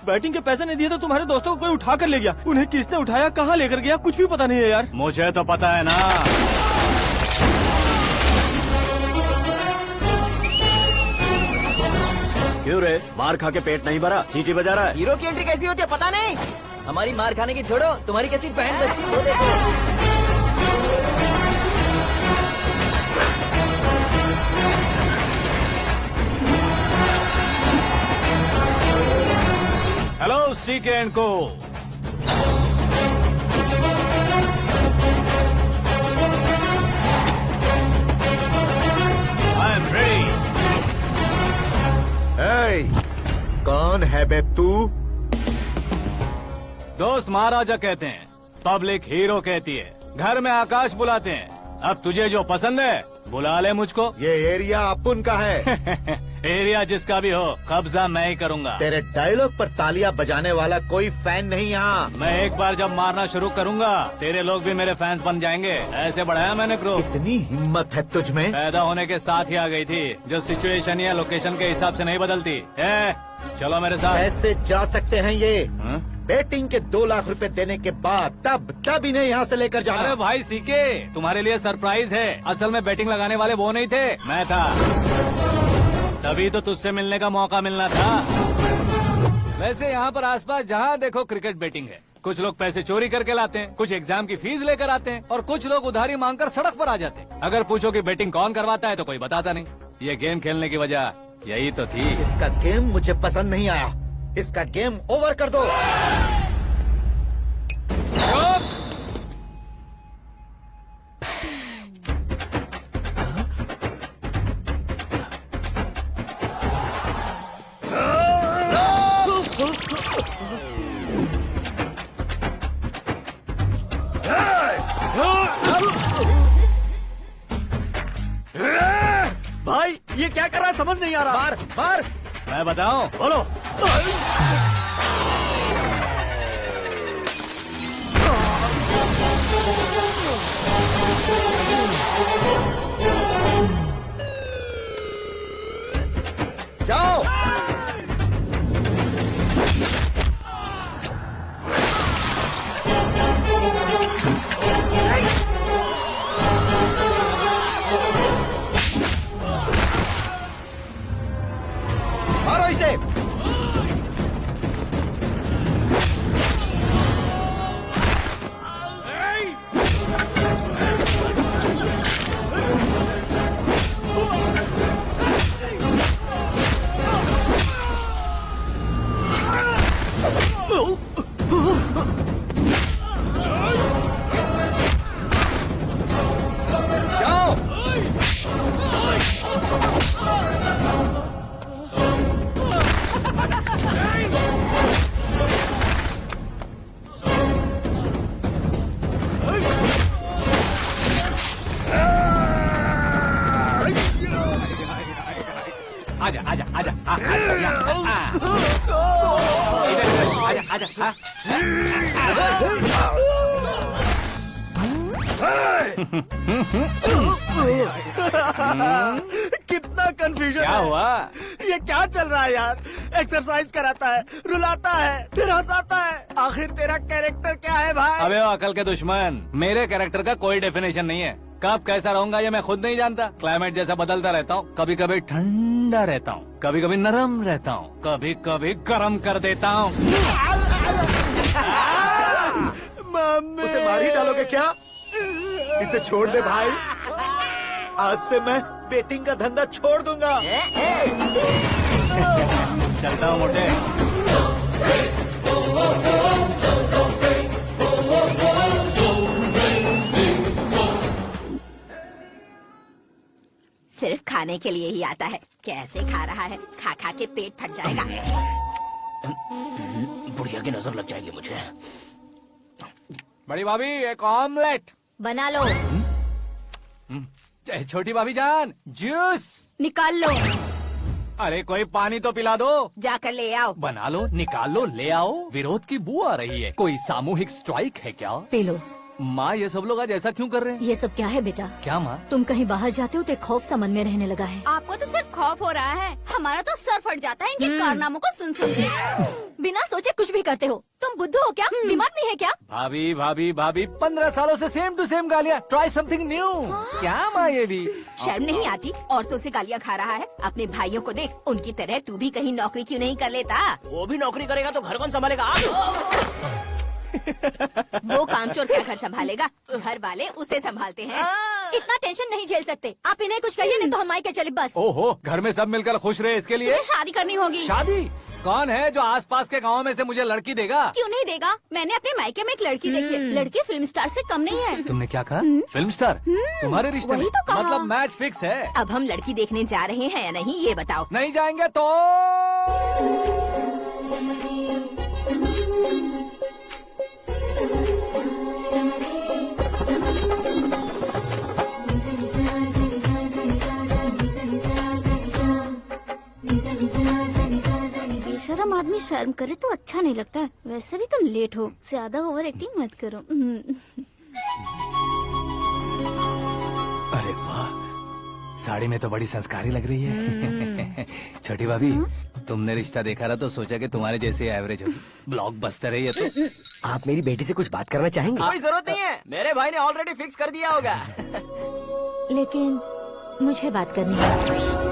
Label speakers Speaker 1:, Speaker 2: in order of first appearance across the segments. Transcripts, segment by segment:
Speaker 1: Batting के पैसे नहीं दिए तो तुम्हारे दोस्तों को कोई उठा कर ले गया। उन्हें किसने उठाया, कहाँ लेकर गया, कुछ भी पता नहीं है यार।
Speaker 2: मुझे तो पता है ना।
Speaker 3: क्यों रे, मार खा के पेट नहीं भरा, सीटी बजा रहा है?
Speaker 4: हीरो की एंट्री कैसी होती है पता नहीं। हमारी मार खाने की छोड़ो, तुम्हारी कैसी बहन बचती है वो देखो।
Speaker 2: हेलो सीके एंड को। I am ready.
Speaker 5: कौन है बे तू?
Speaker 2: दोस्त महाराजा कहते हैं, पब्लिक हीरो कहती है, घर में आकाश बुलाते हैं। अब तुझे जो पसंद है बुला ले मुझको।
Speaker 5: ये एरिया अपुन का है।
Speaker 2: एरिया जिसका भी हो, कब्जा मैं ही करूंगा।
Speaker 5: तेरे डायलॉग पर तालियां बजाने वाला कोई फैन नहीं यहाँ।
Speaker 2: मैं एक बार जब मारना शुरू करूंगा, तेरे लोग भी मेरे फैंस बन जाएंगे। ऐसे बढ़ाया मैंने ग्रुप।
Speaker 5: इतनी हिम्मत है तुझ में?
Speaker 2: पैदा होने के साथ ही आ गई थी, जो सिचुएशन या लोकेशन के हिसाब से नहीं बदलती। चलो मेरे साथ।
Speaker 5: कैसे जा सकते हैं ये?
Speaker 2: हाँ?
Speaker 5: बेटिंग के 2 लाख रुपए देने के बाद तब इन्हें यहाँ से लेकर जाना।
Speaker 2: अरे भाई सीके, तुम्हारे लिए सरप्राइज है। असल में बैटिंग लगाने वाले वो नहीं थे, मैं था। तभी तो तुझसे मिलने का मौका मिलना था। वैसे यहाँ पर आसपास जहाँ देखो क्रिकेट बैटिंग है। कुछ लोग पैसे चोरी करके लाते हैं, कुछ एग्जाम की फीस लेकर आते हैं, और कुछ लोग उधारी मांगकर सड़क पर आ जाते हैं। अगर पूछो कि बैटिंग कौन करवाता है तो कोई बताता नहीं। ये गेम खेलने की वजह यही तो थी।
Speaker 5: इसका गेम मुझे पसंद नहीं आया। इसका गेम ओवर कर दो।
Speaker 3: भाई ये क्या कर रहा है, समझ नहीं आ रहा।
Speaker 5: मार मार।
Speaker 2: मैं बताऊं?
Speaker 3: बोलो।
Speaker 5: जाओ। मारो इसे।
Speaker 2: आजा आजा आजा आजा आजा।
Speaker 3: कितना कंफ्यूजन
Speaker 2: क्या
Speaker 3: है।
Speaker 2: हुआ?
Speaker 3: ये क्या चल रहा है यार? एक्सरसाइज कराता है, रुलाता है, फिर हंसाता है। आखिर तेरा कैरेक्टर क्या है भाई?
Speaker 2: अबे ओ अकल के दुश्मन, मेरे कैरेक्टर का कोई डेफिनेशन नहीं है। कब कैसा रहूंगा ये मैं खुद नहीं जानता। क्लाइमेट जैसा बदलता रहता हूँ। कभी कभी ठंडा रहता हूँ, कभी कभी नरम रहता हूँ, कभी कभी गर्म कर देता हूँ।
Speaker 5: उसे मार ही डालोगे क्या? इसे छोड़ दे भाई। आज से मैं बेटिंग का धंधा छोड़ दूंगा।
Speaker 2: चलता हूँ मोटे।
Speaker 6: सिर्फ खाने के लिए ही आता है। कैसे खा रहा है, खा खा के पेट फट जाएगा।
Speaker 3: बुढ़िया की नजर लग जाएगी मुझे।
Speaker 2: बड़ी भाभी एक ऑमलेट
Speaker 6: बना लो।
Speaker 2: छोटी भाभी जान जूस
Speaker 6: निकाल लो।
Speaker 2: अरे कोई पानी तो पिला दो।
Speaker 6: जाकर ले आओ।
Speaker 2: बना लो, निकाल लो, ले आओ। विरोध की बू आ रही है। कोई सामूहिक स्ट्राइक है क्या?
Speaker 6: P low.
Speaker 2: माँ ये सब लोग आज ऐसा क्यों कर रहे हैं?
Speaker 7: ये सब क्या है बेटा?
Speaker 2: क्या माँ?
Speaker 7: तुम कहीं बाहर जाते हो तो एक खौफ सा मन में रहने लगा है।
Speaker 6: आपको तो सिर्फ खौफ हो रहा है, हमारा तो सर फट जाता है इनके कारनामों को सुन सुन के।
Speaker 7: बिना सोचे कुछ भी करते हो। तुम बुद्धू हो क्या? दिमाग नहीं है क्या?
Speaker 2: भाभी भाभी भाभी 15 सालों से सेम टू सेम गालियाँ। Try something new. क्या माँ ये भी?
Speaker 6: शर्म नहीं आती? औरतों से गालियाँ खा रहा है। अपने भाइयों को देख, उनकी तरह तू भी कहीं नौकरी क्यों नहीं कर लेता?
Speaker 4: वो भी नौकरी करेगा तो घर कौन संभालेगा?
Speaker 6: वो कामचोर क्या घर संभालेगा? घर वाले उसे संभालते हैं।
Speaker 7: इतना टेंशन नहीं झेल सकते। आप इन्हें कुछ कहिए नहीं तो हम मायके चले बस।
Speaker 2: ओहो, घर में सब मिलकर खुश रहे इसके लिए।
Speaker 6: तुम्हें शादी करनी होगी।
Speaker 2: शादी? कौन है जो आसपास के गाँव में से मुझे लड़की देगा?
Speaker 6: क्यों नहीं देगा? मैंने अपने मायके में एक लड़की देखी है। लड़की फिल्म स्टार से कम नहीं है।
Speaker 2: तुमने क्या कहा? Film star? तुम्हारे रिश्ते में?
Speaker 6: वही तो कहा।
Speaker 2: मतलब मैच फिक्स है?
Speaker 6: अब हम लड़की देखने जा रहे हैं या नहीं ये बताओ।
Speaker 2: नहीं जाएंगे तो?
Speaker 8: बेशरम आदमी शर्म करे तो अच्छा नहीं लगता। वैसे भी तुम लेट हो, ज्यादा ओवर एक्टिंग मत करो।
Speaker 2: अरे वाह, साड़ी में तो बड़ी संस्कारी लग रही है। छोटी भाभी, तुमने रिश्ता देखा ना तो सोचा कि तुम्हारे जैसे एवरेज होगी। ब्लॉकबस्टर है ये तो।
Speaker 3: आप मेरी बेटी से कुछ बात करना चाहेंगे?
Speaker 4: कोई जरूरत नहीं है, मेरे भाई ने ऑलरेडी फिक्स कर दिया होगा।
Speaker 7: लेकिन मुझे बात करनी है।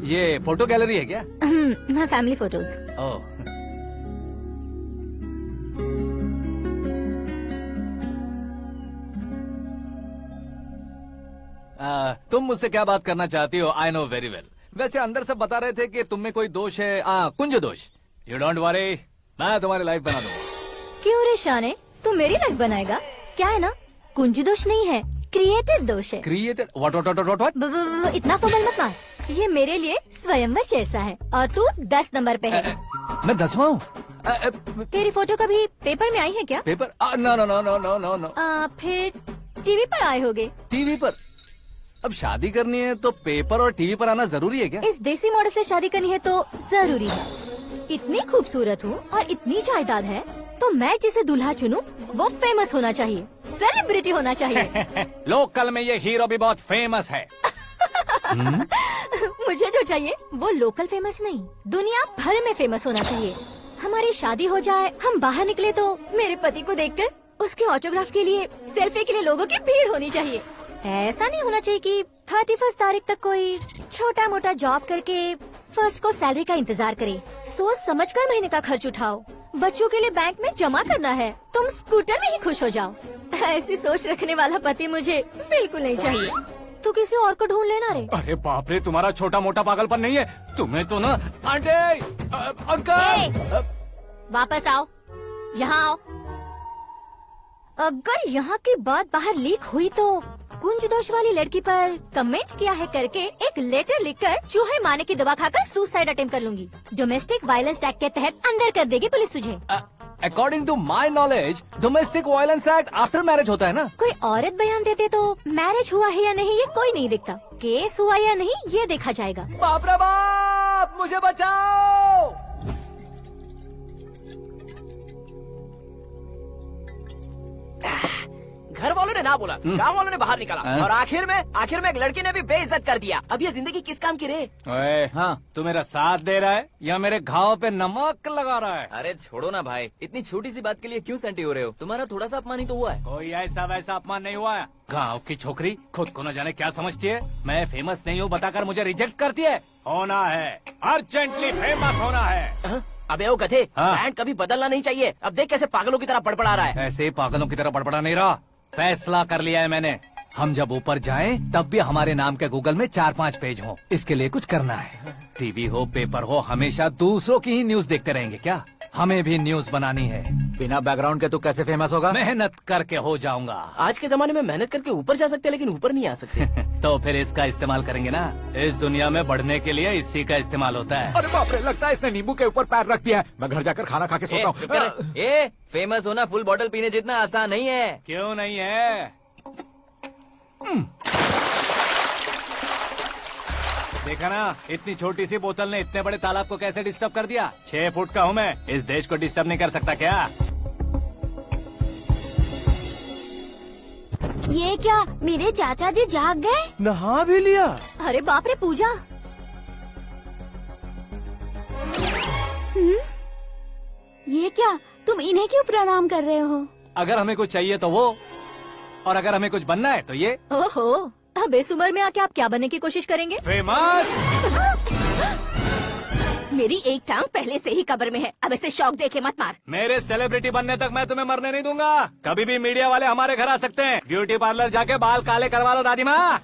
Speaker 2: ये फोटो गैलरी है क्या?
Speaker 7: हाँ, फैमिली फोटोज।
Speaker 2: ओह, तुम मुझसे क्या बात करना चाहती हो? I know very well. वैसे अंदर से बता रहे थे कि तुम में कोई दोष है। कुंज दोष। यू डोंट वरी, मैं तुम्हारी लाइफ बना दूंगा।
Speaker 7: क्यों रे शाने, तू मेरी लाइफ बनाएगा? क्या है ना, कुंज दोष नहीं है, क्रिएटेड दोष है।
Speaker 2: क्रिएटेड? व्हाट?
Speaker 7: इतना फबल मत मार। ये मेरे लिए स्वयंवर जैसा है और तू 10 नंबर पे है।
Speaker 2: मैं 10वां हूँ?
Speaker 7: तेरी फोटो कभी पेपर में आई है क्या?
Speaker 2: Paper? No no no no no no no.
Speaker 7: फिर टीवी पर आए होगे।
Speaker 2: टीवी पर? अब शादी करनी है तो पेपर और टीवी पर आना जरूरी है क्या?
Speaker 7: इस देसी मॉडल से शादी करनी है तो जरूरी है। इतनी खूबसूरत हूँ और इतनी जायदाद है तो मैं जिसे दूल्हा चुनूं वो फेमस होना चाहिए, सेलिब्रिटी होना चाहिए।
Speaker 2: लोकल में ये हीरो भी बहुत फेमस है।
Speaker 7: मुझे जो चाहिए वो लोकल फेमस नहीं, दुनिया भर में फेमस होना चाहिए। हमारी शादी हो जाए, हम बाहर निकले तो मेरे पति को देखकर उसके ऑटोग्राफ के लिए, सेल्फी के लिए लोगों की भीड़ होनी चाहिए। ऐसा नहीं होना चाहिए कि 31 तारीख तक कोई छोटा मोटा जॉब करके फर्स्ट को सैलरी का इंतजार करे। सोच समझकर महीने का खर्च उठाओ। बच्चों के लिए बैंक में जमा करना है, तुम स्कूटर में ही खुश हो जाओ। ऐसी सोच रखने वाला पति मुझे बिल्कुल नहीं चाहिए। तू किसी और को ढूंढ लेना रे।
Speaker 2: अरे बाप रे, तुम्हारा छोटा मोटा पागलपन नहीं है। तुम्हें तो ना आंटी, अंकल।
Speaker 7: वापस आओ, यहाँ आओ। अगर यहाँ की बात बाहर लीक हुई तो कुंज दोष वाली लड़की पर कमेंट किया है करके एक लेटर लिखकर चूहे मारने की दवा खाकर सुसाइड अटेम्प्ट कर लूंगी। डोमेस्टिक वायलेंस एक्ट के तहत अंदर कर देगी पुलिस तुझे।
Speaker 2: According to my knowledge domestic violence act after marriage होता है ना?
Speaker 7: कोई औरत बयान देते तो मैरिज हुआ है या नहीं ये कोई नहीं देखता, केस हुआ या नहीं ये देखा जाएगा।
Speaker 2: बाप रे बाप, मुझे बचाओ।
Speaker 4: घर वालों ने ना बोला, गाँव वालों ने बाहर निकाला और आखिर में एक लड़की ने भी बेइज्जत कर दिया। अब ये जिंदगी किस काम की रे?
Speaker 2: ओए, हाँ, तू मेरा साथ दे रहा है या मेरे घाव पे नमक लगा रहा है?
Speaker 4: अरे छोड़ो ना भाई, इतनी छोटी सी बात के लिए क्यों सेंटी हो रहे हो? तुम्हारा थोड़ा सा अपमान ही तो हुआ है।
Speaker 2: कोई ऐसा वैसा अपमान नहीं हुआ है। गाँव की छोकरी खुद को न जाने क्या समझती है। मैं फेमस नहीं हूँ बताकर मुझे रिजेक्ट करती है। होना है, अर्जेंटली फेमस होना है।
Speaker 4: अबे वो गधे,
Speaker 2: हाँ।
Speaker 4: ब्रांड कभी बदलना नहीं चाहिए। अब देख कैसे पागलों की तरह बड़बड़ा रहा है।
Speaker 2: ऐसे पागलों की तरह बड़बड़ा नहीं रहा। फैसला कर लिया है मैंने। हम जब ऊपर जाएं तब भी हमारे नाम के गूगल में 4-5 पेज हो। इसके लिए कुछ करना है। टीवी हो, पेपर हो, हमेशा दूसरों की ही न्यूज देखते रहेंगे क्या? हमें भी न्यूज बनानी है।
Speaker 4: बिना बैकग्राउंड के तो कैसे फेमस होगा?
Speaker 2: मेहनत करके हो जाऊंगा।
Speaker 4: आज के जमाने में मेहनत करके ऊपर जा सकते हैं लेकिन ऊपर नहीं आ सकते।
Speaker 2: तो फिर इसका इस्तेमाल करेंगे ना। इस दुनिया में बढ़ने के लिए इसी का इस्तेमाल होता है।
Speaker 9: अरे बाप रे, लगता है इसने नींबू के ऊपर पैर रख दिया है। मैं घर जाकर खाना खा के सोता हूँ।
Speaker 4: फेमस होना फुल बॉटल पीने जितना आसान नहीं है।
Speaker 2: क्यों नहीं है? देखा ना, इतनी छोटी सी बोतल ने इतने बड़े तालाब को कैसे डिस्टर्ब कर दिया। 6 फुट का हूँ मैं, इस देश को डिस्टर्ब नहीं कर सकता क्या?
Speaker 8: ये क्या, मेरे चाचा जी जाग गए?
Speaker 1: नहा भी लिया।
Speaker 7: अरे बाप रे पूजा,
Speaker 8: ये क्या, तुम इन्हें क्यों प्रणाम कर रहे हो?
Speaker 2: अगर हमें कुछ चाहिए तो वो, और अगर हमें कुछ बनना है तो ये।
Speaker 7: ओहो, अब इस उम्र में आके आप क्या बनने की कोशिश करेंगे?
Speaker 2: फेमस।
Speaker 6: मेरी एक टांग पहले से ही कब्र में है, अब इसे शौक देके मत मार।
Speaker 2: मेरे सेलिब्रिटी बनने तक मैं तुम्हें मरने नहीं दूंगा। कभी भी मीडिया वाले हमारे घर आ सकते हैं। ब्यूटी पार्लर जाके बाल काले करवा लो दादी माँ।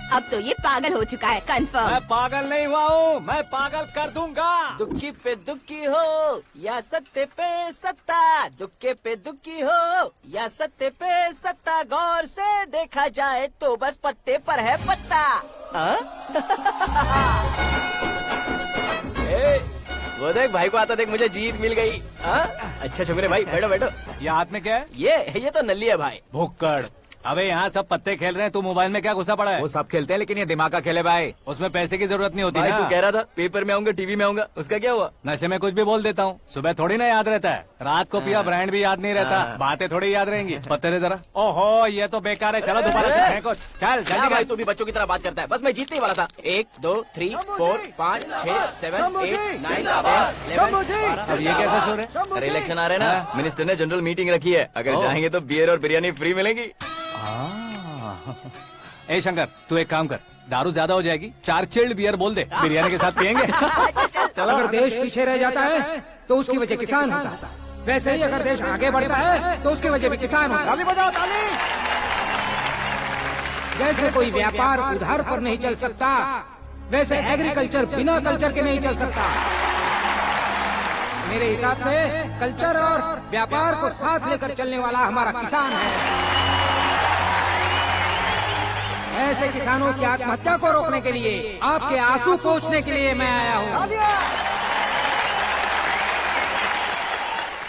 Speaker 6: अब तो ये पागल हो चुका है, कंफर्म।
Speaker 2: मैं पागल नहीं हुआ हूँ, मैं पागल कर दूंगा।
Speaker 4: दुखी पे दुखी हो या सत्य पे सत्ता, दुखे पे दुखी हो या सत्य पे सत्ता, गौर से देखा जाए तो बस पत्ते पर है पत्ता। वो देख भाई को आता देख, मुझे जीत मिल गई। अच्छा शुक्र भाई, बैठो बैठो।
Speaker 2: ये हाथ में क्या है?
Speaker 4: ये तो नल्ली है भाई।
Speaker 2: भुक्कड़। अबे यहाँ सब पत्ते खेल रहे हैं, तू मोबाइल में क्या घुसा पड़ा है?
Speaker 9: वो सब खेलते हैं लेकिन ये दिमाग का खेल है भाई।
Speaker 2: उसमें पैसे की जरूरत नहीं होती
Speaker 4: भाई
Speaker 2: ना।
Speaker 4: तू कह रहा था पेपर में आऊंगा, टीवी में आऊंगा, उसका क्या हुआ?
Speaker 2: नशे में कुछ भी बोल देता हूँ, सुबह थोड़ी ना याद रहता है। रात को पिया ब्रांड भी याद नहीं रहता, बातें थोड़ी याद रहेंगी। पत्ते दे जरा। ओहो ये तो बेकार है, चलो दोबारा फेंको। चल
Speaker 4: क्या
Speaker 2: जल्दी
Speaker 4: भाई
Speaker 2: कर।
Speaker 4: तू भी बच्चों की तरह बात करता है। बस मैं जीतने वाला था। 1 2 3 4 5 6 7 8 9 10 11
Speaker 2: अब ये कैसा शोर है?
Speaker 4: अरे इलेक्शन आ रहे हैं ना, मिनिस्टर ने जनरल मीटिंग रखी है। अगर जाएंगे तो बियर और बिरयानी फ्री मिलेगी।
Speaker 2: ए शंकर, तू एक काम कर, दारू ज्यादा हो जाएगी, 4 चिल्ड बियर बोल दे, बिरयानी के साथ पियेंगे।
Speaker 10: चलो, अगर देश पीछे रह जाता है तो उसकी वजह किसान होता है, वैसे ही अगर देश आगे बढ़ता है तो उसकी वजह भी किसान होता है।
Speaker 3: ताली बजाओ ताली।
Speaker 10: जैसे कोई व्यापार उधार पर नहीं चल सकता, वैसे एग्रीकल्चर बिना कल्चर के नहीं चल सकता। मेरे हिसाब से कल्चर और व्यापार को साथ लेकर चलने वाला हमारा किसान है। ऐसे किसानों की आत्महत्या को रोकने के लिए, आपके आंसू पोंछने के लिए मैं आया हूँ।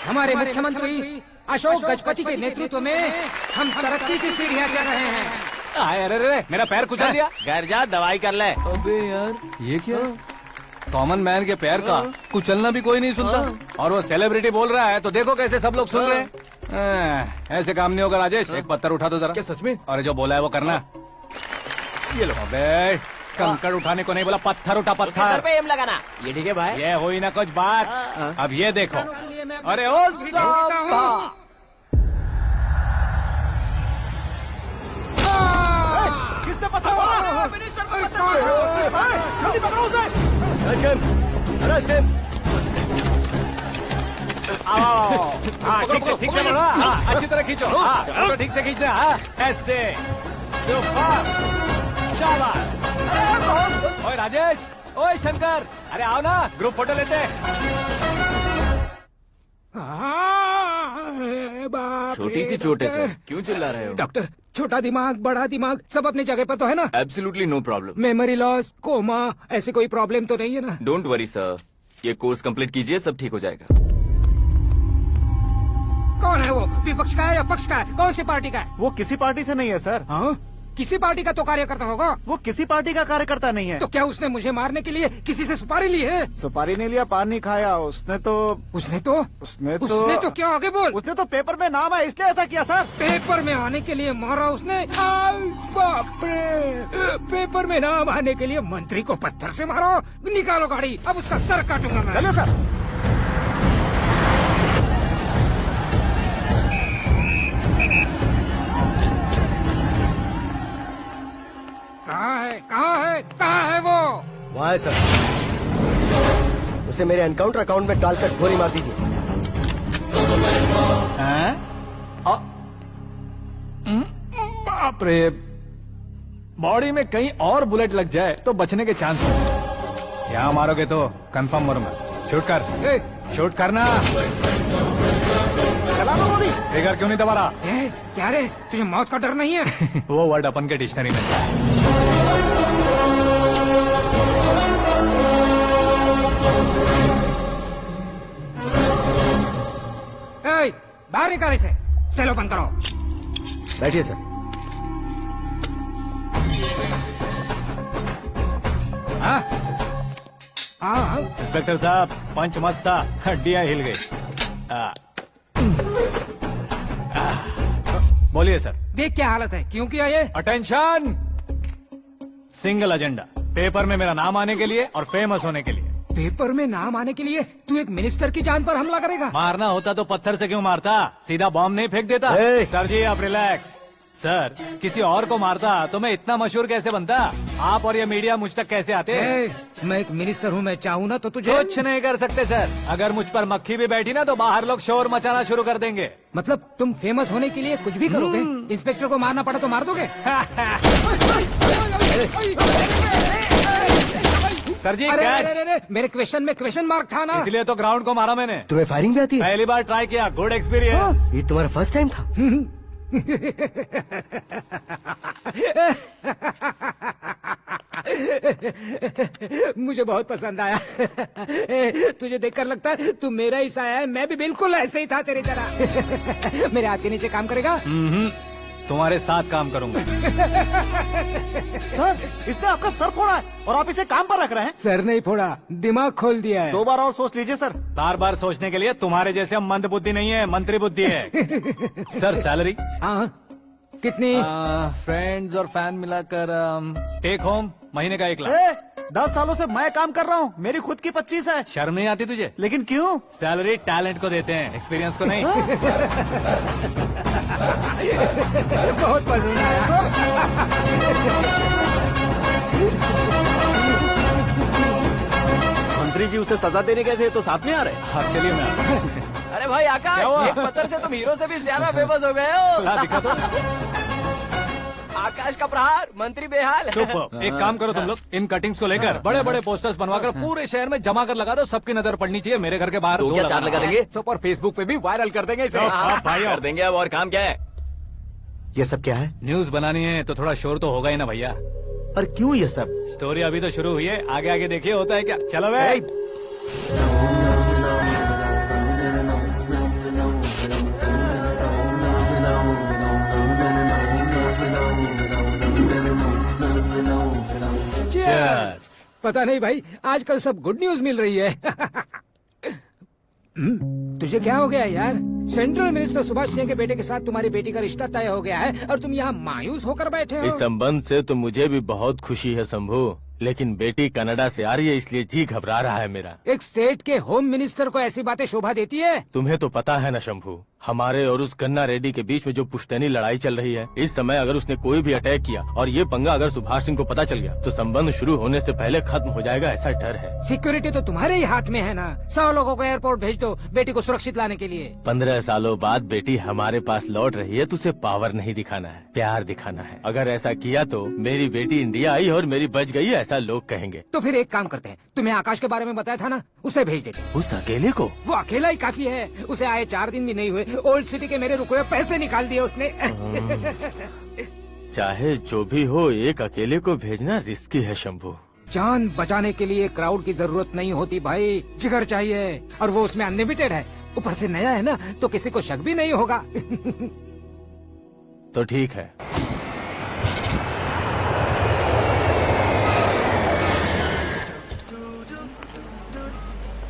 Speaker 10: हमारे मुख्यमंत्री अशोक गजपति के नेतृत्व में हम तरक्की की सीढ़ियाँ चढ़ रहे हैं।
Speaker 2: अरे अरे मेरा पैर कुचल दिया।
Speaker 3: घर जा दवाई कर ले।
Speaker 2: अबे यार ये क्या, कॉमन मैन के पैर का कुचलना भी कोई नहीं सुनता, और वो सेलिब्रिटी बोल रहा है तो देखो कैसे सब लोग सुन रहे हैं। ऐसे काम नहीं होगा राजेश, एक पत्थर उठा दो जरा।
Speaker 9: क्या सच में?
Speaker 2: और जो बोला है वो करना। ये लो। अबे कंकड़ उठाने को नहीं बोला, पत्थर उठा
Speaker 4: उसके सर
Speaker 2: पत्थर।
Speaker 4: पे एम लगाना। ये ठीक है भाई।
Speaker 2: ये हुई ना कुछ बात। अब ये देखो। अरे ओ साहब,
Speaker 3: किसने पत्थर मारा? मिनिस्टर को पत्थर मारा। जल्दी पकड़ो उसे।
Speaker 2: आओ। हाँ ठीक से पकड़ो। हाँ अच्छी तरह खींचो। हाँ तो ठीक से खींचना। हाँ ऐसे। शाबाश। ओए राजेश, ओए शंकर, अरे आओ ना, ग्रुप फोटो लेते हैं।
Speaker 4: छोटी सी चोट है सर, क्यों चिल्ला रहे हो?
Speaker 10: डॉक्टर, छोटा दिमाग बड़ा दिमाग सब अपनी जगह पर तो है ना?
Speaker 4: Absolutely no problem.
Speaker 10: Memory loss, coma, ऐसी कोई प्रॉब्लम तो नहीं है ना?
Speaker 4: डोंट वरी सर, ये कोर्स कंप्लीट कीजिए, सब ठीक हो जाएगा।
Speaker 10: कौन है वो, विपक्ष का है या पक्ष का है, कौन सी पार्टी का है?
Speaker 3: वो किसी पार्टी से नहीं है सर।
Speaker 10: हाँ? किसी पार्टी का तो कार्यकर्ता होगा।
Speaker 3: वो किसी पार्टी का कार्यकर्ता नहीं है।
Speaker 10: तो क्या उसने मुझे मारने के लिए किसी से सुपारी ली है?
Speaker 3: सुपारी नहीं लिया, पान नहीं खाया। उसने तो
Speaker 10: क्या आगे बोल।
Speaker 3: उसने तो पेपर में नाम है इसलिए ऐसा किया सर।
Speaker 10: पेपर में आने के लिए मारा उसने? बाप रे, पेपर में नाम आने के लिए मंत्री को पत्थर से मारो। निकालो गाड़ी, अब उसका सर काटूंगा मैं।
Speaker 3: चलो सर।
Speaker 10: कहाँ है वो?
Speaker 11: वहाँ है सर, उसे मेरे एनकाउंटर अकाउंट में डालकर गोली मार दीजिए।
Speaker 2: बाप रे, बॉडी में कहीं और बुलेट लग जाए तो बचने के चांस हो। यहाँ मारोगे तो कंफर्म मरूंगा। शूट कर, शूट करना। फिगर क्यों नहीं दबा रहा?
Speaker 10: क्या रे, तुझे मौत का डर नहीं है?
Speaker 2: वो वर्ड अपन के डिक्शनरी में है।
Speaker 10: बाहर निकाल इसे, सेलो बंद करो।
Speaker 11: बैठिए सर।
Speaker 10: हाँ हाँ
Speaker 2: इंस्पेक्टर साहब पंच मस्त था, हड्डियां हिल गई। बोलिए सर।
Speaker 10: देख क्या हालत है, क्यों किया ये?
Speaker 2: अटेंशन, सिंगल एजेंडा, पेपर में मेरा नाम आने के लिए और फेमस होने के लिए।
Speaker 10: पेपर में नाम आने के लिए तू एक मिनिस्टर की जान पर हमला करेगा?
Speaker 2: मारना होता तो पत्थर से क्यों मारता, सीधा बॉम्ब नहीं फेंक देता। सर जी आप रिलैक्स। सर किसी और को मारता तो मैं इतना मशहूर कैसे बनता, आप और ये मीडिया मुझ तक कैसे आते?
Speaker 10: मैं एक मिनिस्टर हूँ, मैं चाहूँ ना तो तुझे
Speaker 2: कुछ नहीं कर सकते सर। अगर मुझ पर मक्खी भी बैठी ना तो बाहर लोग शोर मचाना शुरू कर देंगे।
Speaker 10: मतलब तुम फेमस होने के लिए कुछ भी करोगे? इंस्पेक्टर को मारना पड़ा तो मार दोगे?
Speaker 2: सर जी
Speaker 10: अरे,
Speaker 2: कैच।
Speaker 10: अरे, अरे, मेरे क्वेश्चन में क्वेश्चन मार्क था ना,
Speaker 2: इसलिए तो ग्राउंड को मारा मैंने।
Speaker 11: तुम्हें फायरिंग भी आती है?
Speaker 2: पहली बार ट्राई किया, गुड एक्सपीरियंस।
Speaker 11: ये तुम्हारा फर्स्ट टाइम था?
Speaker 10: मुझे बहुत पसंद आया। तुझे देखकर लगता है तू मेरा ही साया है, मैं भी बिल्कुल ऐसे ही था तेरी तरह। मेरे हाथ के नीचे काम करेगा?
Speaker 2: तुम्हारे साथ काम करूंगा।
Speaker 3: सर इसने आपका सर फोड़ा है और आप इसे काम पर रख रहे हैं।
Speaker 10: सर नहीं फोड़ा, दिमाग खोल दिया है।
Speaker 3: 2 बार और सोच लीजिए सर।
Speaker 2: बार बार सोचने के लिए तुम्हारे जैसे मंद बुद्धि नहीं है, मंत्री बुद्धि है। Sir salary?
Speaker 10: हाँ कितनी?
Speaker 2: फ्रेंड्स और फैन मिलाकर टेक होम महीने का 1 लाख।
Speaker 3: 10 सालों से मैं काम कर रहा हूँ, मेरी खुद की 25 है।
Speaker 2: शर्म नहीं आती तुझे?
Speaker 3: लेकिन क्यों?
Speaker 2: सैलरी टैलेंट को देते हैं, एक्सपीरियंस को नहीं।
Speaker 10: बहुत पसंद आया।
Speaker 3: मंत्री जी उसे सजा देने गए थे तो साथ में आ रहे।
Speaker 2: हाँ चलिए मैं आता हूं।
Speaker 4: अरे भाई आकाश, एक पत्थर से तुम हीरो से भी ज्यादा फेमस हो गए हो।
Speaker 2: ला दिखा तो।
Speaker 4: आकाश का प्रहार, मंत्री बेहाल।
Speaker 2: सुपर। एक काम करो तुम लोग, इन कटिंग्स को लेकर बड़े बड़े पोस्टर्स बनवाकर पूरे शहर में जमा कर लगा दो, सबकी नजर पड़नी चाहिए। मेरे घर के बाहर
Speaker 9: तो क्या 4 लगा देंगे?
Speaker 2: सब और फेसबुक पे भी वायरल कर देंगे इसे।
Speaker 9: भाई कर देंगे। अब और काम क्या है?
Speaker 5: ये सब क्या है?
Speaker 2: न्यूज बनानी है तो थोड़ा शोर तो होगा ही ना भैया।
Speaker 5: पर क्यों ये सब?
Speaker 2: स्टोरी अभी तो शुरू हुई है, आगे आगे देखिए होता है क्या। चलो भाई।
Speaker 10: पता नहीं भाई, आजकल सब गुड न्यूज मिल रही है। तुझे क्या हो गया यार? सेंट्रल मिनिस्टर सुभाष सिंह के बेटे के साथ तुम्हारी बेटी का रिश्ता तय हो गया है और तुम यहाँ मायूस होकर बैठे हो।
Speaker 12: इस संबंध से तो मुझे भी बहुत खुशी है शंभू, लेकिन बेटी कनाडा से आ रही है इसलिए जी घबरा रहा है मेरा।
Speaker 10: एक स्टेट के होम मिनिस्टर को ऐसी बातें शोभा देती है?
Speaker 12: तुम्हें तो पता है ना शंभू, हमारे और उस गन्ना रेड्डी के बीच में जो पुश्तैनी लड़ाई चल रही है, इस समय अगर उसने कोई भी अटैक किया और ये पंगा अगर सुभाष सिंह को पता चल गया तो संबंध शुरू होने से पहले खत्म हो जाएगा, ऐसा डर है।
Speaker 10: सिक्योरिटी तो तुम्हारे ही हाथ में है ना। 100 लोगों को एयरपोर्ट भेज दो बेटी को सुरक्षित लाने के लिए।
Speaker 12: 15 सालों बाद बेटी हमारे पास लौट रही है तो उसे पावर नहीं दिखाना है, प्यार दिखाना है। अगर ऐसा किया तो मेरी बेटी इंडिया आई और मेरी बच गई, ऐसा लोग कहेंगे।
Speaker 10: तो फिर एक काम करते हैं, तुम्हें आकाश के बारे में बताया था ना, उसे भेज देते।
Speaker 12: उस अकेले को?
Speaker 10: वो अकेला ही काफी है, उसे आए 4 दिन भी नहीं हुए, ओल्ड सिटी के मेरे रुके हुए पैसे निकाल दिए उसने।
Speaker 12: चाहे जो भी हो, एक अकेले को भेजना रिस्की है शंभू।
Speaker 10: जान बचाने के लिए क्राउड की जरूरत नहीं होती भाई, जिगर चाहिए, और वो उसमें अनलिमिटेड है। ऊपर से नया है ना, तो किसी को शक भी नहीं होगा।
Speaker 12: तो ठीक है।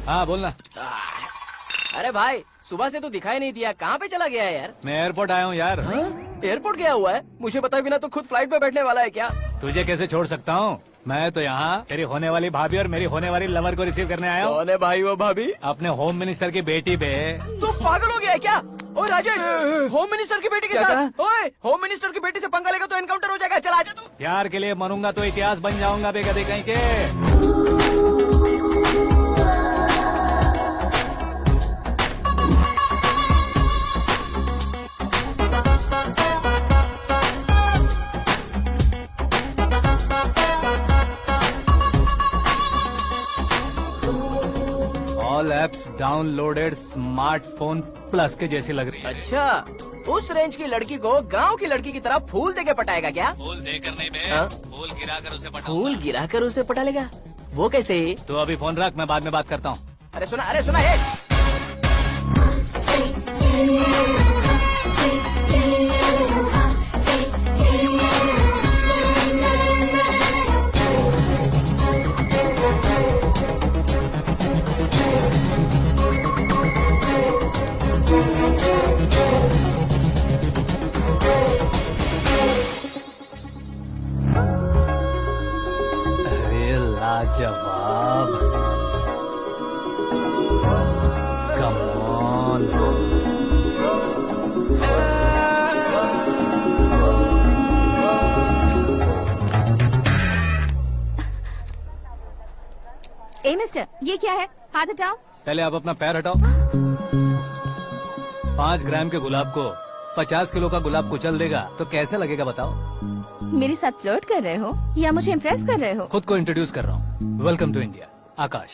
Speaker 2: हाँ बोलना।
Speaker 4: अरे भाई सुबह से तो दिखाई नहीं दिया, कहाँ पे चला गया है यार?
Speaker 2: मैं एयरपोर्ट आया हूँ यार।
Speaker 4: एयरपोर्ट गया हुआ है? मुझे बताए बिना तो खुद फ्लाइट पे बैठने वाला है क्या?
Speaker 2: तुझे कैसे छोड़ सकता हूँ? मैं तो यहाँ तेरी होने वाली भाभी और मेरी होने वाली लवर को रिसीव करने आया हूँ।
Speaker 4: कौन है भाई वो भाभी?
Speaker 2: अपने होम मिनिस्टर की बेटी पे।
Speaker 4: तू पागल हो गया है क्या? ओए राजेश, होम मिनिस्टर की बेटी के साथ? ओए होम मिनिस्टर की बेटी से पंगा लेगा तो एनकाउंटर हो जाएगा, चल आजा तू।
Speaker 2: प्यार के लिए मरूंगा तो इतिहास बन जाऊंगा बेगदे कहीं के। All apps downloaded smartphone plus के जैसी लग रही है।
Speaker 4: अच्छा, उस रेंज की लड़की को गांव की लड़की की तरह फूल देके पटाएगा क्या?
Speaker 2: फूल देकर नहीं बे, फूल गिराकर उसे पटा।
Speaker 4: फूल गिराकर उसे पटा लेगा? वो कैसे?
Speaker 2: तो अभी फोन रख, मैं बाद में बात करता हूँ।
Speaker 4: अरे सुना है।
Speaker 2: लाजवाब। Come on.
Speaker 6: ए मिस्टर, ये क्या है? हाथ हटाओ।
Speaker 2: पहले आप अपना पैर हटाओ। 5 ग्राम के गुलाब को 50 किलो का गुलाब कुचल देगा तो कैसे लगेगा बताओ?
Speaker 6: मेरे साथ फ्लर्ट कर रहे हो या मुझे इम्प्रेस कर रहे हो?
Speaker 2: खुद को इंट्रोड्यूस कर रहा हूँ। Welcome to India, Akash.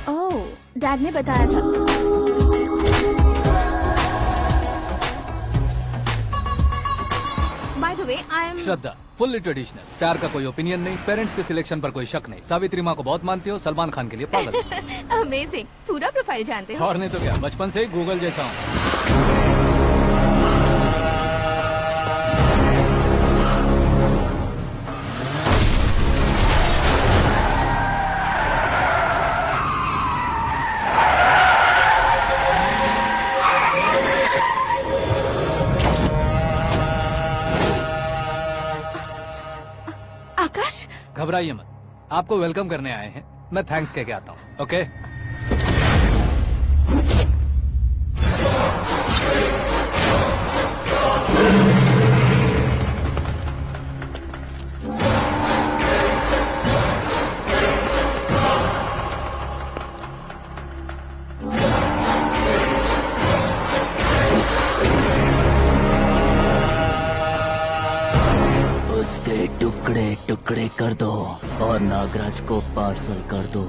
Speaker 6: Oh, dad ने बताया था। By the way, I am
Speaker 2: Shraddha, fully traditional. प्यार का कोई ओपिनियन नहीं, पेरेंट्स के सिलेक्शन पर कोई शक नहीं। सावित्री माँ को बहुत मानती हो, सलमान खान के लिए पागल।
Speaker 6: अमेजिंग, पूरा प्रोफाइल जानते हो।
Speaker 2: और नहीं तो क्या, बचपन से ही गूगल जैसा हूँ।
Speaker 6: आकाश,
Speaker 2: घबराइए मत, आपको वेलकम करने आए हैं। मैं थैंक्स कह के आता हूँ। ओके?
Speaker 4: उसके टुकड़े टुकड़े कर दो और नागराज को पार्सल कर दो।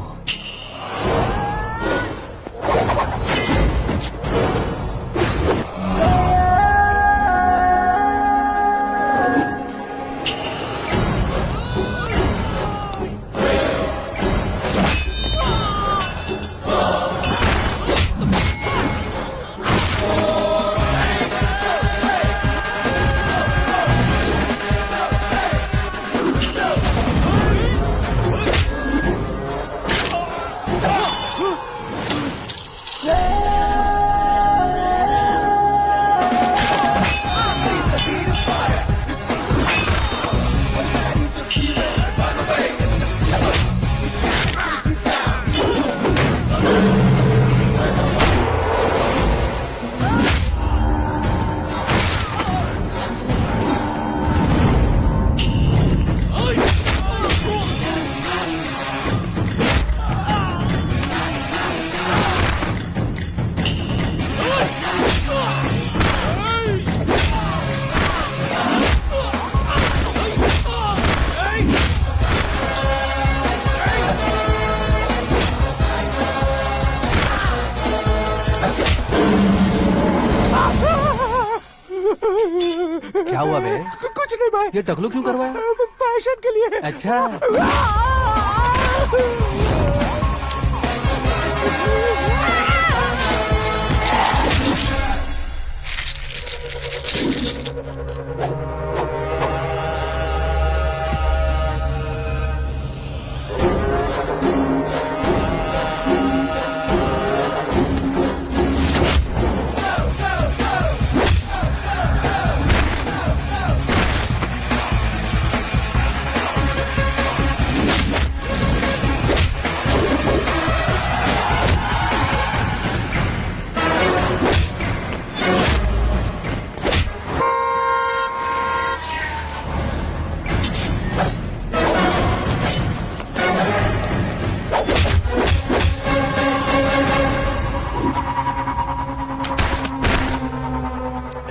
Speaker 4: क्या हुआ बे?
Speaker 10: कुछ नहीं भाई।
Speaker 2: ये टकलू क्यों करवाया?
Speaker 10: फैशन के लिए।
Speaker 2: अच्छा।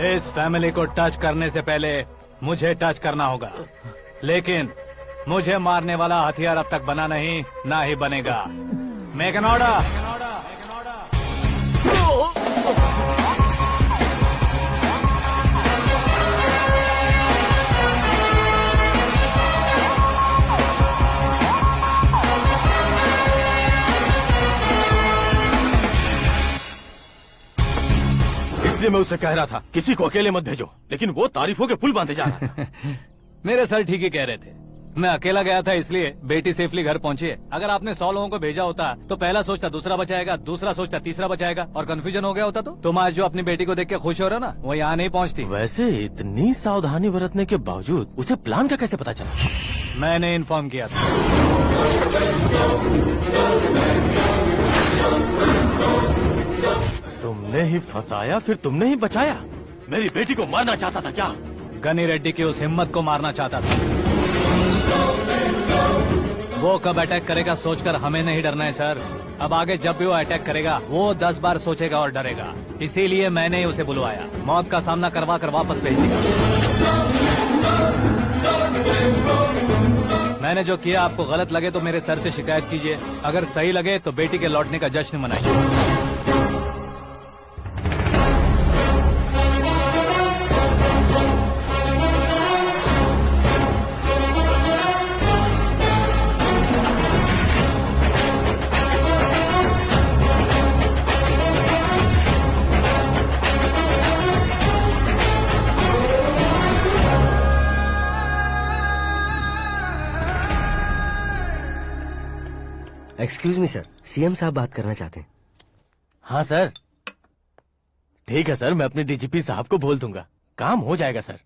Speaker 2: इस फैमिली को टच करने से पहले मुझे टच करना होगा, लेकिन मुझे मारने वाला हथियार अब तक बना नहीं, ना ही बनेगा। Make an order.
Speaker 12: इसलिए मैं उससे कह रहा था किसी को अकेले मत भेजो, लेकिन वो तारीफों के पुल बांधे जा रहा था।
Speaker 2: मेरे सर ठीक ही कह रहे थे। मैं अकेला गया था इसलिए बेटी सेफली घर पहुंची है। अगर आपने 100 लोगों को भेजा होता तो पहला सोचता दूसरा बचाएगा, दूसरा सोचता तीसरा बचाएगा और कंफ्यूजन हो गया होता। तो तुम आज जो अपनी बेटी को देख के खुश हो रहे हो ना, वो यहाँ नहीं पहुँचती।
Speaker 12: वैसे इतनी सावधानी बरतने के बावजूद उसे प्लान का कैसे पता चला?
Speaker 2: मैंने इन्फॉर्म किया था।
Speaker 12: तुमने ही फंसाया, फिर तुमने ही बचाया। मेरी बेटी को मारना चाहता था क्या?
Speaker 2: गनी रेड्डी की उस हिम्मत को मारना चाहता था। वो कब अटैक करेगा सोचकर हमें नहीं डरना है सर। अब आगे जब भी वो अटैक करेगा वो 10 बार सोचेगा और डरेगा। इसीलिए मैंने ही उसे बुलवाया। मौत का सामना करवा कर वापस भेज दिया। मैंने जो किया आपको गलत लगे तो मेरे सर से शिकायत कीजिए, अगर सही लगे तो बेटी के लौटने का जश्न मनाइए।
Speaker 11: एक्सक्यूज मी सर, सीएम साहब बात करना चाहते हैं।
Speaker 12: हाँ सर, ठीक है सर, मैं अपने डीजीपी साहब को बोल दूंगा, काम हो जाएगा सर।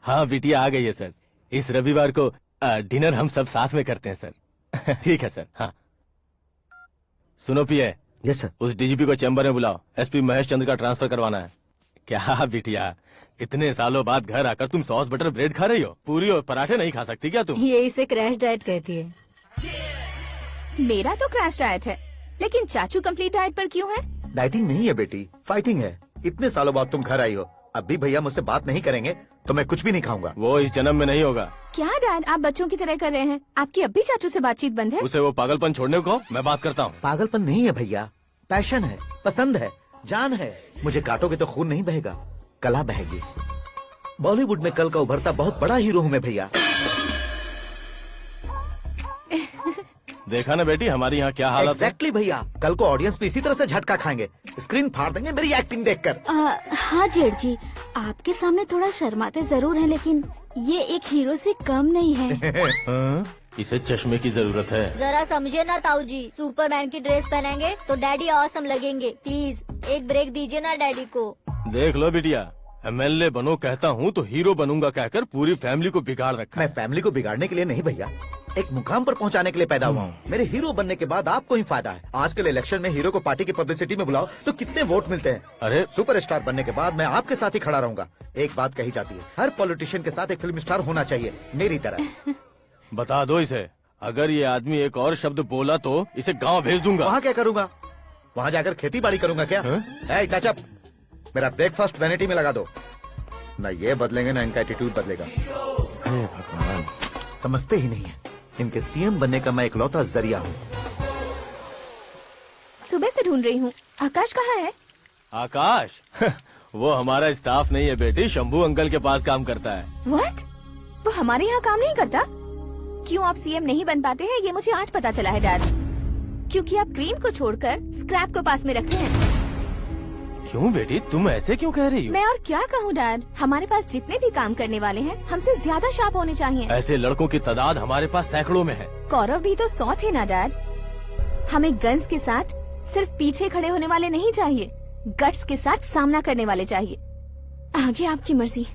Speaker 12: हाँ बिटिया आ गई है सर। इस रविवार को डिनर हम सब साथ में करते हैं सर। ठीक है सर। हाँ सुनो पिए।
Speaker 11: Yes sir.
Speaker 12: उस डीजीपी को चैम्बर में बुलाओ, एसपी महेश चंद्र का ट्रांसफर करवाना है। क्या बिटिया, इतने सालों बाद घर आकर तुम सॉस बटर ब्रेड खा रही हो? पूरी और पराठे नहीं खा सकती क्या तुम?
Speaker 6: ये इसे क्रैश डाइट कहती है।
Speaker 8: मेरा तो क्रैश डाइट है, लेकिन चाचू कंप्लीट डाइट पर क्यों है?
Speaker 5: डाइटिंग नहीं है बेटी, फाइटिंग है। इतने सालों बाद तुम घर आई हो, अब भी भैया मुझसे बात नहीं करेंगे तो मैं कुछ भी नहीं खाऊंगा।
Speaker 12: वो इस जन्म में नहीं होगा।
Speaker 8: क्या डैड, आप बच्चों की तरह कर रहे हैं? आपकी अब भी चाचू से बातचीत बंद है?
Speaker 12: उसे वो पागलपन छोड़ने को, मैं बात करता हूँ।
Speaker 5: पागलपन नहीं है भैया, पैशन है, पसंद है, जान है। मुझे काटोगे तो खून नहीं बहेगा, कला बहेगी। बॉलीवुड में कल का उभरता बहुत बड़ा हीरो हूँ मैं भैया।
Speaker 12: देखा ना बेटी हमारी यहाँ क्या हालत है।
Speaker 5: एग्जैक्टली भैया, कल को ऑडियंस भी इसी तरह से झटका खाएंगे, स्क्रीन फाड़ देंगे मेरी एक्टिंग देखकर।
Speaker 8: हाँ जेठ जी, आपके सामने थोड़ा शर्माते जरूर हैं, लेकिन ये एक हीरो से कम नहीं है।
Speaker 12: इसे चश्मे की जरूरत है।
Speaker 7: जरा समझे ना ताऊ जी, सुपरमैन की ड्रेस पहनेंगे तो डैडी ऑसम लगेंगे। प्लीज एक ब्रेक दीजिए ना डैडी को।
Speaker 12: देख लो बिटिया, एमएलए बनो कहता हूँ तो हीरो बनूंगा कहकर पूरी फैमिली को बिगाड़ रखा।
Speaker 5: मैं फैमिली को बिगाड़ने के लिए नहीं भैया, एक मुकाम पर पहुंचाने के लिए पैदा हुआ हूँ। मेरे हीरो बनने के बाद आपको ही फायदा है। आजकल इलेक्शन में हीरो को पार्टी की पब्लिसिटी में बुलाओ तो कितने वोट मिलते हैं।
Speaker 12: अरे
Speaker 5: सुपरस्टार बनने के बाद मैं आपके साथ ही खड़ा रहूंगा। एक बात कही जाती है, हर पॉलिटिशियन के साथ एक फिल्म स्टार होना चाहिए, मेरी तरह।
Speaker 12: बता दो इसे, अगर ये आदमी एक और शब्द बोला तो इसे गाँव भेज दूंगा।
Speaker 5: वहाँ क्या करूँगा? वहाँ जाकर खेती बाड़ी करूँगा क्या? टच अप, मेरा ब्रेकफास्ट वैनिटी में लगा दो। न ये बदलेंगे न इनका एटीट्यूड बदलेगा।
Speaker 12: भगवान,
Speaker 5: समझते ही नहीं है, इनके सीएम बनने का मैं इकलौता जरिया हूँ।
Speaker 8: सुबह से ढूंढ रही हूँ, आकाश कहाँ है?
Speaker 12: आकाश? वो हमारा स्टाफ नहीं है बेटी, शंभू अंकल के पास काम करता है।
Speaker 8: व्हाट? वो हमारे यहाँ काम नहीं करता? क्यों आप सीएम नहीं बन पाते हैं, ये मुझे आज पता चला है डैड। क्योंकि आप क्रीम को छोड़कर स्क्रैप को पास में रखते हैं।
Speaker 12: क्यों बेटी, तुम ऐसे क्यों कह रही हो?
Speaker 8: मैं और क्या कहूँ डैड, हमारे पास जितने भी काम करने वाले हैं हमसे ज्यादा शार्प होने चाहिए।
Speaker 12: ऐसे लड़कों की तादाद हमारे पास सैकड़ों में है।
Speaker 8: कौरव भी तो 100 थे ना डैड। हमें गन्स के साथ सिर्फ पीछे खड़े होने वाले नहीं चाहिए, गट्स के साथ सामना करने वाले चाहिए। आगे आपकी मर्जी।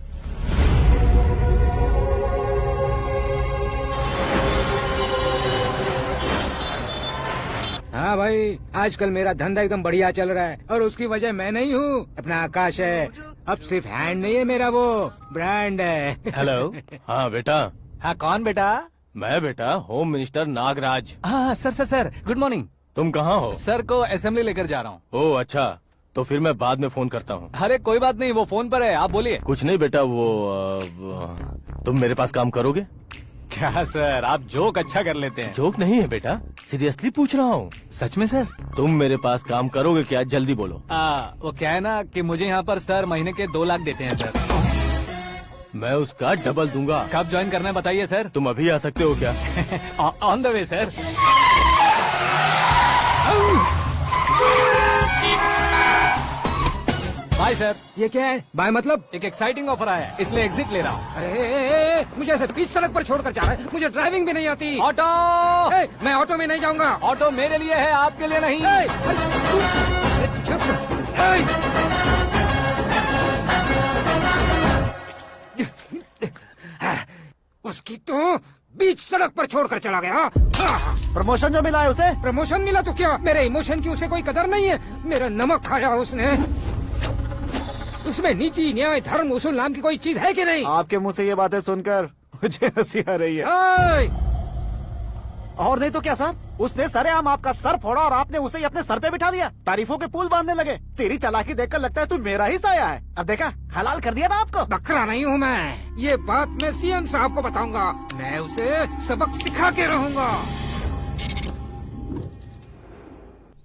Speaker 10: हाँ भाई, आजकल मेरा धंधा एकदम बढ़िया चल रहा है और उसकी वजह मैं नहीं हूँ, अपना आकाश है। अब सिर्फ हैंड नहीं है मेरा, वो ब्रांड है।
Speaker 12: हेलो। हाँ बेटा।
Speaker 2: हाँ कौन बेटा?
Speaker 12: मैं बेटा होम मिनिस्टर नागराज।
Speaker 2: हाँ सर गुड मॉर्निंग।
Speaker 12: तुम कहाँ हो?
Speaker 2: सर को असेंबली लेकर जा रहा हूँ।
Speaker 12: ओह अच्छा, तो फिर मैं बाद में फोन करता हूँ।
Speaker 2: अरे कोई बात नहीं, वो फोन पर है, आप बोलिए।
Speaker 12: कुछ नहीं बेटा, तुम मेरे पास काम करोगे?
Speaker 2: क्या सर, आप जोक अच्छा कर लेते हैं।
Speaker 12: जोक नहीं है बेटा, सीरियसली पूछ रहा हूँ।
Speaker 2: सच में सर?
Speaker 12: तुम मेरे पास काम करोगे क्या? जल्दी बोलो।
Speaker 2: वो क्या है ना कि मुझे यहाँ पर सर महीने के 2 लाख देते हैं सर।
Speaker 12: मैं उसका डबल दूंगा।
Speaker 2: कब ज्वाइन करना है बताइए सर।
Speaker 12: तुम अभी आ सकते हो क्या?
Speaker 2: On the way sir. Bye sir.
Speaker 10: ये क्या है? बाय मतलब?
Speaker 2: एक एक्साइटिंग ऑफर आया है, इसलिए एग्जिट ले रहा हूँ।
Speaker 10: अरे मुझे ऐसे बीच सड़क पर छोड़कर जा रहा है, मुझे ड्राइविंग भी नहीं आती।
Speaker 2: ऑटो।
Speaker 10: मैं ऑटो में नहीं जाऊंगा।
Speaker 2: ऑटो मेरे लिए है, आपके लिए नहीं।
Speaker 10: उसकी तो बीच सड़क पर छोड़कर चला गया।
Speaker 3: प्रमोशन जो मिला है उसे?
Speaker 10: प्रमोशन मिला तो क्या, मेरे इमोशन की उसे कोई कदर नहीं है। मेरा नमक खाया उसने। उसमें नीति, न्याय, धर्म, उसूल नाम की कोई चीज है कि नहीं?
Speaker 3: आपके मुंह से ये बातें सुनकर मुझे हंसी आ रही है। और नहीं तो क्या सर, उसने सरेआम आपका सर फोड़ा और आपने उसे ही अपने सर पे बिठा लिया। तारीफों के पुल बांधने लगे। तेरी चालाकी देखकर लगता है तू मेरा ही साया है। अब देखा, हलाल कर दिया ना आपको।
Speaker 10: बकरा नहीं हूँ मैं। ये बात मैं सीएम साहब को बताऊंगा। मैं उसे सबक सिखा के रहूंगा।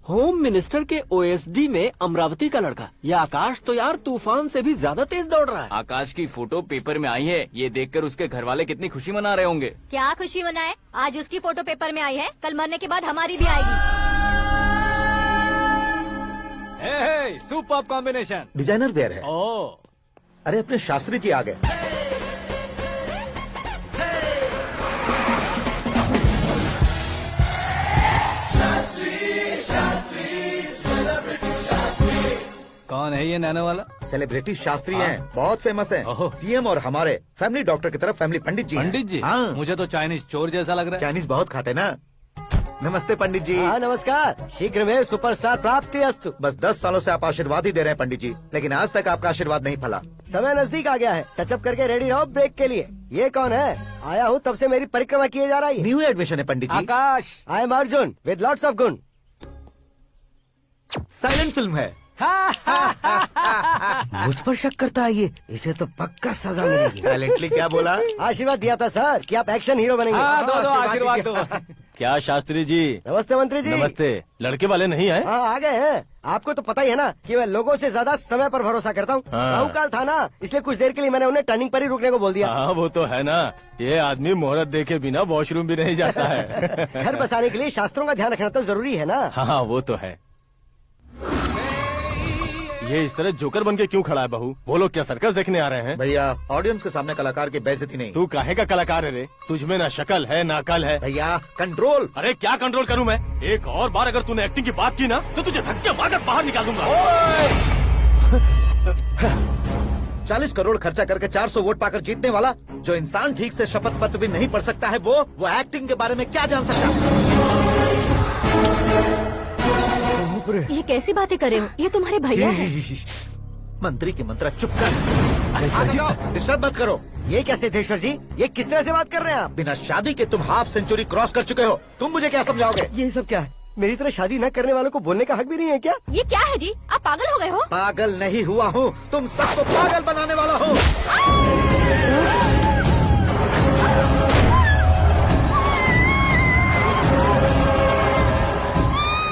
Speaker 11: होम मिनिस्टर के ओएसडी में अमरावती का लड़का। ये आकाश तो यार तूफान से भी ज्यादा तेज दौड़ रहा है।
Speaker 2: आकाश की फोटो पेपर में आई है, ये देखकर उसके घर वाले कितनी खुशी मना रहे होंगे।
Speaker 7: क्या खुशी मनाए? आज उसकी फोटो पेपर में आई है, कल मरने के बाद हमारी भी आएगी।
Speaker 2: Super combination.
Speaker 5: डिजाइनर वेयर है।
Speaker 2: ओह,
Speaker 5: अरे अपने शास्त्री जी आ गए।
Speaker 2: कौन है ये नैनो वाला?
Speaker 5: सेलिब्रिटी शास्त्री हैं, बहुत फेमस हैं। सीएम और हमारे फैमिली डॉक्टर की तरफ फैमिली पंडित जी हैं।
Speaker 2: पंडित जी?
Speaker 5: हाँ।
Speaker 2: मुझे तो चाइनीज चोर जैसा लग रहा है।
Speaker 5: चाइनीज बहुत खाते ना। नमस्ते पंडित जी।
Speaker 11: हाँ नमस्कार, शीघ्र में सुपरस्टार प्राप्ति अस्तु।
Speaker 5: बस 10 सालों से आप आशीर्वाद ही दे रहे हैं पंडित जी, लेकिन आज तक आपका आशीर्वाद नहीं फला।
Speaker 11: समय नजदीक आ गया है, टचअप करके रेडी रहो ब्रेक के लिए। ये कौन है? आया हूँ तब से मेरी परिक्रमा किए जा रही है।
Speaker 5: न्यू एडमिशन है Pandit ji.
Speaker 2: Akash.
Speaker 11: I am Arjun with lots of गुण।
Speaker 5: साइलेंट फिल्म है।
Speaker 11: मुझ पर शक करता है ये, इसे तो पक्का सजा मिलेगी।
Speaker 5: साइलेंटली क्या बोला?
Speaker 11: आशीर्वाद दिया था सर कि आप एक्शन हीरो बनेंगे।
Speaker 2: दो आशीर्वाद दो।
Speaker 12: क्या शास्त्री जी?
Speaker 11: नमस्ते मंत्री जी।
Speaker 12: नमस्ते। लड़के वाले नहीं आए?
Speaker 11: हाँ आ गए हैं। आपको तो पता ही है ना कि मैं लोगों से ज्यादा समय पर भरोसा करता हूँ।
Speaker 12: हाँ।
Speaker 11: राहु काल था ना, इसलिए कुछ देर के लिए मैंने उन्हें टर्निंग पर ही रुकने को बोल दिया।
Speaker 12: हाँ वो तो है ना, ये आदमी मुहूर्त देखे बिना वॉशरूम भी नहीं जाता है।
Speaker 11: घर बसाने के लिए शास्त्रों का ध्यान रखना तो जरूरी है ना।
Speaker 12: हाँ वो तो है। ये इस तरह जोकर बन के क्यों खड़ा है बहू? वो लोग क्या सर्कस देखने आ रहे हैं?
Speaker 5: भैया ऑडियंस के सामने कलाकार की बेइज्जती नहीं।
Speaker 12: तू काहे का कलाकार है रे? तुझमें ना शक्ल है ना अकल है।
Speaker 5: भैया कंट्रोल।
Speaker 12: अरे क्या कंट्रोल करूं मैं? एक और बार अगर तूने एक्टिंग की बात की ना तो तुझे धक्के मारकर बाहर निकाल दूंगा।
Speaker 5: 40 करोड़ खर्चा करके 400 वोट पाकर जीतने वाला, जो इंसान ठीक से शपथ पत्र भी नहीं पढ़ सकता है, वो एक्टिंग के बारे में क्या जान सकता है?
Speaker 7: ये कैसी बातें कर रहे हो? ये तुम्हारे भैया हैं।
Speaker 5: मंत्री की मंत्रा चुप कर। डिस्टर्ब मत करो।
Speaker 11: ये क्या सिद्धेश्वर जी, ये किस तरह से बात कर रहे हैं आप?
Speaker 5: बिना शादी के तुम हाफ सेंचुरी क्रॉस कर चुके हो, तुम मुझे क्या समझाओगे?
Speaker 11: ये सब क्या है? मेरी तरह शादी न करने वालों को बोलने का हक भी नहीं है क्या?
Speaker 7: ये क्या है जी? आप पागल हो गए हो?
Speaker 5: पागल नहीं हुआ हूँ, तुम सबको पागल बनाने वाला हूँ।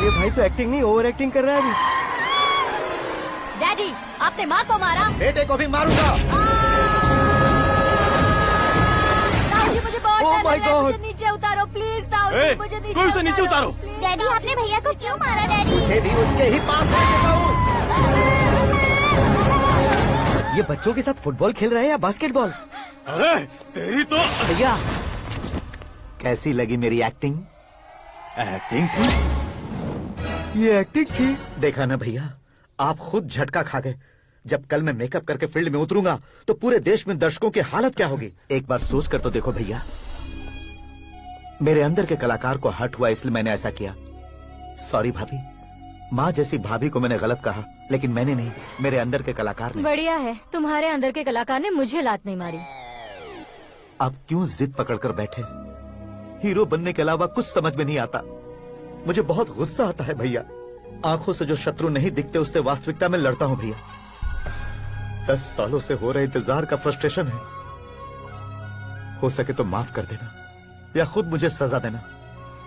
Speaker 11: ये भाई तो एक्टिंग नहीं ओवर एक्टिंग कर रहा है अभी।
Speaker 7: डैडी, आपने माँ को मारा।
Speaker 5: बेटे को भी मारूंगा।
Speaker 7: ताऊ जी मुझे बहुत
Speaker 11: Oh
Speaker 7: डर
Speaker 11: my
Speaker 7: लग रहा है,
Speaker 11: God!
Speaker 7: मुझे नीचे उतारो प्लीज। ताऊ जी मुझे नीचे
Speaker 12: कोई उसे नीचे उतारो।
Speaker 7: डैडी आपने भैया को क्यों मारा? डैडी
Speaker 5: मुझे भी उसके ही पास लेके जाऊं।
Speaker 11: ये बच्चों के साथ फुटबॉल खेल रहे हैं या बास्केटबॉल?
Speaker 12: अरे तेरी तो
Speaker 5: भैया कैसी लगी मेरी एक्टिंग?
Speaker 12: एक्टिंग थी?
Speaker 5: ये एक्टिंग थी। देखा ना भैया, आप खुद झटका खा गए। जब कल मैं मेकअप करके फील्ड में उतरूंगा तो पूरे देश में दर्शकों की हालत क्या होगी? एक बार सोच कर तो देखो भैया। मेरे अंदर के कलाकार को हर्ट हुआ इसलिए मैंने ऐसा किया। सॉरी भाभी। माँ जैसी भाभी को मैंने गलत कहा, लेकिन मैंने नहीं, मेरे अंदर के कलाकार ने।
Speaker 7: बढ़िया है, तुम्हारे अंदर के कलाकार ने मुझे लात नहीं मारी।
Speaker 5: आप क्यों जिद पकड़कर बैठे? हीरो बनने के अलावा कुछ समझ में नहीं आता। मुझे बहुत गुस्सा आता है भैया। आंखों से जो शत्रु नहीं दिखते उससे वास्तविकता में लड़ता हूँ भैया। 10 सालों से हो रहे इंतजार का फ्रस्ट्रेशन है। हो सके तो माफ कर देना या खुद मुझे सजा देना,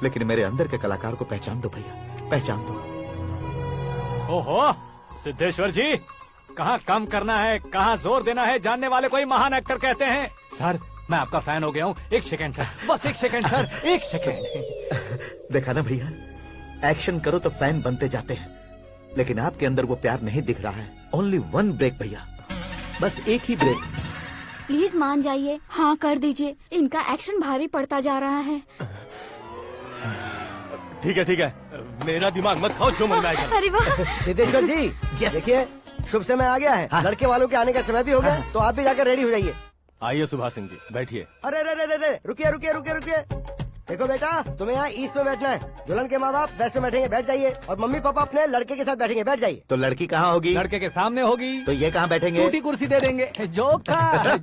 Speaker 5: लेकिन मेरे अंदर के कलाकार को पहचान दो भैया, पहचान दो।
Speaker 2: ओहो सिद्धेश्वर जी, कहाँ कम करना है कहाँ जोर देना है जानने वाले को ही महान एक्टर कहते हैं। सर मैं आपका फैन हो गया हूँ। एक सेकंड सर, बस एक सेकंड सर, एक सेकंड।
Speaker 5: देखा ना भैया, एक्शन करो तो फैन बनते जाते हैं, लेकिन आपके अंदर वो प्यार नहीं दिख रहा है ओनली वन ब्रेक भैया, बस एक ही ब्रेक।
Speaker 8: प्लीज मान जाइए, हाँ कर दीजिए। इनका एक्शन भारी पड़ता जा रहा है।
Speaker 12: ठीक है, मेरा दिमाग मत खाओ, जो मन में आएगा।
Speaker 8: अरे वाह
Speaker 13: सिद्धेश्वर जी, देखिए शुभ समय आ गया है। लड़के वालों के आने का समय भी हो गया, तो आप भी जाकर रेडी हो जाइए।
Speaker 12: आइए सुभाष सिंह जी, बैठिए।
Speaker 13: अरे रुकिए। देखो बेटा, तुम्हें यहाँ ईस्ट में बैठना है। दुल्हन के माँ बाप वेस्ट में बैठेंगे, बैठ जाइए। और मम्मी पापा अपने लड़के के साथ बैठेंगे, बैठ जाइए।
Speaker 5: तो लड़की कहाँ होगी?
Speaker 2: लड़के के सामने होगी।
Speaker 5: तो ये कहाँ बैठेंगे?
Speaker 2: टूटी कुर्सी दे देंगे। जोक था।
Speaker 13: ये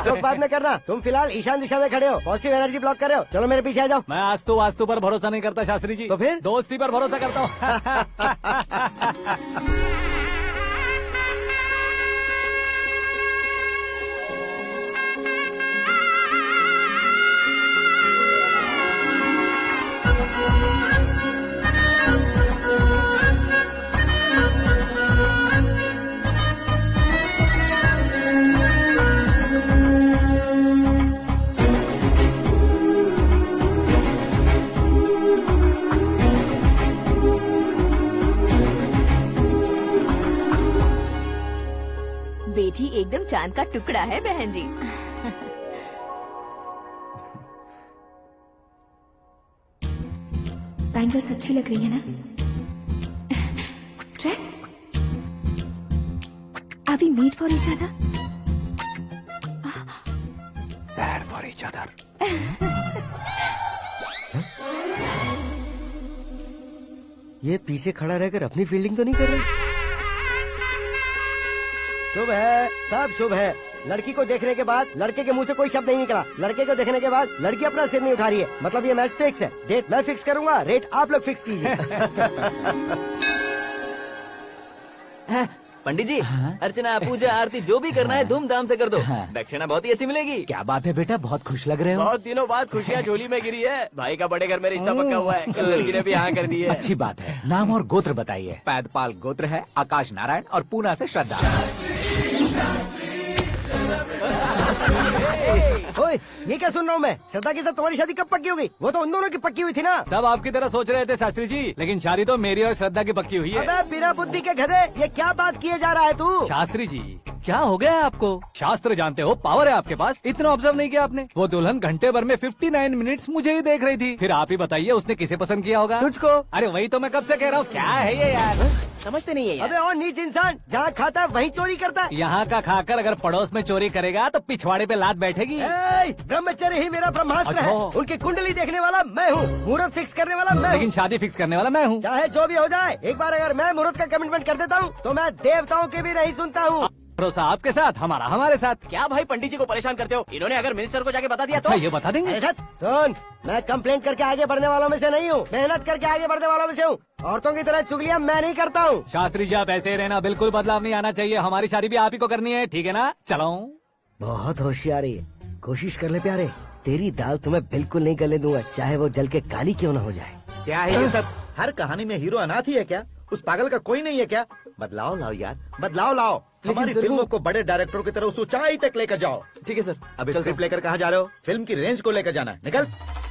Speaker 13: जोक बाद में करना। तुम फिलहाल ईशान दिशा में खड़े हो, पॉजिटिव एनर्जी ब्लॉक कर रहे हो। चलो मेरे पीछे आ जाओ।
Speaker 2: मैं वास्तु पर भरोसा नहीं करता शास्त्री जी।
Speaker 13: तो फिर
Speaker 2: दोस्ती पर भरोसा करता हूँ।
Speaker 6: बेटी एकदम चांद का टुकड़ा है बहन जी।
Speaker 8: बैंगल्स अच्छी लग रही है ना? Dress? Are we made for each other?
Speaker 9: Bad for each other.
Speaker 13: ये पीछे खड़ा रहकर अपनी फील्डिंग तो नहीं कर रहा? शुभ है, सब शुभ है। लड़की को देखने के बाद लड़के के मुंह से कोई शब्द नहीं निकला। लड़के को देखने के बाद लड़की अपना सिर नहीं उठा रही है। मतलब ये मैच फिक्स है। डेट मैं फिक्स करूंगा, रेट आप लोग फिक्स कीजिए।
Speaker 4: पंडित जी, अर्चना पूजा आरती जो भी करना है धूमधाम से कर दो। दक्षिणा बहुत ही अच्छी मिलेगी।
Speaker 9: क्या बात है बेटा, बहुत खुश लग रहे हो।
Speaker 4: बहुत दिनों बाद खुशियाँ झोली में गिरी है। भाई का बड़े घर में रिश्ता पक्का हुआ है। कल लड़की ने भी हाँ कर दी है।
Speaker 9: अच्छी बात है। नाम और गोत्र बताइए। पैदपाल गोत्र है, आकाश नारायण, और पूना से श्रद्धा।
Speaker 13: ओए, ये क्या सुन रहा हूँ मैं? श्रद्धा के साथ तुम्हारी शादी कब पक्की हो गई? वो तो उन दोनों की पक्की हुई थी ना।
Speaker 2: सब आपकी तरह सोच रहे थे शास्त्री जी, लेकिन शादी तो मेरी और श्रद्धा की पक्की हुई है।
Speaker 13: अबे बिना बुद्धि के गधे, ये क्या बात किए जा रहा है तू?
Speaker 2: शास्त्री जी, क्या हो गया है आपको? शास्त्र जानते हो, पावर है आपके पास। इतना ऑब्जर्व नहीं किया आपने? वो दुल्हन घंटे भर में 59 मिनट्स मुझे ही देख रही थी। फिर आप ही बताइए उसने किसे पसंद किया होगा?
Speaker 13: तुझको।
Speaker 2: अरे वही तो मैं कब से कह रहा हूँ। क्या है ये यार,
Speaker 4: समझते नहीं है यार।
Speaker 13: अबे और नीच इंसान, जहाँ खाता है वहीं चोरी करता है।
Speaker 2: यहाँ का खाकर अगर पड़ोस में चोरी करेगा तो पिछवाड़े पे लात बैठेगी।
Speaker 13: ब्रह्मचर्य ही मेरा ब्रह्मास्त्र है।
Speaker 2: अच्छा।
Speaker 13: उनकी कुंडली देखने वाला मैं हूँ, मुहूर्त फिक्स करने वाला मैं हूँ।
Speaker 2: लेकिन शादी फिक्स करने वाला मैं हूँ।
Speaker 13: चाहे जो भी हो जाए, एक बार अगर मैं मुहूर्त का कमिटमेंट कर देता हूँ तो मैं देवताओं की भी नहीं सुनता हूँ।
Speaker 2: भरोसा आपके साथ, हमारा हमारे साथ।
Speaker 4: क्या भाई पंडित जी को परेशान करते हो? इन्होंने अगर मिनिस्टर को जाके बता दिया तो?
Speaker 2: अच्छा, ये बता देंगे।
Speaker 13: सुन, मैं कंप्लेंट करके आगे बढ़ने वालों में से नहीं हूँ, मेहनत करके आगे बढ़ने वालों में से हूँ। औरतों की तरह चुगलियाँ मैं नहीं करता हूँ।
Speaker 2: शास्त्री जी आप ऐसे ही रहना, बिल्कुल बदलाव नहीं आना चाहिए। हमारी शादी भी आप ही को करनी है, ठीक है ना? चलो।
Speaker 13: बहुत होशियारी है, कोशिश कर ले प्यारे। तेरी दाल तुम्हें बिल्कुल नहीं गलने दूंगा, चाहे वो जल के काली क्यों न हो जाए।
Speaker 5: क्या है ये सब? हर कहानी में हीरो अनाथ ही है क्या? उस पागल का कोई नहीं है क्या? बदलाव लाओ यार, बदलाव लाओ। हमारी फिल्मों को बड़े डायरेक्टरों की तरह उस ऊंचाई तक लेकर जाओ।
Speaker 4: ठीक है सर।
Speaker 5: अब स्क्रिप्ट लेकर कहाँ जा रहे हो? फिल्म की रेंज को लेकर जाना है। निकल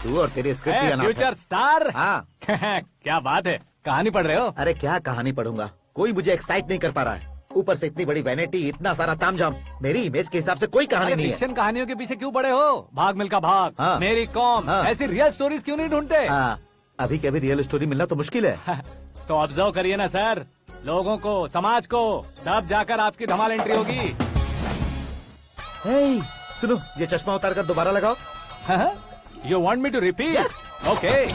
Speaker 5: तू और तेरी स्क्रिप्ट भी अनाथ है।
Speaker 2: Future star.
Speaker 5: हाँ।
Speaker 2: क्या बात है, कहानी पढ़ रहे हो?
Speaker 5: अरे क्या कहानी पढ़ूंगा, कोई मुझे एक्साइट नहीं कर पा रहा है। ऊपर से इतनी बड़ी वैनिटी, इतना सारा तामझाम। मेरी इमेज के हिसाब से कोई कहानी नहीं है।
Speaker 2: फिक्शन कहानियों के पीछे क्यों पड़े हो? भाग मिल्खा भाग,
Speaker 5: हाँ।
Speaker 2: मेरी कॉम,
Speaker 5: हाँ।
Speaker 2: ऐसी रियल स्टोरीज क्यों नहीं ढूंढते?
Speaker 5: हाँ, अभी के अभी रियल स्टोरी मिलना तो मुश्किल है।
Speaker 2: तो ऑब्जर्व करिए ना सर, लोगों को, समाज को, तब जाकर आपकी धमाल एंट्री होगी।
Speaker 5: सुनो, ये चश्मा उतार कर दोबारा लगाओ।
Speaker 2: You want me to repeat? Okay.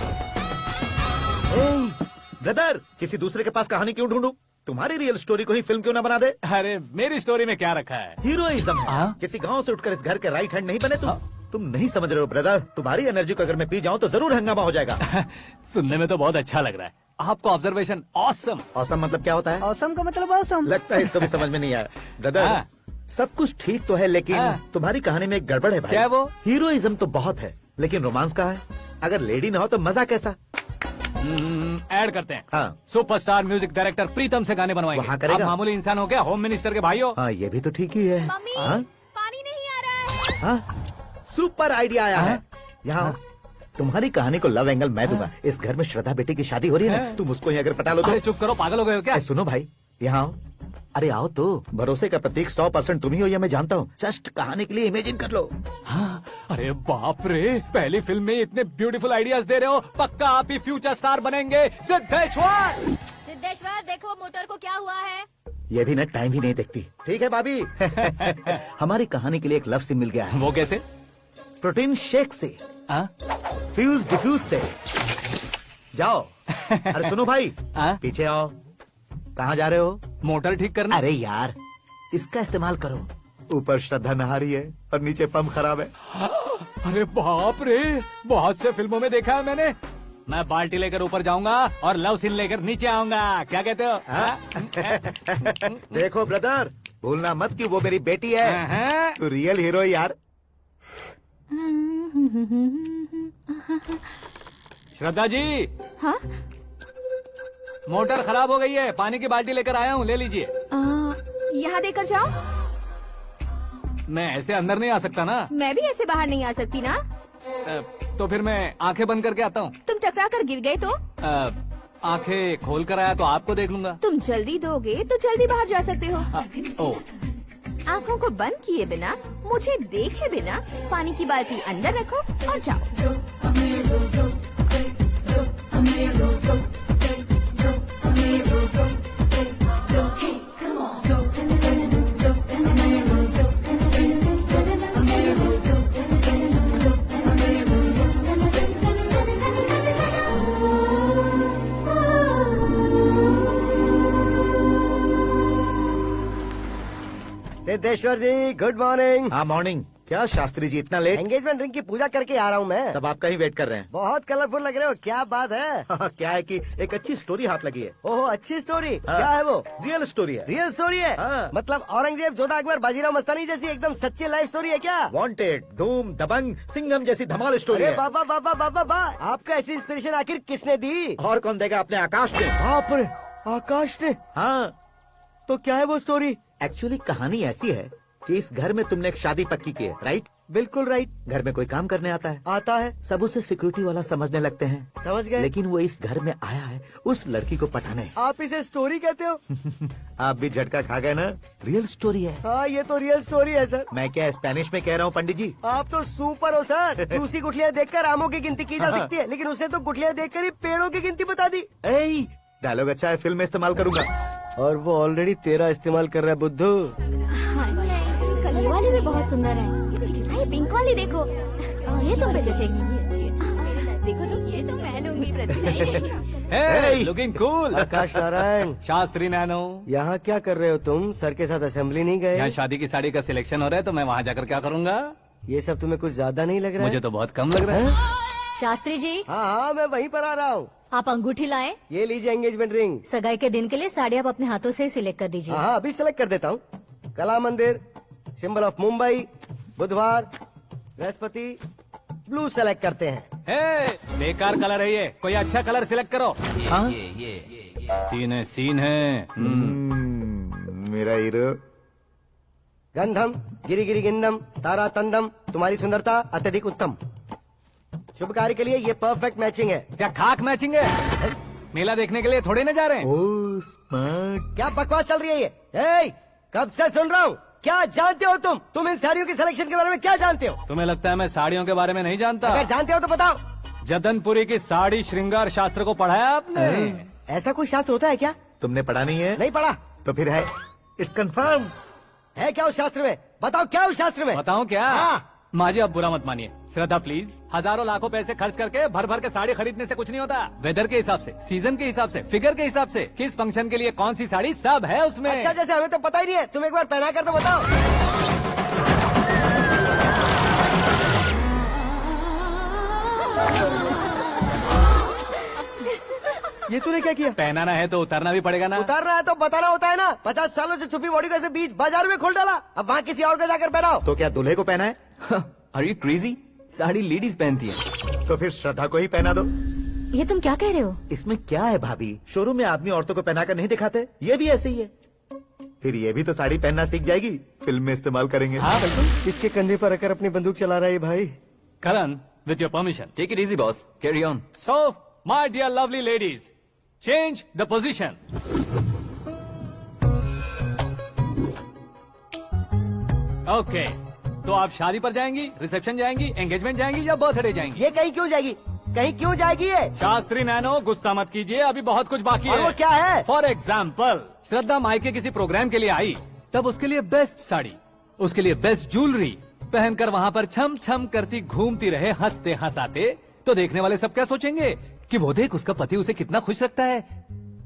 Speaker 5: Brother, किसी दूसरे के पास कहानी क्यों ढूंढूं? तुम्हारी रियल स्टोरी को ही फिल्म क्यों ना बना दे?
Speaker 2: अरे मेरी स्टोरी में क्या रखा है?
Speaker 5: हीरोइज्म है। किसी गांव से उठकर इस घर के राइट हैंड नहीं बने तुम। तुम नहीं समझ रहे हो ब्रदर, तुम्हारी एनर्जी को अगर मैं पी जाऊं तो जरूर हंगामा हो जाएगा।
Speaker 2: सुनने में तो बहुत अच्छा लग रहा है। आपको ऑब्जर्वेशन ऑसम।
Speaker 5: ऑसम मतलब क्या होता है?
Speaker 13: ऑसम का मतलब ऑसम।
Speaker 5: लगता है इसको भी समझ में नहीं आया। ब्रदर, सब कुछ ठीक तो है, लेकिन तुम्हारी कहानी में एक गड़बड़ है भाई।
Speaker 2: क्या वो?
Speaker 5: हीरोइज्म तो बहुत है, लेकिन रोमांस कहाँ है? अगर लेडी ना हो तो मजा कैसा?
Speaker 2: ऐड करते हैं।
Speaker 5: हाँ।
Speaker 2: सुपरस्टार म्यूजिक डायरेक्टर प्रीतम से गाने बनवाएंगे।
Speaker 5: वहाँ करेगा?
Speaker 2: आप मामूली इंसान हो क्या, होम मिनिस्टर के भाई हो?
Speaker 5: हाँ, ये भी तो ठीक ही है।
Speaker 8: मम्मी,
Speaker 5: हाँ?
Speaker 8: पानी नहीं आ रहा है।
Speaker 5: हाँ? सुपर आइडिया आया है। यहाँ तुम्हारी कहानी को लव एंगल मैं दूंगा। इस घर में श्रद्धा बेटी की शादी हो रही है ना, तुम उसको ही अगर पटा लो तो।
Speaker 2: अरे चुप करो, पागल हो गए हो क्या?
Speaker 5: सुनो भाई, यहाँ आओ। अरे आओ तो, भरोसे का प्रतीक 100% तुम ही हो, या मैं जानता हूँ। जस्ट कहानी के लिए इमेजिन कर लो।
Speaker 2: हाँ, अरे बाप रे, पहली फिल्म में इतने ब्यूटीफुल आइडियाज दे रहे हो, पक्का आप ही फ्यूचर स्टार बनेंगे। सिद्धेश्वर,
Speaker 7: सिद्धेश्वर देखो मोटर को क्या हुआ है।
Speaker 5: ये भी ना टाइम ही नहीं देखती। ठीक है भाभी। हमारी कहानी के लिए एक लव सीन मिल गया है।
Speaker 2: वो कैसे?
Speaker 5: प्रोटीन शेक से, फ्यूज डिफ्यूज से। जाओ। अरे सुनो भाई, पीछे आओ। कहाँ जा रहे हो?
Speaker 2: मोटर ठीक करना।
Speaker 5: अरे यार, इसका इस्तेमाल करो। ऊपर श्रद्धा नहा रही है और नीचे पंप खराब है।
Speaker 2: अरे बाप रे, बहुत से फिल्मों में देखा है मैंने। मैं बाल्टी लेकर ऊपर जाऊंगा और लव सीन लेकर नीचे आऊंगा। क्या कहते हो?
Speaker 5: देखो ब्रदर, भूलना मत कि वो मेरी बेटी है। तू रियल हीरो यार।
Speaker 2: श्रद्धा जी।
Speaker 8: हाँ?
Speaker 2: मोटर खराब हो गई है, पानी की बाल्टी लेकर आया हूँ, ले लीजिए।
Speaker 8: यहाँ देकर जाओ।
Speaker 2: मैं ऐसे अंदर नहीं आ सकता ना।
Speaker 8: मैं भी ऐसे बाहर नहीं आ सकती ना।
Speaker 2: तो फिर मैं आंखें बंद करके आता हूँ।
Speaker 8: तुम टकरा कर गिर गए तो?
Speaker 2: आंखें खोल कर आया तो आपको देख लूंगा।
Speaker 8: तुम जल्दी दोगे तो जल्दी बाहर जा सकते हो।
Speaker 2: ओ,
Speaker 8: आँखों को बंद किए बिना, मुझे देखे बिना पानी की बाल्टी अंदर रखो और जाओ।
Speaker 13: सिद्धेश्वर जी, गुड मॉर्निंग।
Speaker 5: हाँ मॉर्निंग। क्या शास्त्री जी इतना लेट?
Speaker 13: एंगेजमेंट रिंग की पूजा करके आ रहा हूँ मैं।
Speaker 5: सब आपका ही वेट कर रहे हैं।
Speaker 13: बहुत कलरफुल लग रहे हो, क्या बात है?
Speaker 5: क्या है कि एक अच्छी स्टोरी हाथ लगी है।
Speaker 13: ओहो, अच्छी स्टोरी। क्या है वो?
Speaker 5: रियल स्टोरी है।
Speaker 13: रियल स्टोरी है? मतलब औरंगजेब, जोधा अकबर, बाजीराव मस्तानी जैसी एकदम सच्ची लाइफ स्टोरी है क्या?
Speaker 5: वांटेड, धूम, दबंग, सिंघम जैसी धमाल स्टोरी है।
Speaker 13: बाबा बाबा बाबा बा, आपका ऐसी इंस्पिरेशन आखिर किसने दी?
Speaker 5: और कौन देगा? अपने आकाश ने।
Speaker 13: बाप रे, आकाश ने?
Speaker 5: हाँ।
Speaker 13: तो क्या है वो स्टोरी?
Speaker 5: एक्चुअली कहानी ऐसी है कि इस घर में तुमने एक शादी पक्की की है, राइट?
Speaker 13: बिल्कुल राइट।
Speaker 5: घर में कोई काम करने आता है?
Speaker 13: आता है।
Speaker 5: सब उसे सिक्योरिटी वाला समझने लगते हैं।
Speaker 13: समझ गए।
Speaker 5: लेकिन वो इस घर में आया है उस लड़की को पटाने।
Speaker 13: आप इसे स्टोरी कहते हो?
Speaker 5: आप भी झटका खा गए ना। रियल स्टोरी है।
Speaker 13: हाँ, ये तो रियल स्टोरी है सर।
Speaker 5: मैं क्या स्पेनिश में कह रहा हूँ पंडित जी?
Speaker 13: आप तो सुपर हो सर। चूसी गुठलियाँ देखकर आमों की गिनती की जा सकती है, लेकिन उसने तो गुठलियाँ देखकर ही पेड़ों की गिनती बता दी।
Speaker 5: डायलॉग अच्छा है, फिल्म में इस्तेमाल करूंगा।
Speaker 13: और वो ऑलरेडी तेरा इस्तेमाल कर रहा है बुद्धू।
Speaker 7: कलर वाली भी बहुत सुंदर है। ये पिंक वाली देखो, और ये तुम पे जचेगी। देखो तो, ये तो मैं लूंगी।
Speaker 2: Looking cool.
Speaker 13: Akash Narayan.
Speaker 2: Shastri Nano.
Speaker 13: यहाँ क्या कर रहे हो तुम? सर के साथ असेंबली नहीं गए?
Speaker 2: यहाँ शादी की साड़ी का सिलेक्शन हो रहा है, तो मैं वहाँ जाकर क्या करूँगा?
Speaker 13: ये सब तुम्हें कुछ ज्यादा नहीं लग रहा है?
Speaker 2: मुझे तो बहुत कम लग रहा है।
Speaker 7: शास्त्री जी।
Speaker 13: हाँ, मैं वहीं पर आ रहा हूँ।
Speaker 7: आप अंगूठी लाएं।
Speaker 13: ये लीजिए एंगेजमेंट रिंग।
Speaker 7: सगाई के दिन के लिए साड़ी आप अपने हाथों से सिलेक्ट कर दीजिए।
Speaker 13: हाँ, अभी सिलेक्ट कर देता हूँ। कला मंदिर, सिंबल ऑफ मुंबई, बुधवार, बृहस्पति, ब्लू सेलेक्ट करते हैं।
Speaker 2: बेकार कलर है ये, कोई अच्छा कलर सिलेक्ट करो। हाँ? सीन है।
Speaker 5: मेरा हीरो।
Speaker 13: गंधम, गिरी गिरी गिंदम, तारा तंदम, तुम्हारी सुंदरता अत्यधिक उत्तम। शुभ कार्य के लिए ये परफेक्ट मैचिंग है।
Speaker 2: क्या खाक मैचिंग है? मेला देखने के लिए थोड़े न जा रहे हैं।
Speaker 5: Oh smart.
Speaker 13: क्या बकवास चल रही है ये? कब से सुन रहा हूँ। क्या जानते हो तुम इन साड़ियों की सिलेक्शन के बारे में क्या जानते हो?
Speaker 2: तुम्हें लगता है मैं साड़ियों के बारे में नहीं जानता?
Speaker 13: अगर जानते हो तो बताओ।
Speaker 2: जदनपुरी की साड़ी श्रृंगार शास्त्र को पढ़ा है आपने?
Speaker 13: ऐसा कोई शास्त्र होता है क्या?
Speaker 5: तुमने पढ़ा नहीं है?
Speaker 13: नहीं पढ़ा।
Speaker 5: तो फिर है, इट्स कंफर्म।
Speaker 13: है क्या उस शास्त्र में? बताओ क्या उस शास्त्र में?
Speaker 2: बताऊं क्या?
Speaker 13: हाँ।
Speaker 2: माँ जी, आप बुरा मत मानिए। श्रद्धा प्लीज, हजारों लाखों पैसे खर्च करके भर भर के साड़ी खरीदने से कुछ नहीं होता। वेदर के हिसाब से, सीजन के हिसाब से, फिगर के हिसाब से, किस फंक्शन के लिए कौन सी साड़ी, सब है उसमें।
Speaker 13: अच्छा, जैसे हमें तो पता ही नहीं है, तुम एक बार पहना कर तो बताओ। ये तूने क्या किया?
Speaker 2: पहनाना है तो उतारना भी पड़ेगा ना।
Speaker 13: उतारना है तो बताना होता है ना। 50 सालों से छुपी बॉडी को ऐसे बीच बाजार में खोल डाला, अब वहाँ किसी और को जाकर पहनाओ।
Speaker 5: तो क्या दूल्हे को पहना है?
Speaker 14: Are you crazy? Sari ladies पहनती है।
Speaker 5: तो फिर श्रद्धा को ही पहना दो।
Speaker 7: ये तुम क्या कह रहे हो?
Speaker 5: इसमें क्या है भाभी? शोरूम में आदमी औरतों को पहनाकर नहीं दिखाते? ये भी ऐसे ही है। फिर ये भी तो साड़ी पहनना सीख जाएगी, फिल्म में इस्तेमाल करेंगे।
Speaker 2: हाँ बिल्कुल।
Speaker 13: इसके कंधे पर रखकर अपनी बंदूक चला रहा है भाई।
Speaker 2: Karan, with your permission.
Speaker 14: Take it easy, boss. Carry on.
Speaker 2: So, my dear lovely ladies, change the position. Okay, तो आप शादी पर जाएंगी, रिसेप्शन जाएंगी, एंगेजमेंट जाएंगी या बर्थडे जाएंगी?
Speaker 13: ये कहीं क्यों जाएगी? कहीं क्यों जाएगी ये?
Speaker 2: शास्त्री नैनो, गुस्सा मत कीजिए, अभी बहुत कुछ बाकी
Speaker 13: और
Speaker 2: है।
Speaker 13: वो क्या है?
Speaker 2: फॉर एग्जाम्पल, श्रद्धा मायके किसी प्रोग्राम के लिए आई, तब उसके लिए बेस्ट साड़ी, उसके लिए बेस्ट ज्वेलरी पहनकर वहाँ पर छम छम करती घूमती रहे, हंसते हंसाते, तो देखने वाले सब क्या सोचेंगे कि वो देख उसका पति उसे कितना खुश रखता है।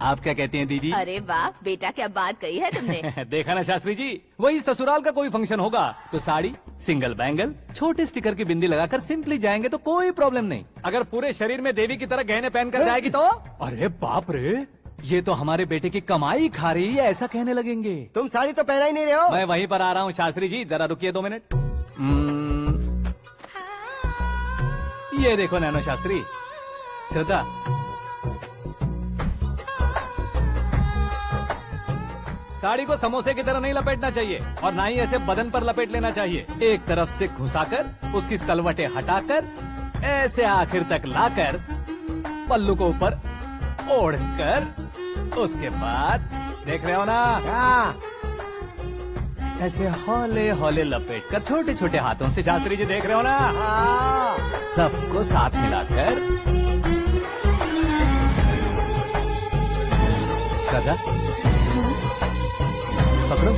Speaker 2: आप क्या कहती हैं दीदी?
Speaker 8: अरे वाह बेटा, क्या बात कही है तुमने।
Speaker 2: देखा ना शास्त्री जी, वही ससुराल का कोई फंक्शन होगा तो साड़ी, सिंगल बैंगल, छोटे स्टिकर की बिंदी लगाकर सिंपली जाएंगे तो कोई प्रॉब्लम नहीं। अगर पूरे शरीर में देवी की तरह गहने पहनकर जाएगी तो अरे बाप रे, ये तो हमारे बेटे की कमाई खा रही है, ऐसा कहने लगेंगे।
Speaker 13: तुम साड़ी तो पहना ही नहीं रहे हो।
Speaker 2: मैं वहीं पर आ रहा हूँ शास्त्री जी, जरा रुकिए 2 मिनट। ये देखो नैनो शास्त्री, श्रद्धा, साड़ी को समोसे की तरह नहीं लपेटना चाहिए और ना ही ऐसे बदन पर लपेट लेना चाहिए। एक तरफ से घुसाकर, उसकी सलवटें हटाकर, ऐसे आखिर तक लाकर, पल्लू को ऊपर ओढ़कर, उसके बाद देख रहे हो ना, ऐसे हौले हौले लपेट कर छोटे छोटे हाथों से, शास्त्री जी देख रहे हो ना, सबको साथ मिलाकर, श्रद्धा पकड़ो।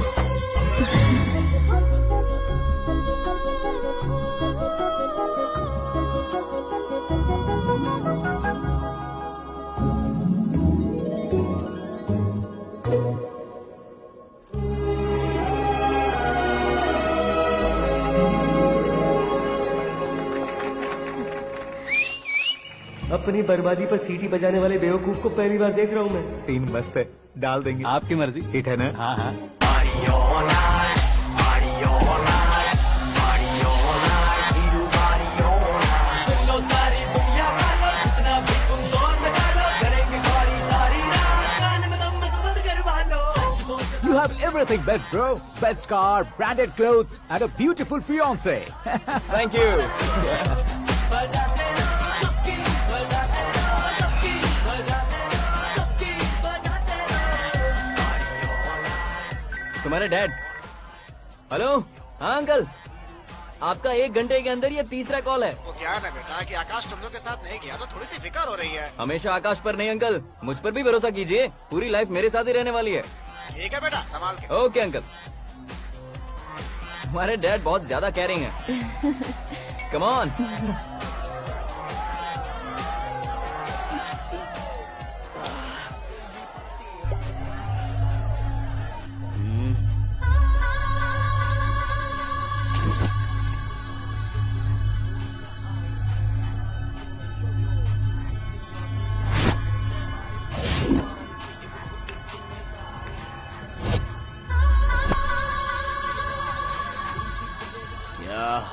Speaker 13: अपनी बर्बादी पर सीटी बजाने वाले बेवकूफ को पहली बार देख रहा हूँ मैं।
Speaker 5: सीन मस्त है, डाल देंगे।
Speaker 2: आपकी मर्जी।
Speaker 5: हिट है ना?
Speaker 2: हाँ हाँ।
Speaker 9: You have everything best, bro. Best car, branded clothes, and a beautiful fiance.
Speaker 14: Thank you. तुम्हारे डैड। हेलो, हाँ अंकल, आपका 1 घंटे के अंदर ये तीसरा कॉल है।
Speaker 3: वो क्या है ना बेटा कि आकाश तुम लोग के साथ नहीं गया तो थोड़ी सी फिक्र हो रही है।
Speaker 14: हमेशा आकाश पर नहीं अंकल, मुझ पर भी भरोसा कीजिए, पूरी लाइफ मेरे साथ ही रहने वाली है।
Speaker 3: ठीक है बेटा, संभाल के।
Speaker 14: Okay uncle. हमारे डैड बहुत ज्यादा केयरिंग है। Come on.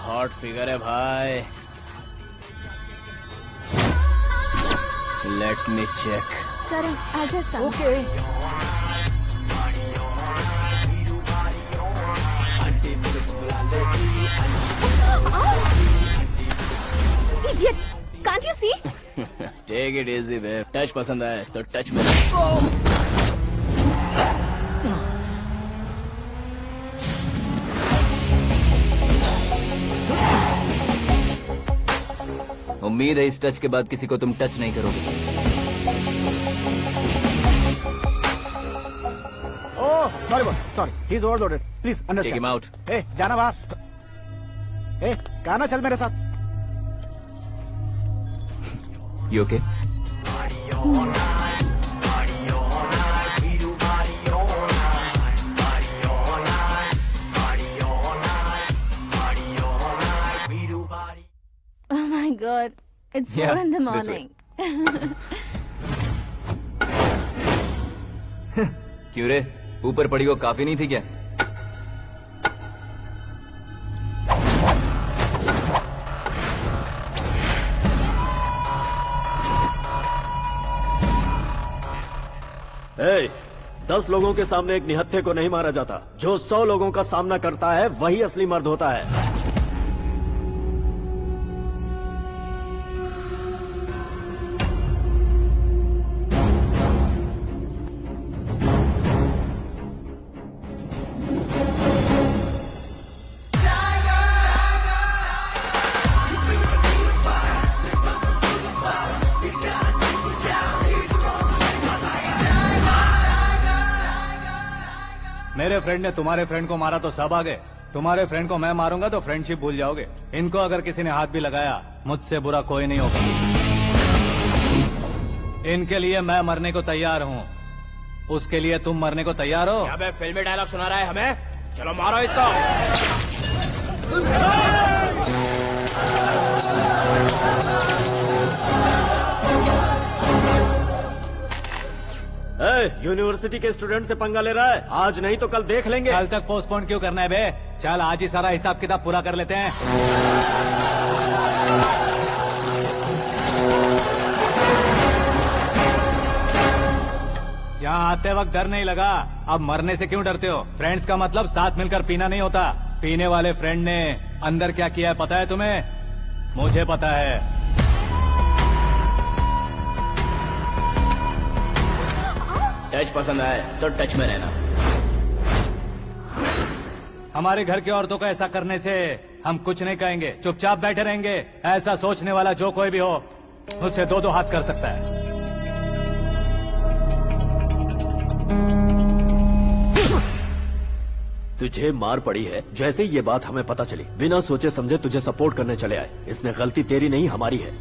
Speaker 12: हॉट फिगर है भाई। Let me check.
Speaker 8: करण, आजा साथ।
Speaker 14: Okay.
Speaker 8: Idiot! Can't you see?
Speaker 12: Take it easy babe. Touch पसंद आए तो टच में।
Speaker 14: उम्मीद है इस टच के बाद किसी को तुम टच नहीं करोगे।
Speaker 3: Oh sorry sorry, he is overloaded, please
Speaker 14: take
Speaker 3: understand.
Speaker 14: Him out.
Speaker 3: ए जाना बाहर। ए गाना चल मेरे साथ।
Speaker 14: You okay?
Speaker 8: Oh my God! It's 4
Speaker 14: Yeah,
Speaker 8: in the
Speaker 14: this way.
Speaker 8: morning.
Speaker 14: क्यों रे, ऊपर पड़ी वो काफी नहीं थी क्या?
Speaker 11: ए, 10 लोगों के सामने एक निहत्थे को नहीं मारा जाता। जो 100 लोगों का सामना करता है वही असली मर्द होता है।
Speaker 2: मेरे फ्रेंड ने तुम्हारे फ्रेंड को मारा तो सब आ गए, तुम्हारे फ्रेंड को मैं मारूंगा तो फ्रेंडशिप भूल जाओगे। इनको अगर किसी ने हाथ भी लगाया, मुझसे बुरा कोई नहीं होगा। इनके लिए मैं मरने को तैयार हूँ, उसके लिए तुम मरने को तैयार हो?
Speaker 12: अबे फिल्मी डायलॉग सुना रहा है हमें, चलो मारो इसको।
Speaker 11: यूनिवर्सिटी के स्टूडेंट से पंगा ले रहा है, आज नहीं तो कल देख लेंगे।
Speaker 2: कल तक पोस्टपोन क्यों करना है बे? चल आज ही सारा हिसाब किताब पूरा कर लेते हैं। यहाँ आते वक्त डर नहीं लगा, अब मरने से क्यों डरते हो? फ्रेंड्स का मतलब साथ मिलकर पीना नहीं होता। पीने वाले फ्रेंड ने अंदर क्या किया है पता है तुम्हें? मुझे पता है।
Speaker 12: टच पसंद आए तो टच में रहना।
Speaker 2: हमारे घर की औरतों को ऐसा करने से हम कुछ नहीं कहेंगे, चुपचाप बैठे रहेंगे। ऐसा सोचने वाला जो कोई भी हो, उससे दो हाथ कर सकता है।
Speaker 11: तुझे मार पड़ी है, जैसे ये बात हमें पता चली बिना सोचे समझे तुझे सपोर्ट करने चले आए। इसमें गलती तेरी नहीं हमारी है।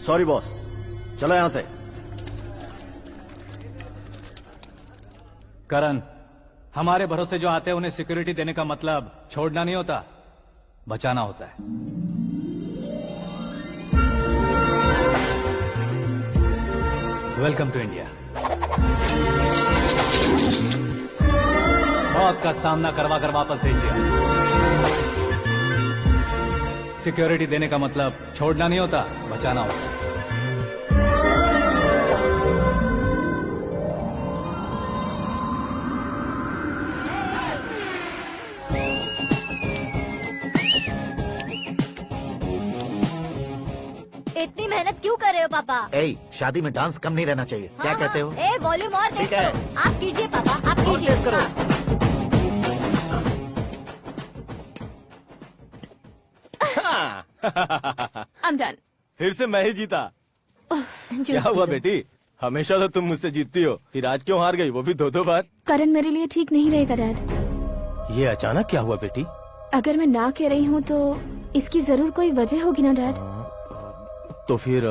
Speaker 11: सॉरी बॉस, चलो यहाँ से।
Speaker 2: करण, हमारे भरोसे जो आते हैं उन्हें सिक्योरिटी देने का मतलब छोड़ना नहीं होता, बचाना होता है। Welcome to India. मौत का सामना करवा कर वापस भेज दिया। सिक्योरिटी देने का मतलब छोड़ना नहीं होता, बचाना होता है।
Speaker 7: इतनी मेहनत क्यों कर रहे हो पापा?
Speaker 5: शादी में डांस कम नहीं रहना चाहिए। क्या कहते हो?
Speaker 7: वॉल्यूम और तेज
Speaker 5: ठीक है।
Speaker 7: करो। आप कीजिए पापा, आप कीजिए।
Speaker 8: I'm done.
Speaker 12: फिर से मैं ही जीता। क्या हुआ बेटी? हमेशा तो तुम मुझसे जीतती हो, फिर आज क्यों हार गई, वो भी दो बार?
Speaker 8: करण मेरे लिए ठीक नहीं रहेगा डैड।
Speaker 12: ये अचानक क्या हुआ बेटी?
Speaker 8: अगर मैं ना कह रही हूँ तो इसकी जरूर कोई वजह होगी ना डैड।
Speaker 12: तो फिर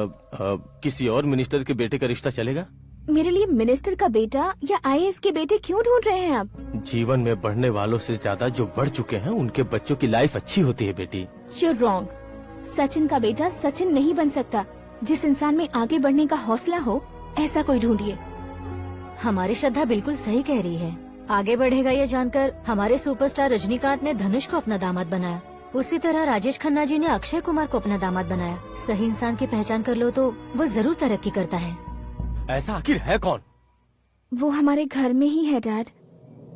Speaker 12: किसी और मिनिस्टर के बेटे का रिश्ता चलेगा?
Speaker 8: मेरे लिए मिनिस्टर का बेटा या आईएएस के बेटे क्यों ढूंढ रहे हैं आप?
Speaker 12: जीवन में बढ़ने वालों से ज्यादा जो बढ़ चुके हैं उनके बच्चों की लाइफ अच्छी होती है बेटी।
Speaker 8: You're wrong. सचिन का बेटा सचिन नहीं बन सकता। जिस इंसान में आगे बढ़ने का हौसला हो, ऐसा कोई ढूंढिए।
Speaker 7: हमारी श्रद्धा बिल्कुल सही कह रही है। आगे बढ़ेगा ये जानकर हमारे सुपरस्टार रजनीकांत ने धनुष को अपना दामाद बनाया। उसी तरह राजेश खन्ना जी ने अक्षय कुमार को अपना दामाद बनाया। सही इंसान की पहचान कर लो तो वो जरूर तरक्की करता है।
Speaker 12: ऐसा आखिर है कौन?
Speaker 8: वो हमारे घर में ही है डैड,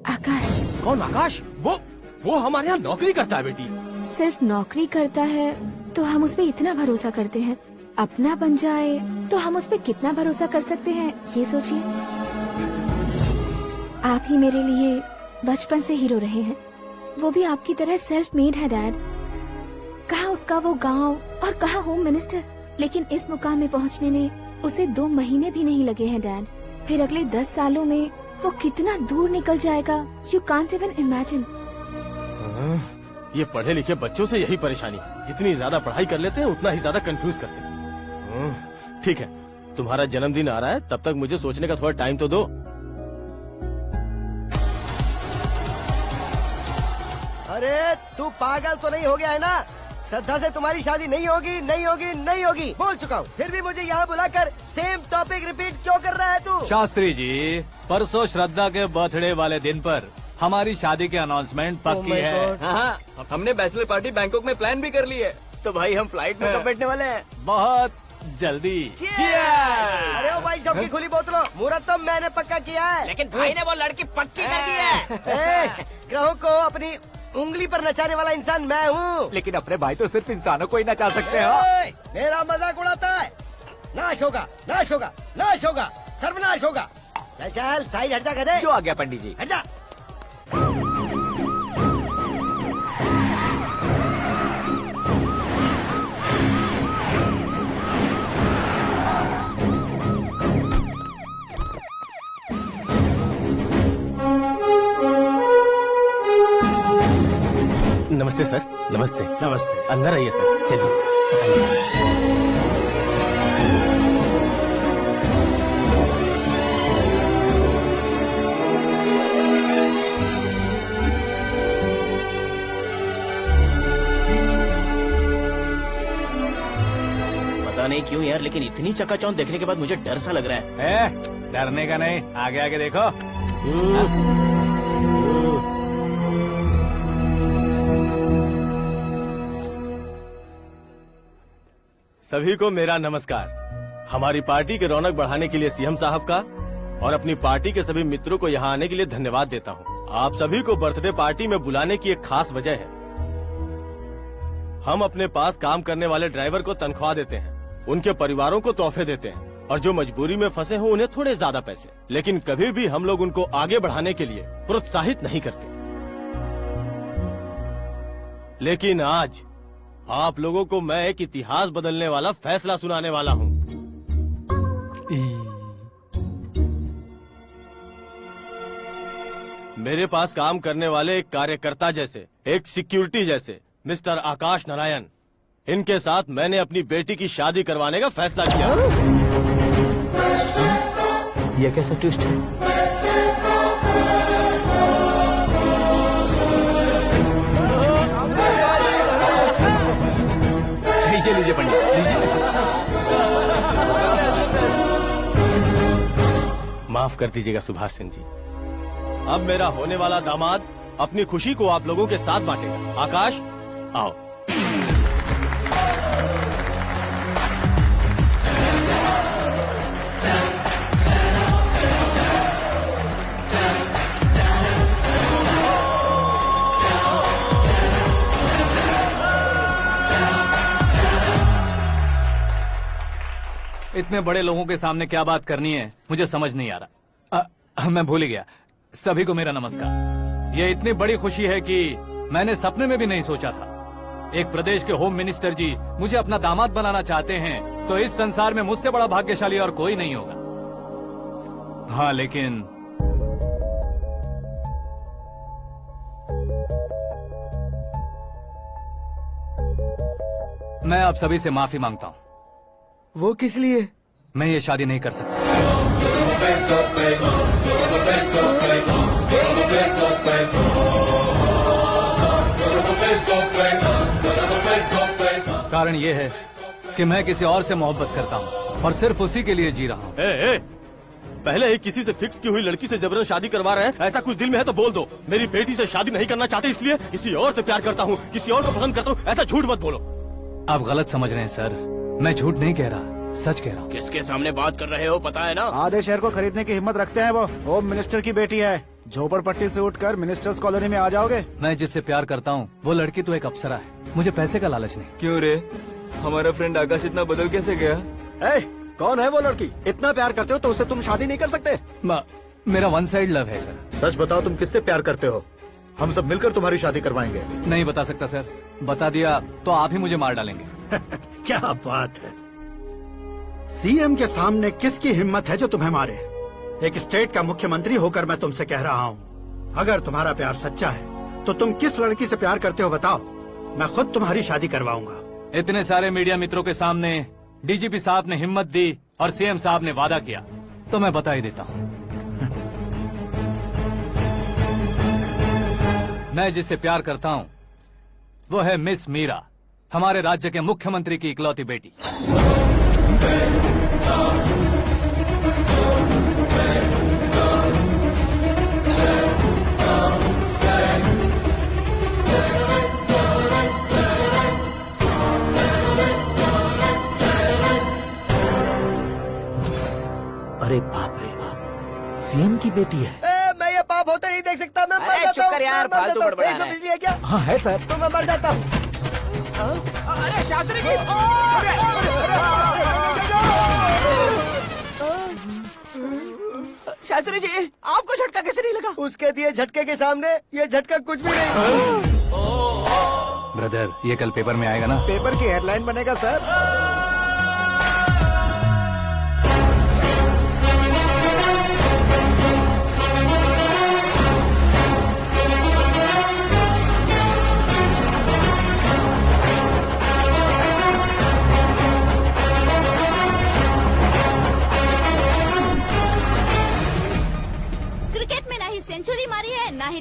Speaker 8: आकाश।
Speaker 12: कौन आकाश? वो हमारे यहाँ नौकरी करता है बेटी।
Speaker 8: सिर्फ नौकरी करता है तो हम उस पर इतना भरोसा करते हैं, अपना बन जाए तो हम उस पर कितना भरोसा कर सकते हैं ये सोचिए। आप ही मेरे लिए बचपन से हीरो रहे हैं, वो भी आपकी तरह सेल्फ मेड है डैड। कहाँ उसका वो गांव और कहाँ होम मिनिस्टर, लेकिन इस मुकाम में पहुँचने में उसे 2 महीने भी नहीं लगे हैं डैड। फिर अगले 10 सालों में वो कितना दूर निकल जाएगा, यू कांट इवन इमेजिन।
Speaker 12: ये पढ़े लिखे बच्चों से यही परेशानी, जितनी ज्यादा पढ़ाई कर लेते हैं उतना ही ज्यादा कंफ्यूज करते हैं। ठीक है, तुम्हारा जन्मदिन आ रहा है, तब तक मुझे सोचने का थोड़ा टाइम तो दो।
Speaker 13: अरे तू पागल तो नहीं हो गया है ना? श्रद्धा से तुम्हारी शादी नहीं होगी, नहीं होगी, नहीं होगी, बोल चुका हूँ। फिर भी मुझे यहाँ बुलाकर सेम टॉपिक रिपीट क्यों कर रहा है तू?
Speaker 2: शास्त्री जी, परसों श्रद्धा के बर्थडे वाले दिन पर हमारी शादी की अनाउंसमेंट पक्की है।
Speaker 14: हाँ, हमने बैचलर पार्टी बैंकॉक में प्लान भी कर ली है। तो भाई हम फ्लाइट में कब बैठने वाले हैं?
Speaker 2: बहुत जल्दी।
Speaker 13: अरे ओ भाई, सबकी खुली बोतलों, मुहूर्त तो मैंने पक्का किया है।
Speaker 14: लेकिन भाई ने वो लड़की पक्की कर दी है।
Speaker 13: ग्रहों को अपनी उंगली पर नचाने वाला इंसान मैं हूँ।
Speaker 9: लेकिन अपने भाई तो सिर्फ इंसानों को ही नचा सकते हैं।
Speaker 13: मेरा मजाक उड़ाता है? नाश होगा, नाश होगा, नाश होगा, सर्वनाश होगा। चल चल साइड हट जा गधे।
Speaker 9: जो आ गया पंडित जी।
Speaker 13: हट जा।
Speaker 12: नमस्ते सर। नमस्ते।
Speaker 3: नमस्ते।
Speaker 12: अंदर आइए सर, चलिए।
Speaker 11: पता नहीं क्यों यार, लेकिन इतनी चकाचौंध देखने के बाद मुझे डर सा लग रहा है।
Speaker 2: डरने का नहीं, आगे आगे देखो।
Speaker 12: सभी को मेरा नमस्कार। हमारी पार्टी के रौनक बढ़ाने के लिए सीएम साहब का और अपनी पार्टी के सभी मित्रों को यहाँ आने के लिए धन्यवाद देता हूँ। आप सभी को बर्थडे पार्टी में बुलाने की एक खास वजह है। हम अपने पास काम करने वाले ड्राइवर को तनख्वाह देते हैं, उनके परिवारों को तोहफे देते हैं और जो मजबूरी में फंसे हो उन्हें थोड़े ज्यादा पैसे, लेकिन कभी भी हम लोग उनको आगे बढ़ाने के लिए प्रोत्साहित नहीं करते। लेकिन आज आप लोगों को मैं एक इतिहास बदलने वाला फैसला सुनाने वाला हूँ। मेरे पास काम करने वाले एक कार्यकर्ता जैसे, एक सिक्योरिटी जैसे मिस्टर आकाश नारायण, इनके साथ मैंने अपनी बेटी की शादी करवाने का फैसला किया।
Speaker 5: यह कैसा ट्विस्ट है?
Speaker 2: लीजिए पंडित, लीजिए।
Speaker 12: माफ कर दीजिएगा सुभाष सिंह जी। अब मेरा होने वाला दामाद अपनी खुशी को आप लोगों के साथ बांटेगा। आकाश, आओ।
Speaker 2: इतने बड़े लोगों के सामने क्या बात करनी है मुझे समझ नहीं आ रहा। मैं भूल ही गया। सभी को मेरा नमस्कार। ये इतनी बड़ी खुशी है कि मैंने सपने में भी नहीं सोचा था। एक प्रदेश के होम मिनिस्टर जी मुझे अपना दामाद बनाना चाहते हैं तो इस संसार में मुझसे बड़ा भाग्यशाली और कोई नहीं होगा। हाँ, लेकिन मैं आप सभी से माफी मांगता हूँ।
Speaker 5: वो किस लिए?
Speaker 2: मैं ये शादी नहीं कर सकता। कारण ये है कि मैं किसी और से मोहब्बत करता हूँ और सिर्फ उसी के लिए जी रहा हूँ।
Speaker 12: पहले ही किसी से फिक्स की हुई लड़की से जबरन शादी करवा रहे हैं। ऐसा कुछ दिल में है तो बोल दो। मेरी बेटी से शादी नहीं करना चाहते इसलिए किसी और से प्यार करता हूँ, किसी और को पसंद करता हूँ, ऐसा झूठ मत बोलो।
Speaker 2: आप गलत समझ रहे हैं सर, मैं झूठ नहीं कह रहा, सच कह रहा हूँ।
Speaker 11: किसके सामने बात कर रहे हो पता है ना?
Speaker 3: आधे शहर को खरीदने की हिम्मत रखते हैं वो। होम मिनिस्टर की बेटी है। झोपड़पट्टी से उठकर मिनिस्टर्स कॉलोनी में आ जाओगे।
Speaker 2: मैं जिससे प्यार करता हूँ वो लड़की तो एक अप्सरा है, मुझे पैसे का लालच नहीं।
Speaker 14: क्यों रे, हमारा फ्रेंड आकाश इतना बदल कैसे गया?
Speaker 11: कौन है वो लड़की? इतना प्यार करते हो तो उससे तुम शादी नहीं कर सकते?
Speaker 2: मेरा वन साइड लव है सर।
Speaker 5: सच बताओ, तुम किससे प्यार करते हो? हम सब मिलकर तुम्हारी शादी करवाएंगे।
Speaker 2: नहीं बता सकता सर, बता दिया तो आप ही मुझे मार डालेंगे।
Speaker 15: क्या बात है, सीएम के सामने किसकी हिम्मत है जो तुम्हें मारे? एक स्टेट का मुख्यमंत्री होकर मैं तुमसे कह रहा हूँ, अगर तुम्हारा प्यार सच्चा है तो तुम किस लड़की से प्यार करते हो बताओ, मैं खुद तुम्हारी शादी करवाऊंगा।
Speaker 2: इतने सारे मीडिया मित्रों के सामने डीजीपी साहब ने हिम्मत दी और सीएम साहब ने वादा किया तो मैं बता ही देता हूँ। मैं जिससे प्यार करता हूँ वो है मिस मीरा, हमारे राज्य के मुख्यमंत्री की इकलौती बेटी।
Speaker 5: अरे बाप रे बाप, सीएम की बेटी है।
Speaker 13: मैं ये पाप होते नहीं देख सकता। मैं मर जाता हूँ।
Speaker 4: चुप कर यार, फालतू बड़बड़ा रहा है।
Speaker 13: बिजली है क्या?
Speaker 9: हाँ है सर।
Speaker 13: तो मैं मर जाता हूँ।
Speaker 4: अरे शास्त्री जी, शास्त्री जी आपको झटका कैसे नहीं लगा?
Speaker 13: उसके दिए झटके के सामने ये झटका कुछ भी नहीं।
Speaker 2: ब्रदर, ये कल पेपर में आएगा ना?
Speaker 3: पेपर की हेडलाइन बनेगा सर।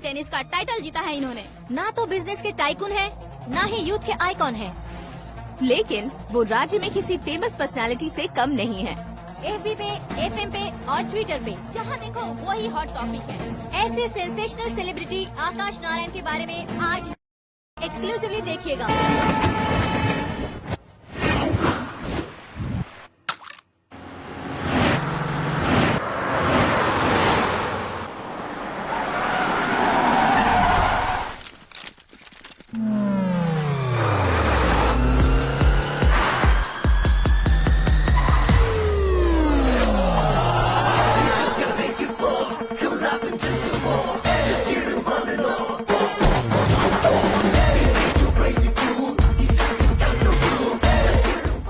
Speaker 7: टेनिस का टाइटल जीता है इन्होंने। ना तो बिजनेस के टाइकून है, ना ही यूथ के आइकॉन है, लेकिन वो राज्य में किसी फेमस पर्सनालिटी से कम नहीं है। FB पे, FM पे और ट्विटर पे जहाँ देखो वही हॉट टॉपिक है। ऐसे सेंसेशनल सेलिब्रिटी आकाश नारायण के बारे में आज एक्सक्लूसिवली देखिएगा।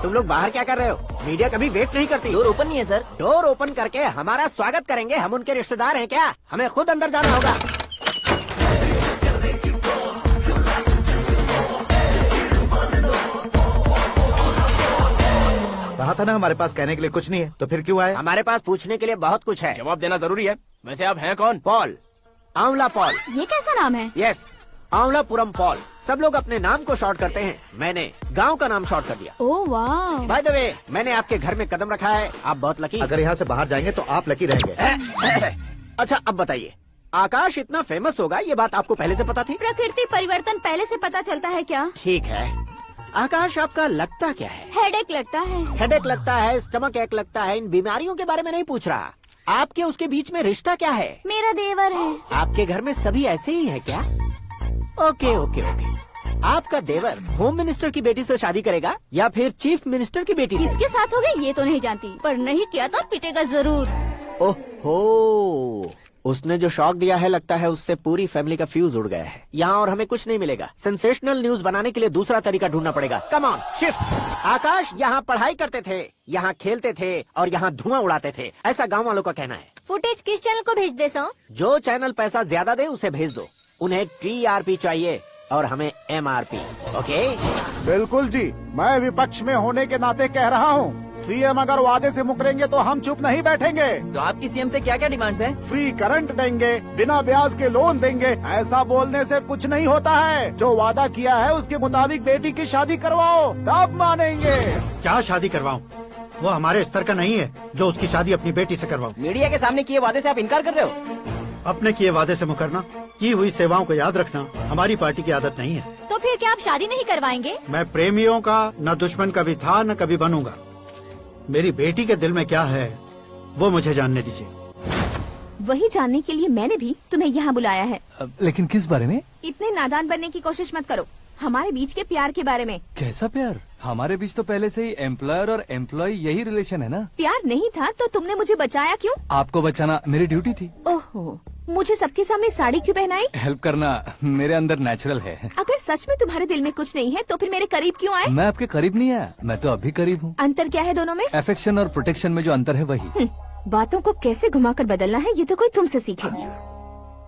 Speaker 13: तुम लोग बाहर क्या कर रहे हो? मीडिया कभी वेट नहीं करती।
Speaker 4: डोर ओपन नहीं है सर।
Speaker 13: डोर ओपन करके हमारा स्वागत करेंगे? हम उनके रिश्तेदार हैं क्या? हमें खुद अंदर जाना होगा।
Speaker 5: कहा था ना हमारे पास कहने के लिए कुछ नहीं है, तो फिर क्यों आए?
Speaker 13: हमारे पास पूछने के लिए बहुत कुछ है।
Speaker 9: जवाब देना जरूरी है। वैसे आप हैं कौन?
Speaker 13: पॉल, आंवला पॉल।
Speaker 8: ये कैसा नाम है?
Speaker 13: Yes, Anwalapuram Paul. सब लोग अपने नाम को शॉर्ट करते हैं, मैंने गांव का नाम शॉर्ट कर दिया।
Speaker 8: ओह वाह।
Speaker 13: बाय द वे, मैंने आपके घर में कदम रखा है, आप बहुत लकी।
Speaker 5: अगर यहाँ से बाहर जाएंगे तो आप लकी रहेंगे।
Speaker 13: अच्छा अब बताइए, आकाश इतना फेमस होगा ये बात आपको पहले से पता थी?
Speaker 8: प्रकृति परिवर्तन पहले से पता चलता है क्या?
Speaker 13: ठीक है, आकाश आपका लगता क्या है?
Speaker 8: हेडेक लगता है।
Speaker 13: हेडेक लगता है, स्टमक एक लगता है, इन बीमारियों के बारे में नहीं पूछ रहा। आपके उसके बीच में रिश्ता क्या है?
Speaker 8: मेरा देवर है।
Speaker 13: आपके घर में सभी ऐसे ही है क्या? Okay okay okay. आपका देवर होम मिनिस्टर की बेटी से शादी करेगा या फिर चीफ मिनिस्टर की बेटी से?
Speaker 8: किसके साथ होगा ये तो नहीं जानती, पर नहीं किया तो पिटेगा जरूर।
Speaker 13: ओहो, उसने जो शॉक दिया है लगता है उससे पूरी फैमिली का फ्यूज उड़ गया है। यहाँ और हमें कुछ नहीं मिलेगा। सेंसेशनल न्यूज बनाने के लिए दूसरा तरीका ढूंढना पड़ेगा। Come on, shift. आकाश यहाँ पढ़ाई करते थे, यहाँ खेलते थे और यहाँ धुआं उड़ाते थे, ऐसा गाँव वालों का कहना है।
Speaker 7: फुटेज किस चैनल को भेज दे सो?
Speaker 13: जो चैनल पैसा ज्यादा दे उसे भेज दो। उन्हें TRP चाहिए और हमें MRP। ओके?
Speaker 3: बिल्कुल जी, मैं विपक्ष में होने के नाते कह रहा हूँ, सीएम अगर वादे से मुकरेंगे तो हम चुप नहीं बैठेंगे।
Speaker 4: तो आपकी सीएम से क्या क्या डिमांड्स हैं?
Speaker 3: फ्री करंट देंगे, बिना ब्याज के लोन देंगे। ऐसा बोलने से कुछ नहीं होता है। जो वादा किया है उसके मुताबिक बेटी की शादी करवाओ, तब मानेंगे।
Speaker 15: क्या शादी करवाऊं? वो हमारे स्तर का नहीं है जो उसकी शादी अपनी बेटी से करवाऊं।
Speaker 4: मीडिया के सामने किए वादे से आप इनकार कर रहे हो?
Speaker 15: अपने किए वादे से मुकरना, की हुई सेवाओं को याद रखना हमारी पार्टी की आदत नहीं है।
Speaker 7: तो फिर क्या आप शादी नहीं करवाएंगे?
Speaker 15: मैं प्रेमियों का न दुश्मन कभी था न कभी बनूंगा। मेरी बेटी के दिल में क्या है वो मुझे जानने दीजिए।
Speaker 8: वही जानने के लिए मैंने भी तुम्हें यहाँ बुलाया है।
Speaker 2: लेकिन किस बारे में?
Speaker 8: इतने नादान बनने की कोशिश मत करो। हमारे बीच के प्यार के बारे में।
Speaker 2: कैसा प्यार? हमारे बीच तो पहले से ही एम्प्लॉयर और एम्प्लॉय यही रिलेशन है ना।
Speaker 8: प्यार नहीं था तो तुमने मुझे बचाया क्यों?
Speaker 2: आपको बचाना मेरी ड्यूटी थी।
Speaker 8: ओहो, मुझे सबके सामने साड़ी क्यों पहनाई?
Speaker 2: हेल्प करना मेरे अंदर नेचुरल है।
Speaker 8: अगर सच में तुम्हारे दिल में कुछ नहीं है तो फिर मेरे करीब क्यों आए?
Speaker 2: मैं आपके करीब नहीं आया, मैं तो अभी करीब हूँ।
Speaker 8: अंतर क्या है दोनों में?
Speaker 2: अफेक्शन और प्रोटेक्शन में जो अंतर है वही।
Speaker 8: बातों को कैसे घुमाकर बदलना है ये तो कोई तुमसे सीखे।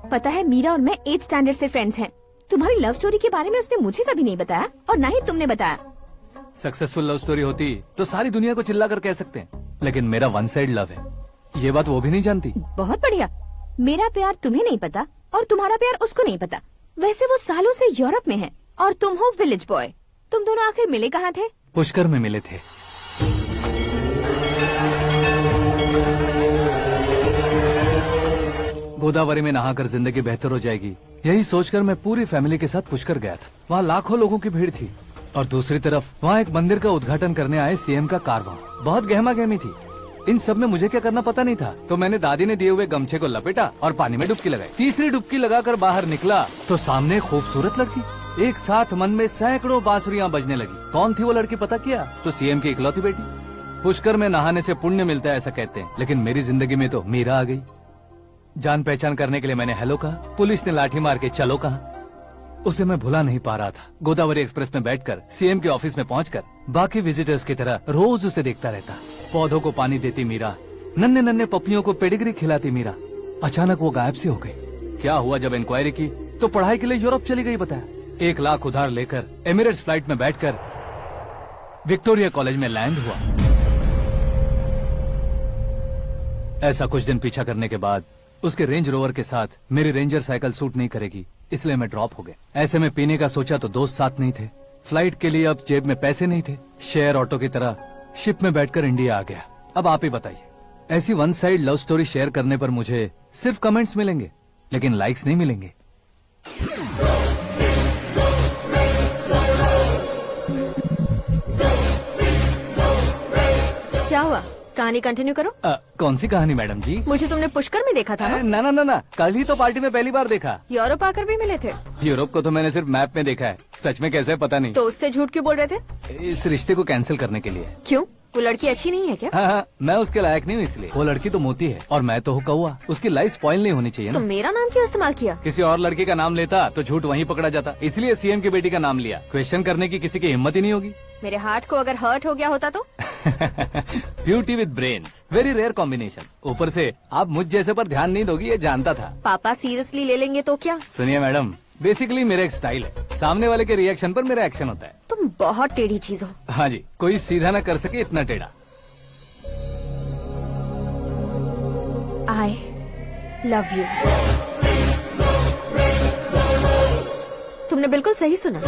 Speaker 8: पता है, मीरा और मैं 8th स्टैंडर्ड से फ्रेंड्स हैं। तुम्हारी लव स्टोरी के बारे में उसने मुझे कभी नहीं बताया और न ही तुमने बताया।
Speaker 2: सक्सेसफुल लव स्टोरी होती तो सारी दुनिया को चिल्ला कर कह सकते हैं, लेकिन मेरा वन साइड लव है, ये बात वो भी नहीं जानती।
Speaker 8: बहुत बढ़िया। मेरा प्यार तुम्हें नहीं पता और तुम्हारा प्यार उसको नहीं पता। वैसे वो सालों से यूरोप में है और तुम हो विलेज बॉय। तुम दोनों आखिर मिले कहाँ थे?
Speaker 2: पुष्कर में मिले थे। गोदावरी में नहाकर जिंदगी बेहतर हो जाएगी, यही सोचकर मैं पूरी फैमिली के साथ पुष्कर गया था। वहाँ लाखों लोगों की भीड़ थी और दूसरी तरफ वहाँ एक मंदिर का उद्घाटन करने आए सीएम का कारवां। बहुत गहमा गहमी थी। इन सब में मुझे क्या करना पता नहीं था, तो मैंने दादी ने दिए हुए गमछे को लपेटा और पानी में डुबकी लगाई। तीसरी डुबकी लगाकर बाहर निकला तो सामने खूबसूरत लड़की। एक साथ मन में सैकड़ों बांसुरियां बजने लगी। कौन थी वो लड़की पता किया? तो सीएम की इकलौती बेटी। पुष्कर में नहाने से पुण्य मिलता है ऐसा कहते हैं, लेकिन मेरी जिंदगी में तो मीरा आ गई। जान पहचान करने के लिए मैंने हेलो कहा, पुलिस ने लाठी मार के चलो कहा। उसे मैं भुला नहीं पा रहा था। गोदावरी एक्सप्रेस में बैठकर सीएम के ऑफिस में पहुंचकर बाकी विजिटर्स की तरह रोज उसे देखता रहता। पौधों को पानी देती मीरा, नन्हे नन्हे पपियों को पेडिग्री खिलाती मीरा। अचानक वो गायब सी हो गई। क्या हुआ? जब इंक्वायरी की तो पढ़ाई के लिए यूरोप चली गई बताया। 1 लाख उधार लेकर एमिरेट्स फ्लाइट में बैठकर विक्टोरिया कॉलेज में लैंड हुआ। ऐसा कुछ दिन पीछा करने के बाद
Speaker 9: उसके रेंज रोवर के साथ मेरी रेंजर साइकिल सूट नहीं करेगी, इसलिए मैं ड्रॉप हो गया। ऐसे में पीने का सोचा तो दोस्त साथ नहीं थे, फ्लाइट के लिए अब जेब में पैसे नहीं थे, शेयर ऑटो की तरह शिप में बैठकर इंडिया आ गया। अब आप ही बताइए, ऐसी one side love story share करने पर मुझे सिर्फ कमेंट्स मिलेंगे लेकिन लाइक्स नहीं मिलेंगे।
Speaker 7: क्या हुआ, कहानी कंटिन्यू करो।
Speaker 9: कौन सी कहानी मैडम जी?
Speaker 7: मुझे तुमने पुष्कर में देखा था ना?
Speaker 9: ना ना ना ना, कल ही तो पार्टी में पहली बार देखा।
Speaker 7: यूरोप आकर भी मिले थे?
Speaker 9: यूरोप को तो मैंने सिर्फ मैप में देखा है, सच में कैसे पता नहीं।
Speaker 7: तो उससे झूठ क्यों बोल रहे थे?
Speaker 9: इस रिश्ते को कैंसिल करने के लिए।
Speaker 7: क्यों, वो लड़की अच्छी नहीं है क्या?
Speaker 9: हाँ, मैं उसके लायक नहीं हूँ इसलिए। वो लड़की तो मोती है और मैं तो हूँ कौवा, उसकी लाइफ स्पॉइल नहीं होनी चाहिए ना।
Speaker 7: तो मेरा नाम क्यों इस्तेमाल किया?
Speaker 9: किसी और लड़की का नाम लेता तो झूठ वहीं पकड़ा जाता, इसलिए सीएम की बेटी का नाम लिया। क्वेश्चन करने की किसी की हिम्मत ही नहीं होगी।
Speaker 7: मेरे हार्ट को अगर हर्ट हो गया होता तो?
Speaker 9: Beauty with brains, very rare combination. ऊपर से आप मुझ जैसे पर ध्यान नहीं दोगी ये जानता था।
Speaker 7: पापा सीरियसली ले लेंगे तो क्या?
Speaker 9: सुनिए मैडम, बेसिकली मेरा एक स्टाइल है, सामने वाले के रिएक्शन पर मेरा एक्शन होता है।
Speaker 7: तुम बहुत टेढ़ी चीज हो।
Speaker 9: हाँ जी, कोई सीधा न कर सके इतना टेढ़ा।
Speaker 7: I love you. तुमने बिल्कुल सही सुना।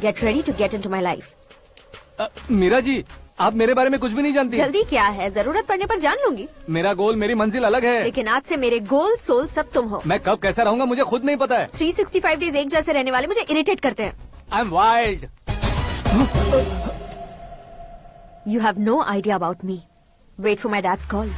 Speaker 7: Get ready to get into my life.
Speaker 9: Meera ji, आप मेरे बारे में कुछ भी नहीं जानती।
Speaker 7: जल्दी क्या है, जरूरत पड़ने पर जान लूंगी।
Speaker 9: मेरा गोल, मेरी मंजिल अलग है।
Speaker 7: लेकिन आज से मेरे गोल सोल सब तुम हो।
Speaker 9: मैं कब कैसा रहूंगा मुझे खुद नहीं पता है।
Speaker 7: 365 डेज एक जैसे रहने वाले मुझे इरिटेट करते हैं।
Speaker 9: I'm wild.
Speaker 7: You have no idea about me. Wait for my dad's call.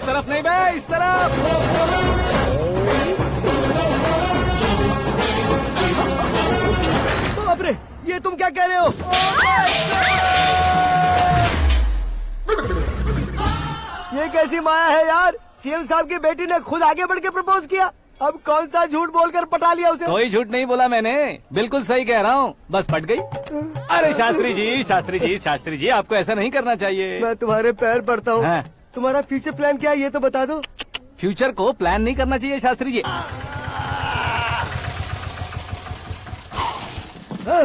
Speaker 9: तरफ नहीं बे, इस तरफ।
Speaker 1: बाप रे, ये तुम क्या कह रहे हो? ये कैसी माया है यार? सीएम साहब की बेटी ने खुद आगे बढ़ के प्रपोज किया, अब कौन सा झूठ बोलकर पटा लिया उसे?
Speaker 9: कोई झूठ नहीं बोला मैंने, बिल्कुल सही कह रहा हूँ, बस पट गई। अरे शास्त्री जी, शास्त्री जी, शास्त्री जी, आपको ऐसा नहीं करना चाहिए।
Speaker 1: मैं तुम्हारे पैर पड़ता हूँ।
Speaker 9: हाँ।
Speaker 1: तुम्हारा फ्यूचर प्लान क्या है ये तो बता दो।
Speaker 9: फ्यूचर को प्लान नहीं करना चाहिए शास्त्री जी।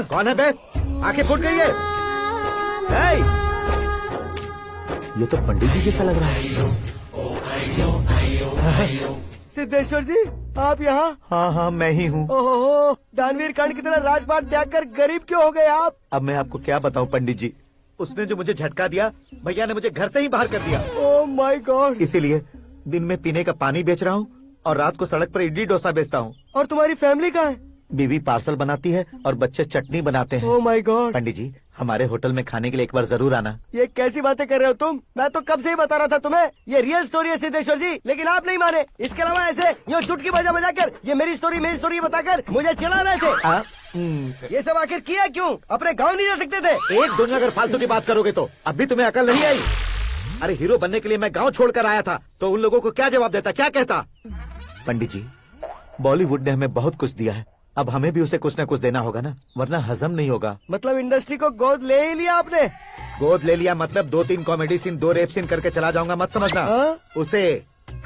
Speaker 5: कौन है बे? आंखें फूट गई है। ये तो पंडित जी जैसा लग रहा है।
Speaker 1: सिद्धेश्वर जी, आप यहाँ?
Speaker 5: हाँ हाँ, मैं ही हूँ।
Speaker 1: ओहो, दानवीर कर्ण की तरह राजपाट त्याग कर गरीब क्यों हो गए आप?
Speaker 5: अब मैं आपको क्या बताऊँ पंडित जी, उसने जो मुझे झटका दिया, भैया ने मुझे घर से ही बाहर कर दिया।
Speaker 1: Oh my God.
Speaker 5: इसीलिए दिन में पीने का पानी बेच रहा हूँ और रात को सड़क पर इडली डोसा बेचता हूँ।
Speaker 1: और तुम्हारी फैमिली कहाँ है?
Speaker 5: बीवी पार्सल बनाती है और बच्चे चटनी बनाते हैं।
Speaker 1: Oh my God.
Speaker 5: पंडित जी, हमारे होटल में खाने के लिए एक बार जरूर आना।
Speaker 1: ये कैसी बातें कर रहे हो तुम? मैं तो कब से ही बता रहा था तुम्हें, ये रियल स्टोरी है सिद्धेश्वर जी, लेकिन आप नहीं माने। इसके अलावा ऐसे यूँ चुटकी बजा कर ये मेरी स्टोरी बताकर मुझे चिढ़ा रहे थे। ये सब आखिर किया क्यों? अपने गाँव नहीं जा सकते थे?
Speaker 5: एक दिन अगर फालतू की बात करोगे तो अब भी तुम्हें अकल नहीं आई। अरे हीरो बनने के लिए मैं गाँव छोड़कर आया था, तो उन लोगों को क्या जवाब देता, क्या कहता? पंडित जी, बॉलीवुड ने हमें बहुत कुछ दिया है, अब हमें भी उसे कुछ न कुछ देना होगा ना, वरना हजम नहीं होगा।
Speaker 1: मतलब इंडस्ट्री को गोद ले ही लिया आपने?
Speaker 5: गोद ले लिया मतलब 2-3 कॉमेडी सीन, 2 रेप सीन करके चला जाऊंगा मत समझना। उसे,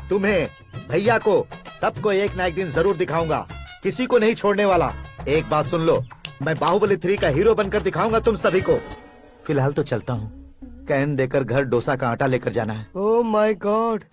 Speaker 5: तुम्हें, भैया को, सबको एक ना एक दिन जरूर दिखाऊंगा, किसी को नहीं छोड़ने वाला। एक बात सुन लो, मैं बाहुबली 3 का हीरो बनकर दिखाऊंगा तुम सभी को। फिलहाल तो चलता हूँ, कैन देकर घर डोसा का आटा लेकर जाना है।
Speaker 1: Oh my God.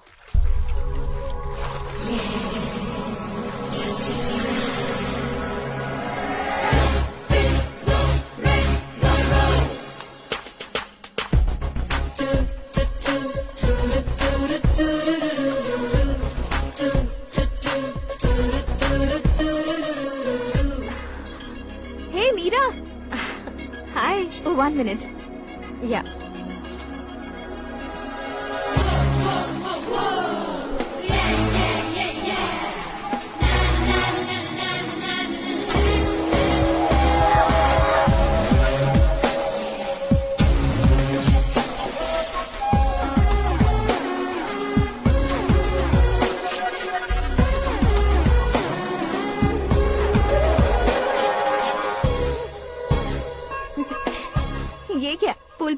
Speaker 8: Hey Meera. Hi. Oh, 1 minute. Yeah.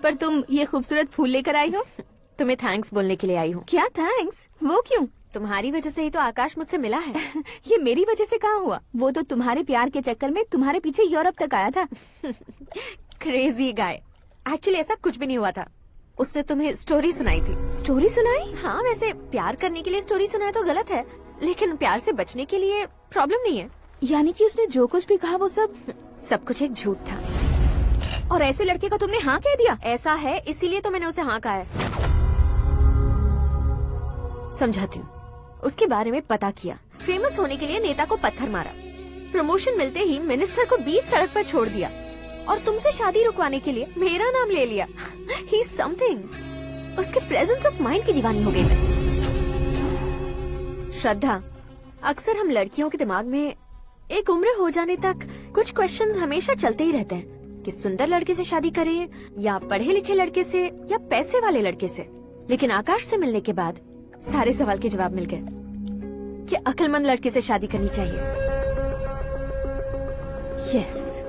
Speaker 8: पर तुम ये खूबसूरत फूल लेकर आई हो?
Speaker 7: तुम्हें थैंक्स बोलने के लिए आई हूँ।
Speaker 8: क्या थैंक्स? वो क्यों?
Speaker 7: तुम्हारी वजह से ही तो आकाश मुझसे मिला है।
Speaker 8: ये मेरी वजह से कहाँ हुआ? वो तो तुम्हारे प्यार के चक्कर में तुम्हारे पीछे यूरोप तक आया था।
Speaker 7: Crazy guy. एक्चुअली ऐसा कुछ भी नहीं हुआ था। उसने तुम्हें स्टोरी सुनाई थी।
Speaker 8: स्टोरी सुनाई?
Speaker 7: हाँ, वैसे प्यार करने के लिए स्टोरी सुनाए तो गलत है, लेकिन प्यार से बचने के लिए प्रॉब्लम नहीं है।
Speaker 8: यानी कि उसने जो कुछ भी कहा वो सब
Speaker 7: कुछ एक झूठ था।
Speaker 8: और ऐसे लड़के को तुमने हाँ कह दिया?
Speaker 7: ऐसा है, इसीलिए तो मैंने उसे हाँ कहा है। समझाती हूँ। उसके बारे में पता किया, फेमस होने के लिए नेता को पत्थर मारा, प्रमोशन मिलते ही मिनिस्टर को बीच सड़क पर छोड़ दिया और तुमसे शादी रुकवाने के लिए मेरा नाम ले लिया। ही समथिंग। उसके प्रेजेंस ऑफ माइंड की दीवानी हो गई मैं। श्रद्धा, अक्सर हम लड़कियों के दिमाग में एक उम्र हो जाने तक कुछ क्वेश्चंस हमेशा चलते ही रहते हैं कि सुंदर लड़के से शादी करें या पढ़े लिखे लड़के से या पैसे वाले लड़के से। लेकिन आकाश से मिलने के बाद सारे सवाल के जवाब मिल गए कि अक्लमंद लड़के से शादी करनी चाहिए।
Speaker 8: यस,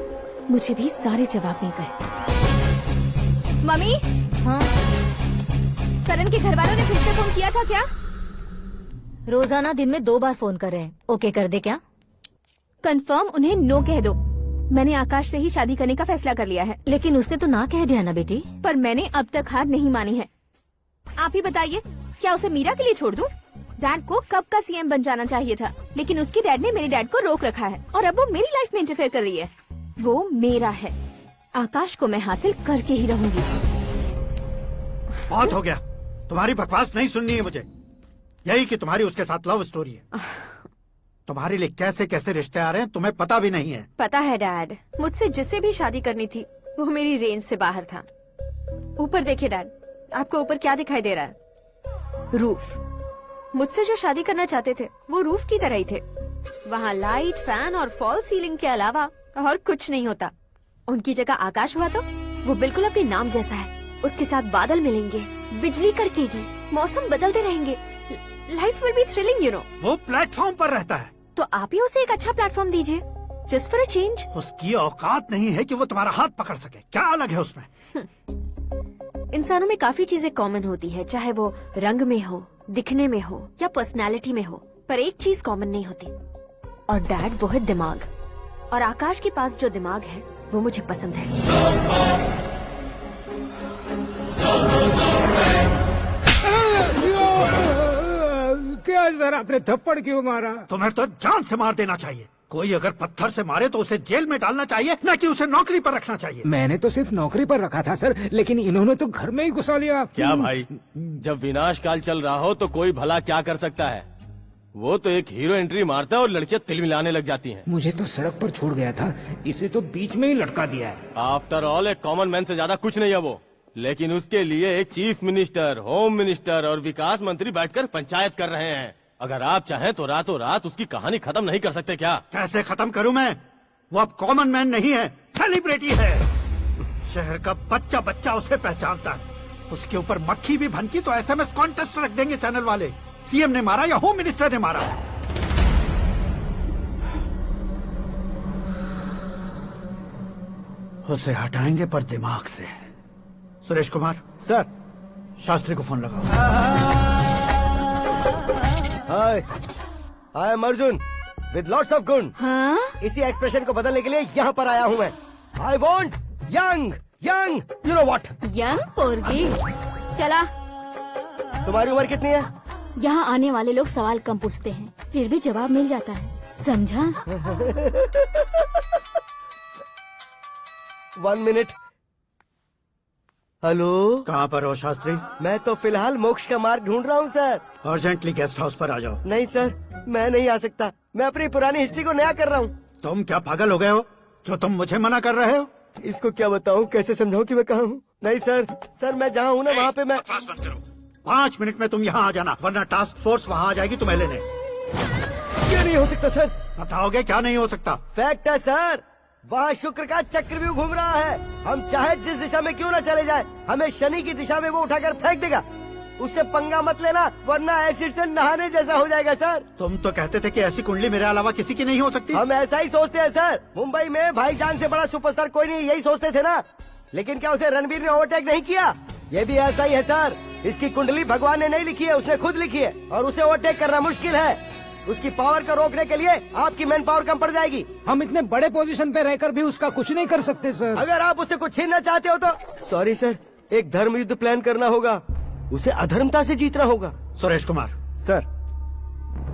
Speaker 8: मुझे भी सारे जवाब मिल गए। मम्मी,
Speaker 7: हाँ?
Speaker 8: करण के घर वालों ने फिर से फोन किया था क्या?
Speaker 7: रोजाना दिन में 2 बार फोन कर रहे हैं। ओके कर दे क्या?
Speaker 8: कंफर्म उन्हें नो कह दो। मैंने आकाश से ही शादी करने का फैसला कर लिया है।
Speaker 7: लेकिन उसने तो ना कह दिया ना बेटी।
Speaker 8: पर मैंने अब तक हार नहीं मानी है। आप ही बताइए, क्या उसे मीरा के लिए छोड़ दूं? डैड को कब का सीएम बन जाना चाहिए था, लेकिन उसके डैड ने मेरे डैड को रोक रखा है और अब वो मेरी लाइफ में इंटरफेयर कर रही है। वो मेरा है। आकाश को मैं हासिल करके ही रहूंगी।
Speaker 15: बहुत हो गया, तुम्हारी बकवास नहीं सुननी है मुझे। यही कि तुम्हारी उसके साथ लव स्टोरी है। तुम्हारे लिए कैसे कैसे रिश्ते आ रहे हैं तुम्हें पता भी नहीं है।
Speaker 7: पता है डैड, मुझसे जिसे भी शादी करनी थी वो मेरी रेंज से बाहर था। ऊपर देखिए डैड, आपको ऊपर क्या दिखाई दे रहा है? रूफ। मुझसे जो शादी करना चाहते थे वो रूफ की तरह ही थे। वहाँ लाइट, फैन और फॉल सीलिंग के अलावा और कुछ नहीं होता। उनकी जगह आकाश हुआ तो वो बिल्कुल अपने नाम जैसा है। उसके साथ बादल मिलेंगे, बिजली कड़केगी, मौसम बदलते रहेंगे। Life will be thrilling, you know.
Speaker 15: वो प्लेटफॉर्म पर रहता है
Speaker 7: तो आप ही उसे एक अच्छा प्लेटफॉर्म दीजिए, जस्ट फॉर अ चेंज।
Speaker 15: उसकी औकात नहीं है कि वो तुम्हारा हाथ पकड़ सके। क्या अलग है उसमें?
Speaker 7: इंसानों में काफी चीजें कॉमन होती है, चाहे वो रंग में हो, दिखने में हो या पर्सनालिटी में हो, पर एक चीज कॉमन नहीं होती, और डैड वो है दिमाग। और आकाश के पास जो दिमाग है वो मुझे पसंद है।
Speaker 10: क्या सर, आपने थप्पड़ क्यों मारा?
Speaker 15: तुम्हें तो जान से मार देना चाहिए। कोई अगर पत्थर से मारे तो उसे जेल में डालना चाहिए, न कि उसे नौकरी पर रखना चाहिए।
Speaker 10: मैंने तो सिर्फ नौकरी पर रखा था सर, लेकिन इन्होंने तो घर में ही घुसा लिया।
Speaker 12: क्या भाई, जब विनाश काल चल रहा हो तो कोई भला क्या कर सकता है? वो तो एक हीरो एंट्री मारता है और लड़कियां तिल मिलाने लग जाती हैं।
Speaker 10: मुझे तो सड़क पर छोड़ गया था, इसे तो बीच में ही लटका दिया है।
Speaker 12: आफ्टर ऑल एक कॉमन मैन से ज्यादा कुछ नहीं है वो, लेकिन उसके लिए एक चीफ मिनिस्टर, होम मिनिस्टर और विकास मंत्री बैठकर पंचायत कर रहे हैं। अगर आप चाहें तो रातों रात उसकी कहानी खत्म नहीं कर सकते क्या?
Speaker 15: कैसे खत्म करूं मैं? वो अब कॉमन मैन नहीं है, सेलिब्रिटी है। शहर का बच्चा बच्चा उसे पहचानता है। उसके ऊपर मक्खी भी भनकी तो एसएमएस कॉन्टेस्ट रख देंगे चैनल वाले। सीएम ने मारा या होम मिनिस्टर ने मारा। उसे हटाएंगे पर दिमाग से। सुरेश कुमार
Speaker 1: सर,
Speaker 15: शास्त्री को फोन लगाओ।
Speaker 1: Hi, I am Arjun with lots of गुण।
Speaker 8: हाँ?
Speaker 1: इसी एक्सप्रेशन को बदलने के लिए यहाँ पर आया हूँ मैं। I want young young, you know what?
Speaker 8: Young पोरगी। चला।
Speaker 1: तुम्हारी उम्र कितनी है?
Speaker 8: यहाँ आने वाले लोग सवाल कम पूछते हैं, फिर भी जवाब मिल जाता है, समझा?
Speaker 1: 1 मिनट। हेलो,
Speaker 15: कहाँ पर हो शास्त्री?
Speaker 1: मैं तो फिलहाल मोक्ष का मार्ग ढूंढ रहा हूँ सर।
Speaker 15: अर्जेंटली गेस्ट हाउस पर आ जाओ।
Speaker 1: नहीं सर, मैं नहीं आ सकता। मैं अपनी पुरानी हिस्ट्री को नया कर रहा हूँ।
Speaker 15: तुम क्या पागल हो गए हो जो तुम मुझे मना कर रहे हो?
Speaker 1: इसको क्या बताऊँ, कैसे समझाऊँ कि मैं कहाँ हूँ? नहीं सर, सर मैं जहाँ हूँ ना वहाँ पे मैं।
Speaker 15: 5 मिनट में तुम यहाँ आ जाना, वरना टास्क फोर्स वहाँ आ जाएगी तुम्हें लेने।
Speaker 1: क्या नहीं हो सकता सर?
Speaker 15: बताओगे क्या नहीं हो सकता?
Speaker 1: फैक्ट है सर, वहाँ शुक्र का चक्रव्यूह घूम रहा है। हम चाहे जिस दिशा में क्यों न चले जाए, हमें शनि की दिशा में वो उठाकर फेंक देगा। उससे पंगा मत लेना, वरना एसिड से नहाने जैसा हो जाएगा सर।
Speaker 15: तुम तो कहते थे कि ऐसी कुंडली मेरे अलावा किसी की नहीं हो सकती।
Speaker 1: हम ऐसा ही सोचते हैं सर। मुंबई में भाईजान से बड़ा सुपरस्टार कोई नहीं, यही सोचते थे ना। लेकिन क्या उसे रणवीर ने ओवरटेक नहीं किया? ये भी ऐसा ही है सर। इसकी कुंडली भगवान ने नहीं लिखी है, उसने खुद लिखी है और उसे ओवरटेक करना मुश्किल है। उसकी पावर को रोकने के लिए आपकी मैन पावर कम पड़ जाएगी।
Speaker 10: हम इतने बड़े पोजीशन पे रहकर भी उसका कुछ नहीं कर सकते सर।
Speaker 1: अगर आप उससे कुछ छीनना चाहते हो तो सॉरी सर, एक धर्म युद्ध प्लान करना होगा। उसे अधर्मता से जीतना होगा।
Speaker 15: सुरेश कुमार
Speaker 3: सर,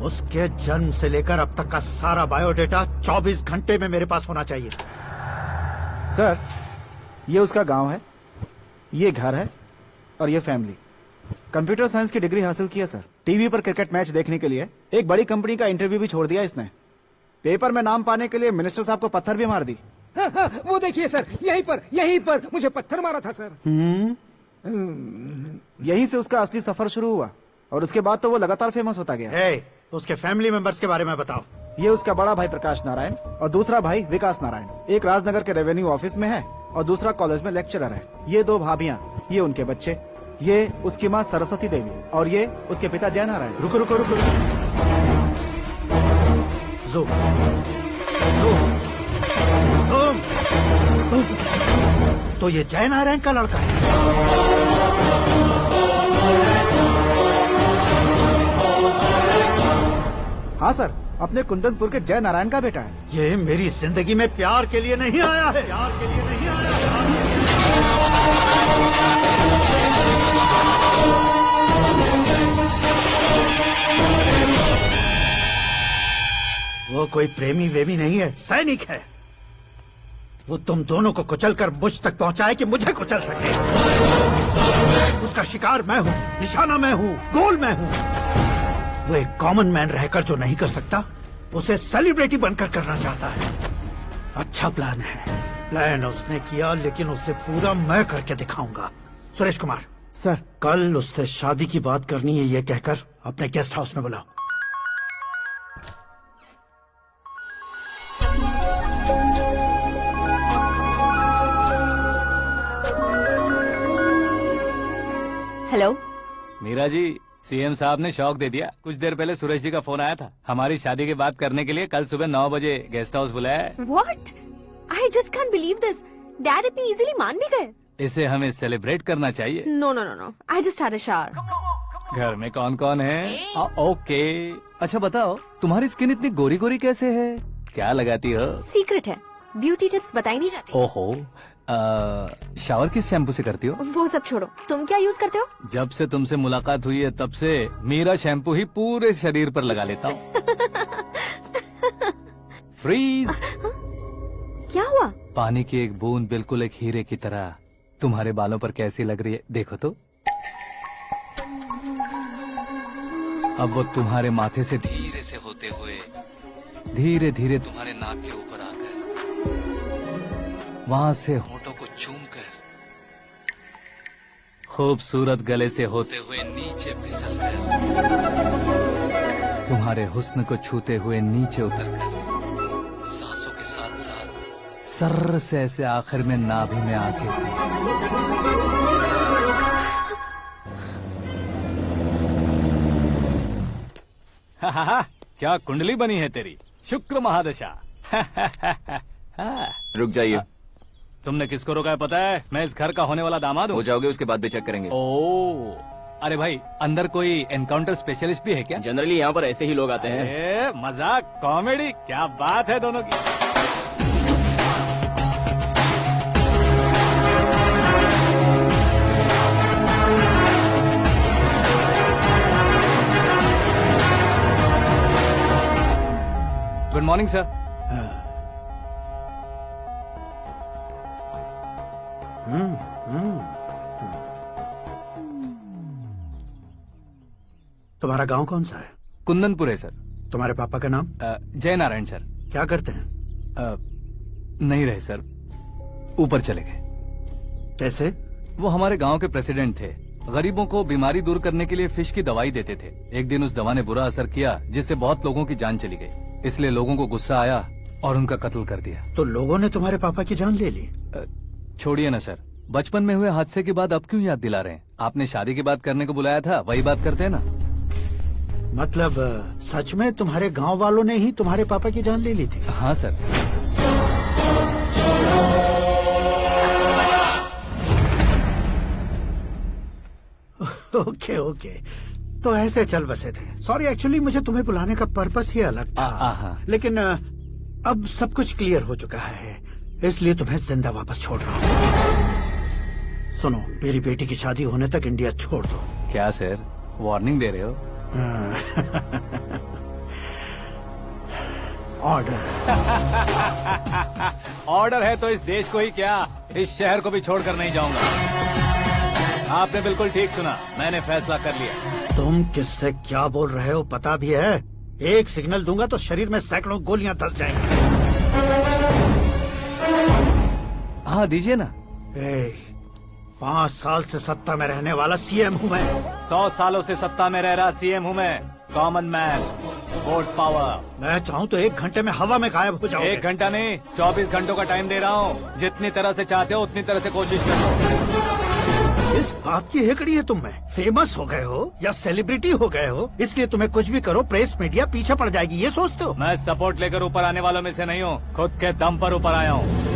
Speaker 15: उसके जन्म से लेकर अब तक का सारा बायोडेटा 24 घंटे में मेरे पास होना चाहिए।
Speaker 3: सर, ये उसका गांव है, ये घर है और ये फैमिली। कंप्यूटर साइंस की डिग्री हासिल की है सर। टीवी पर क्रिकेट मैच देखने के लिए एक बड़ी कंपनी का इंटरव्यू भी छोड़ दिया इसने। पेपर में नाम पाने के लिए मिनिस्टर साहब को पत्थर भी मार दी।
Speaker 10: वो देखिए सर, यहीं पर मुझे पत्थर मारा था सर।
Speaker 3: यहीं से उसका असली सफर शुरू हुआ और उसके बाद तो वो लगातार फेमस होता गया।
Speaker 15: उसके फैमिली मेंबर्स के बारे में बताओ।
Speaker 3: ये उसका बड़ा भाई प्रकाश नारायण और दूसरा भाई विकास नारायण। एक राजनगर के रेवेन्यू ऑफिस में है और दूसरा कॉलेज में लेक्चरर है। ये 2 भाभियां, ये उनके बच्चे, ये उसकी माँ सरस्वती देवी और ये उसके पिता जय नारायण।
Speaker 15: रुको रुको रुको, तो ये जय नारायण का लड़का है।
Speaker 3: हाँ सर, अपने कुंदनपुर के जय नारायण का बेटा है।
Speaker 15: ये मेरी जिंदगी में प्यार के लिए नहीं आया है। प्यार के लिए नहीं आया है। वो कोई प्रेमी वेमी नहीं है, सैनिक है। वो तुम दोनों को कुचलकर मुझ तक पहुंचाए कि मुझे कुचल सके। उसका शिकार मैं हूँ, निशाना मैं हूँ, गोल मैं हूँ। वो एक कॉमन मैन रहकर जो नहीं कर सकता, उसे सेलिब्रिटी बनकर करना चाहता है। अच्छा प्लान है। प्लान उसने किया, लेकिन उसे पूरा मैं करके दिखाऊंगा। सुरेश कुमार
Speaker 3: सर,
Speaker 15: कल उससे शादी की बात करनी है, ये कहकर अपने गेस्ट हाउस में बुलाओ।
Speaker 8: हेलो
Speaker 2: मीरा जी, सीएम साहब ने शौक दे दिया। कुछ देर पहले सुरेश जी का फोन आया था, हमारी शादी की बात करने के लिए कल सुबह 9 बजे गेस्ट हाउस बुलाया है।
Speaker 8: What? I just can't believe this. Dad इतनी इजीली मान भी गए।
Speaker 2: इसे हमें सेलिब्रेट करना चाहिए।
Speaker 8: No no no no, I just had a shower.
Speaker 2: घर में कौन कौन है? ओके। अच्छा बताओ, तुम्हारी स्किन इतनी गोरी गोरी कैसे है? क्या लगाती हो?
Speaker 8: सीक्रेट है, ब्यूटी टिप्स बताई नहीं जाती।
Speaker 2: ओहो, शावर किस शैम्पू से करती हो?
Speaker 8: वो सब छोड़ो, तुम क्या यूज करते हो?
Speaker 2: जब से तुमसे मुलाकात हुई है तब से मेरा शैम्पू ही पूरे शरीर पर लगा लेता हूँ। फ्रीज।
Speaker 8: क्या हुआ?
Speaker 2: पानी की एक बूंद बिल्कुल एक हीरे की तरह तुम्हारे बालों पर कैसी लग रही है, देखो तो। अब वो तुम्हारे माथे से धीरे से होते हुए धीरे धीरे तुम्हारे नाक के ऊपर आकर वहां से होठों को चूमकर खूबसूरत गले से होते हुए नीचे फिसलकर तुम्हारे हुस्न को छूते हुए नीचे उतरकर सांसों के साथ साथ सर्र से ऐसे आखिर में नाभि में आके क्या कुंडली बनी है तेरी, शुक्र महादशा।
Speaker 14: रुक जाइए।
Speaker 2: तुमने किसको रोका है पता है? मैं इस घर का होने वाला दामाद हूँ।
Speaker 14: हो जाओगे उसके बाद भी चेक करेंगे।
Speaker 2: ओ, अरे भाई, अंदर कोई एनकाउंटर स्पेशलिस्ट भी है क्या?
Speaker 14: जनरली यहाँ पर ऐसे ही लोग आते हैं।
Speaker 2: मजाक, कॉमेडी, क्या बात है दोनों की। Good morning sir.
Speaker 15: तुम्हारा गांव कौन सा है?
Speaker 2: कुंदनपुर है सर।
Speaker 15: तुम्हारे पापा का नाम?
Speaker 2: जय नारायण सर।
Speaker 15: क्या करते हैं?
Speaker 2: नहीं रहे सर, ऊपर चले गए।
Speaker 15: कैसे?
Speaker 2: वो हमारे गांव के प्रेसिडेंट थे। गरीबों को बीमारी दूर करने के लिए फिश की दवाई देते थे। एक दिन उस दवा ने बुरा असर किया, जिससे बहुत लोगों की जान चली गई। इसलिए लोगों को गुस्सा आया और उनका कत्ल कर दिया।
Speaker 15: तो लोगों ने तुम्हारे पापा की जान ले ली?
Speaker 2: छोड़िए ना सर, बचपन में हुए हादसे की बात अब क्यों याद दिला रहे हैं? आपने शादी की बात करने को बुलाया था, वही बात करते हैं ना।
Speaker 15: मतलब सच में तुम्हारे गांव वालों ने ही तुम्हारे पापा की जान ले ली थी?
Speaker 2: हाँ सर।
Speaker 15: ओके ओके, तो ऐसे चल बसे थे। सॉरी, एक्चुअली मुझे तुम्हें बुलाने का पर्पस ही अलग था, लेकिन अब सब कुछ क्लियर हो चुका है, इसलिए तुम्हें जिंदा वापस छोड़ रहा हूँ। सुनो, मेरी बेटी की शादी होने तक इंडिया छोड़ दो।
Speaker 9: क्या सर, वार्निंग दे रहे हो?
Speaker 15: ऑर्डर।
Speaker 2: ऑर्डर है तो इस देश को ही क्या, इस शहर को भी छोड़कर नहीं जाऊंगा। आपने बिल्कुल ठीक सुना, मैंने फैसला कर लिया।
Speaker 15: तुम किससे क्या बोल रहे हो पता भी है? एक सिग्नल दूंगा तो शरीर में सैकड़ों गोलियां धस जाएंगी।
Speaker 9: हाँ दीजिए ना।
Speaker 15: 5 साल से सत्ता में रहने वाला सीएम हूँ मैं।
Speaker 2: 100 सालों से सत्ता में रह रहा सीएम हूँ मैं। Common man, vote power.
Speaker 15: मैं चाहूँ तो 1 घंटे में हवा में गायब हो जाऊँ।
Speaker 2: 1 घंटा नहीं, 24 घंटों का टाइम दे रहा हूँ। जितनी तरह से चाहते हो उतनी तरह से कोशिश करो।
Speaker 15: इस बात की हेकड़ी है तुम में। फेमस हो गए हो या सेलिब्रिटी हो गए हो, इसलिए तुम्हें कुछ भी करो प्रेस मीडिया पीछे पड़ जाएगी, ये सोचते हो?
Speaker 2: मैं सपोर्ट लेकर ऊपर आने वालों में से नहीं हूँ, खुद के दम पर ऊपर आया हूँ।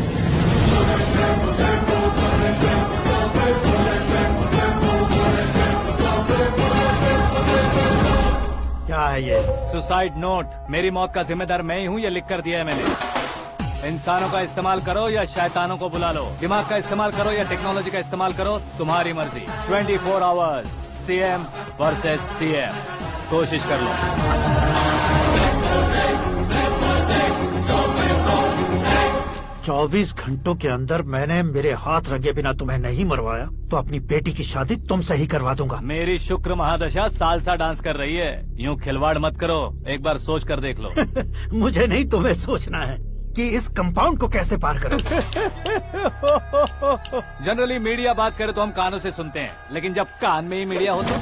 Speaker 15: क्या है ये?
Speaker 2: Suicide note. मेरी मौत का जिम्मेदार मैं ही हूँ, ये लिख कर दिया है मैंने। इंसानों का इस्तेमाल करो या शैतानों को बुला लो, दिमाग का इस्तेमाल करो या टेक्नोलॉजी का इस्तेमाल करो, तुम्हारी मर्जी। 24 आवर्स, सीएम वर्सेस सीएम, कोशिश कर लो।
Speaker 15: 24 घंटों के अंदर मैंने मेरे हाथ रंगे बिना तुम्हें नहीं मरवाया तो अपनी बेटी की शादी तुमसे ही करवा दूंगा।
Speaker 2: मेरी शुक्र महादशा सालसा डांस कर रही है, यूँ खिलवाड़ मत करो, एक बार सोच कर देख लो।
Speaker 15: मुझे नहीं, तुम्हें सोचना है कि इस कंपाउंड को कैसे पार करूं।
Speaker 2: जनरली मीडिया बात करे तो हम कानों से सुनते हैं, लेकिन जब कान में ही मीडिया हो तो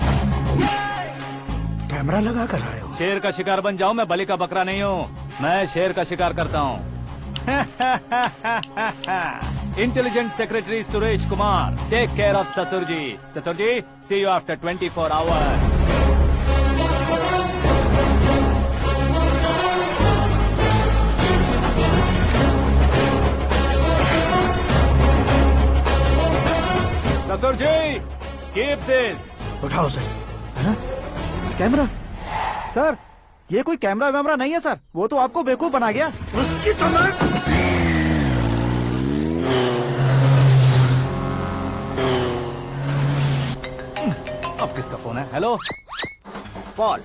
Speaker 15: कैमरा लगा कर आए हो।
Speaker 2: शेर का शिकार बन जाऊं, मैं बलि का बकरा नहीं हूँ, मैं शेर का शिकार करता हूँ। Intelligent secretary Suresh Kumar, take care of ससुर जी। ससुर जी, सी यू आफ्टर 24 आवर्स। ससुर जी, कीप दिस।
Speaker 15: उठाओ सर।
Speaker 3: कैमरा? सर, ये कोई कैमरा वैमरा नहीं है सर, वो तो आपको बेवकूफ बना गया।
Speaker 15: उसकी तो मैं...
Speaker 2: अब किसका फोन है? हेलो
Speaker 13: पॉल,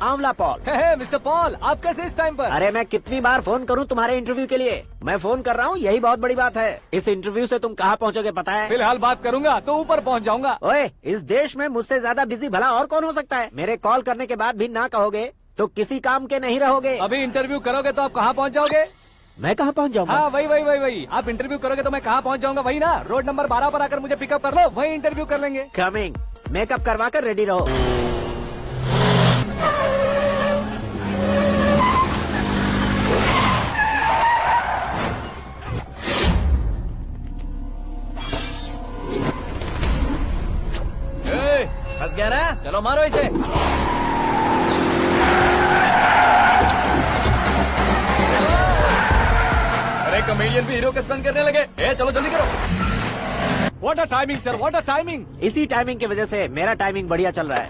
Speaker 13: आंवला पॉल।
Speaker 2: मिस्टर पॉल, आप कैसे इस टाइम पर?
Speaker 13: अरे मैं कितनी बार फोन करूं तुम्हारे इंटरव्यू के लिए? मैं फोन कर रहा हूं, यही बहुत बड़ी बात है। इस इंटरव्यू से तुम कहां पहुंचोगे पता है?
Speaker 2: फिलहाल बात करूंगा तो ऊपर पहुंच जाऊंगा।
Speaker 13: ओए, इस देश में मुझसे ज्यादा बिजी भला और कौन हो सकता है? मेरे कॉल करने के बाद भी ना कहोगे तो किसी काम के नहीं रहोगे।
Speaker 2: अभी इंटरव्यू करोगे तो आप कहाँ पहुँच जाओगे?
Speaker 13: मैं कहाँ पहुँच जाऊंगा?
Speaker 2: हाँ, वही। आप इंटरव्यू करोगे तो मैं कहाँ पहुँच जाऊंगा? वही ना, रोड नंबर 12 पर आकर मुझे पिकअप कर लो, वही इंटरव्यू कर लेंगे।
Speaker 13: कमिंग। मेकअप करवा कर रेडी रहो।
Speaker 14: फंस गया ना, चलो मारो इसे। अरे कॉमेडियन भी हीरो के स्टंट करने लगे। चलो जल्दी करो।
Speaker 2: What a timing sir, what a timing.
Speaker 13: इसी टाइमिंग की वजह से मेरा टाइमिंग बढ़िया चल रहा है।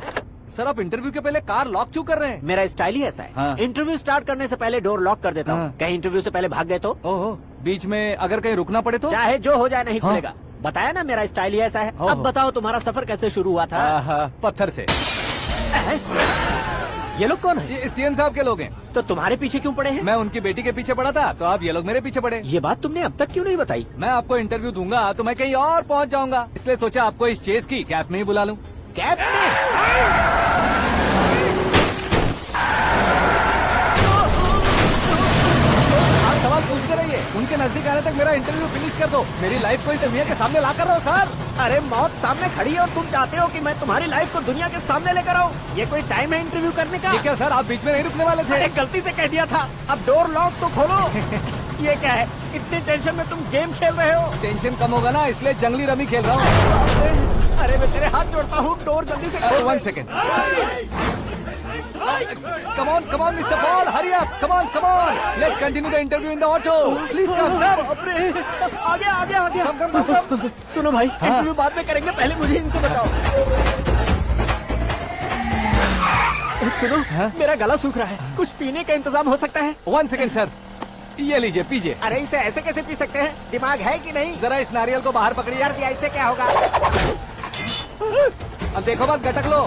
Speaker 2: सर, आप इंटरव्यू के पहले कार लॉक क्यों कर रहे हैं?
Speaker 13: मेरा स्टाइल ही ऐसा है।
Speaker 2: हाँ।
Speaker 13: इंटरव्यू स्टार्ट करने से पहले डोर लॉक कर देता हूँ।
Speaker 2: हाँ।
Speaker 13: कहीं इंटरव्यू से पहले भाग गए तो?
Speaker 2: ओहो, बीच में अगर कहीं रुकना पड़े तो?
Speaker 13: चाहे जो हो जाए नहीं
Speaker 2: हाँ।
Speaker 13: खुलेगा। बताया ना, मेरा स्टाइल ही ऐसा है। अब बताओ तुम्हारा सफर कैसे शुरू हुआ था?
Speaker 2: पत्थर से।
Speaker 13: ये लोग कौन है?
Speaker 2: ये सीएम साहब के लोग हैं।
Speaker 13: तो तुम्हारे पीछे क्यों पड़े हैं?
Speaker 2: मैं उनकी बेटी के पीछे पड़ा था, तो आप ये लोग मेरे पीछे पड़े।
Speaker 13: ये बात तुमने अब तक क्यों नहीं बताई?
Speaker 2: मैं आपको इंटरव्यू दूंगा तो मैं कहीं और पहुंच जाऊंगा, इसलिए सोचा आपको इस चेस की कैप में ही बुला लूं।
Speaker 13: कैप में?
Speaker 2: आप सवाल पूछते रहिए, उनके नजदीक आने तक मेरा इंटरव्यू फिनिश कर दो। मेरी लाइफ को इस दुनिया के सामने ला कर रहो सर।
Speaker 13: अरे मौत सामने खड़ी है और तुम चाहते हो कि मैं तुम्हारी लाइफ को दुनिया के सामने लेकर आऊं? ये कोई टाइम है इंटरव्यू करने का?
Speaker 2: ये क्या सर, आप बीच में नहीं रुकने वाले थे?
Speaker 13: अरे गलती से कह दिया था। अब डोर लॉक तो खोलो। ये क्या है? इतनी टेंशन में तुम गेम खेल रहे हो?
Speaker 2: टेंशन कम होगा ना, इसलिए जंगली रमी खेल रहा हूँ।
Speaker 13: अरे मैं तेरे हाथ जोड़ता हूँ, डोर जल्दी से खोलो।
Speaker 2: 1 second. Come on, Mr. Paul, hurry up. Come on. Let's continue the interview in the auto. Please come.
Speaker 13: आगे। सुनो भाई, इंटरव्यू बाद में करेंगे, पहले मुझे इनसे बताओ। सुनो, मेरा गला सूख रहा है, कुछ पीने का इंतजाम हो सकता है?
Speaker 9: 1 सेकेंड सर, ये लीजिए पीजिए।
Speaker 13: अरे इसे ऐसे कैसे पी सकते हैं? दिमाग है कि नहीं?
Speaker 9: जरा इस नारियल को बाहर पकड़िए।
Speaker 13: कर दिया, इससे क्या होगा?
Speaker 9: अब देखो मत, गटक लो।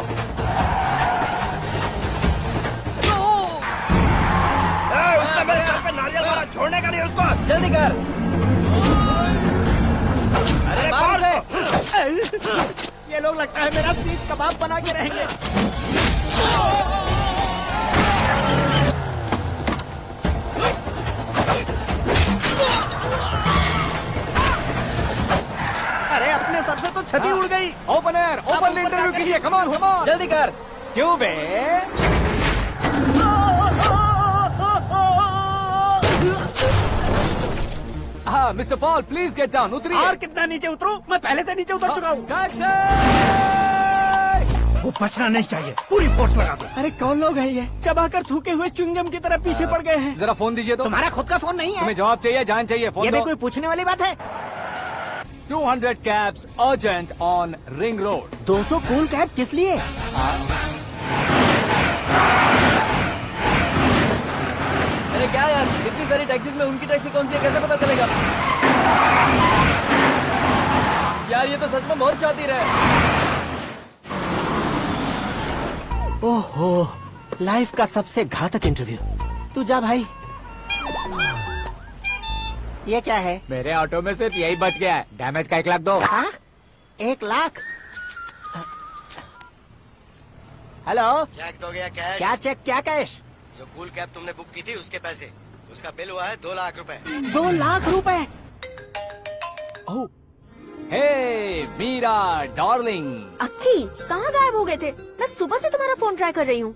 Speaker 10: उसने मेरे सर पे नारियल मारा, छोड़ने का नहीं उसको।
Speaker 14: जल्दी कर। अरे मार उसे।
Speaker 13: ये लोग लगता है मेरा सीख कबाब बना के रहेंगे। अरे अपने सर से तो छती उड़ गई।
Speaker 9: ओपन एयर, ओपन इंटरव्यू कीजिए। कम ऑन, कम ऑन,
Speaker 14: जल्दी कर।
Speaker 9: क्यों बे? हाँ mister Paul, please get down. उतरिए।
Speaker 13: और कितना नीचे उतरूं? मैं पहले से नीचे उतर चुका हूँ।
Speaker 15: वो बचना नहीं चाहिए, पूरी फोर्स लगा दो।
Speaker 13: अरे कौन लोग हैं ये? चबाकर थूके हुए च्युइंगम की तरह पीछे पड़ गए हैं।
Speaker 9: जरा फोन दीजिए तो।
Speaker 13: तुम्हारा खुद का फोन नहीं है?
Speaker 9: तुम्हें जवाब चाहिए, जान चाहिए, फोन
Speaker 13: ये भी
Speaker 9: दो।
Speaker 13: कोई पूछने वाली बात है?
Speaker 9: 200 cabs urgent on Ring Road.
Speaker 13: 200 cool cab किस लिए?
Speaker 14: अरे क्या यार, इतनी सारी टैक्सीज में उनकी टैक्सी कौन सी है, कैसे पता चलेगा? यार ये तो सच में बहुत शातिर है।
Speaker 13: ओहो, लाइफ का सबसे घातक इंटरव्यू। तू जा भाई। ये क्या है?
Speaker 3: मेरे ऑटो में सिर्फ यही बच गया है। डैमेज का 1 लाख दो।
Speaker 13: 1 लाख? हेलो,
Speaker 1: चेक तो गया कैश।
Speaker 13: क्या चेक, क्या कैश?
Speaker 1: जो कूल कैब तुमने बुक की थी उसके पैसे, उसका बिल हुआ है 2 लाख रुपए।
Speaker 13: 2 लाख रुपए?
Speaker 9: हे मीरा डार्लिंग।
Speaker 7: अक्की, कहाँ गायब हो गए थे? मैं सुबह से तुम्हारा फोन ट्राई कर रही हूँ।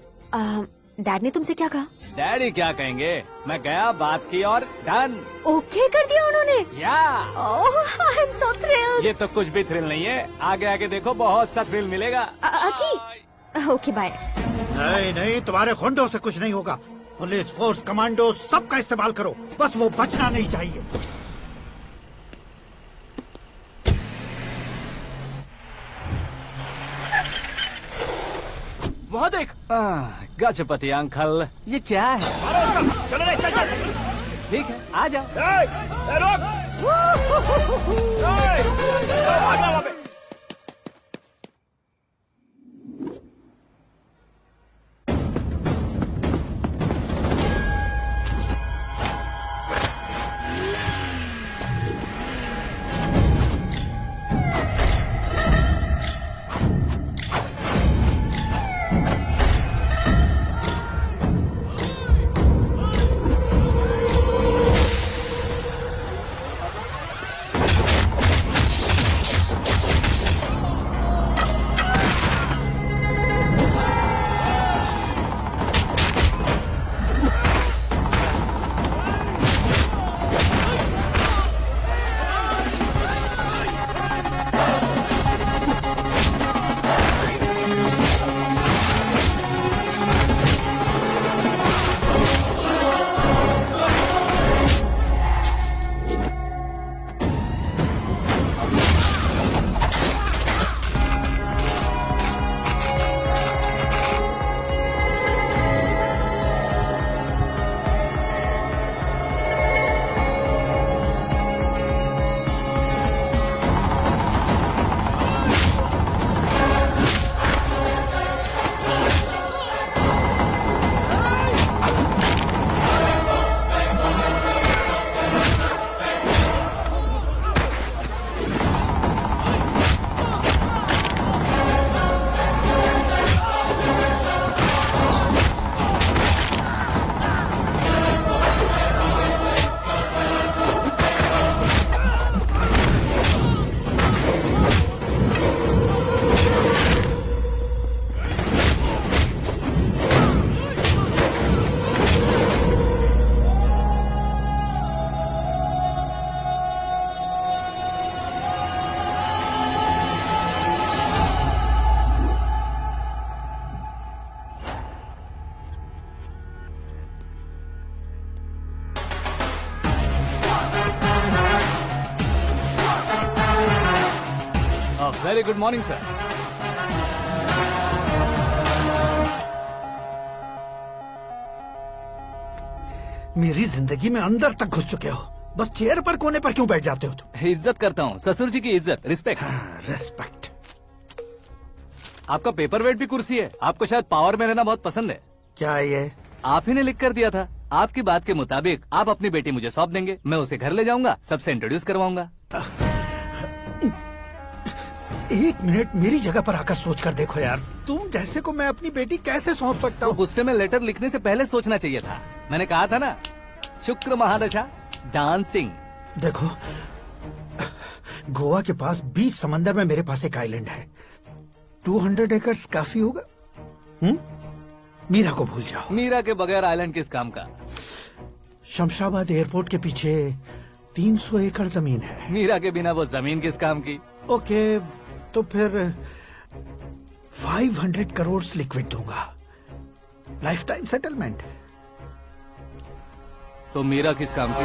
Speaker 7: डैड ने तुमसे क्या कहा?
Speaker 9: डैडी क्या कहेंगे, मैं गया, बात की और डन।
Speaker 7: ओके कर दिया उन्होंने?
Speaker 9: या
Speaker 7: आई एम सो थ्रिल्ड।
Speaker 9: ये तो कुछ भी थ्रिल नहीं है, आगे आगे देखो बहुत सा थ्रिल मिलेगा।
Speaker 7: अक्की, ओके बाय।
Speaker 15: नहीं नहीं, तुम्हारे गुंडों से कुछ नहीं होगा। पुलिस फोर्स, कमांडो, सबका इस्तेमाल करो, बस वो बचना नहीं चाहिए।
Speaker 9: वहाँ देख। गजपति अंकल, ये क्या है?
Speaker 10: चलो रे, चल चल।
Speaker 9: ठीक है, आ जाओ।
Speaker 10: वहाँ पे।
Speaker 9: Very good morning sir.
Speaker 15: मेरी जिंदगी में अंदर तक घुस चुके हो। बस चेयर पर कोने पर क्यों बैठ जाते हो तुम?
Speaker 9: इज्जत करता हूँ, ससुर जी की इज्जत, रिस्पेक्ट।
Speaker 15: रिस्पेक्ट।
Speaker 9: आपका पेपर वेट भी कुर्सी है। आपको शायद पावर में रहना बहुत पसंद है।
Speaker 15: क्या है ये?
Speaker 9: आप ही ने लिख कर दिया था। आपकी बात के मुताबिक आप अपनी बेटी मुझे सौंप देंगे, मैं उसे घर ले जाऊंगा, सबसे इंट्रोड्यूस करवाऊंगा।
Speaker 15: एक मिनट मेरी जगह पर आकर सोच कर देखो यार, तुम जैसे को मैं अपनी बेटी कैसे सौंप सकता हूँ?
Speaker 9: गुस्से में लेटर लिखने से पहले सोचना चाहिए था। मैंने कहा था ना, शुक्र महादशा डांसिंग।
Speaker 15: देखो, गोवा के पास बीच समंदर में मेरे पास एक आइलैंड है। 200 एकर्स काफी होगा। मीरा को भूल जाओ।
Speaker 9: मीरा के बगैर आइलैंड किस काम का?
Speaker 15: शमशाबाद एयरपोर्ट के पीछे 300 एकड़ जमीन है।
Speaker 9: मीरा के बिना वो जमीन किस काम की?
Speaker 15: ओके, तो फिर 500 करोड़ लिक्विड दूंगा, लाइफ टाइम सेटलमेंट।
Speaker 9: तो मीरा किस काम की?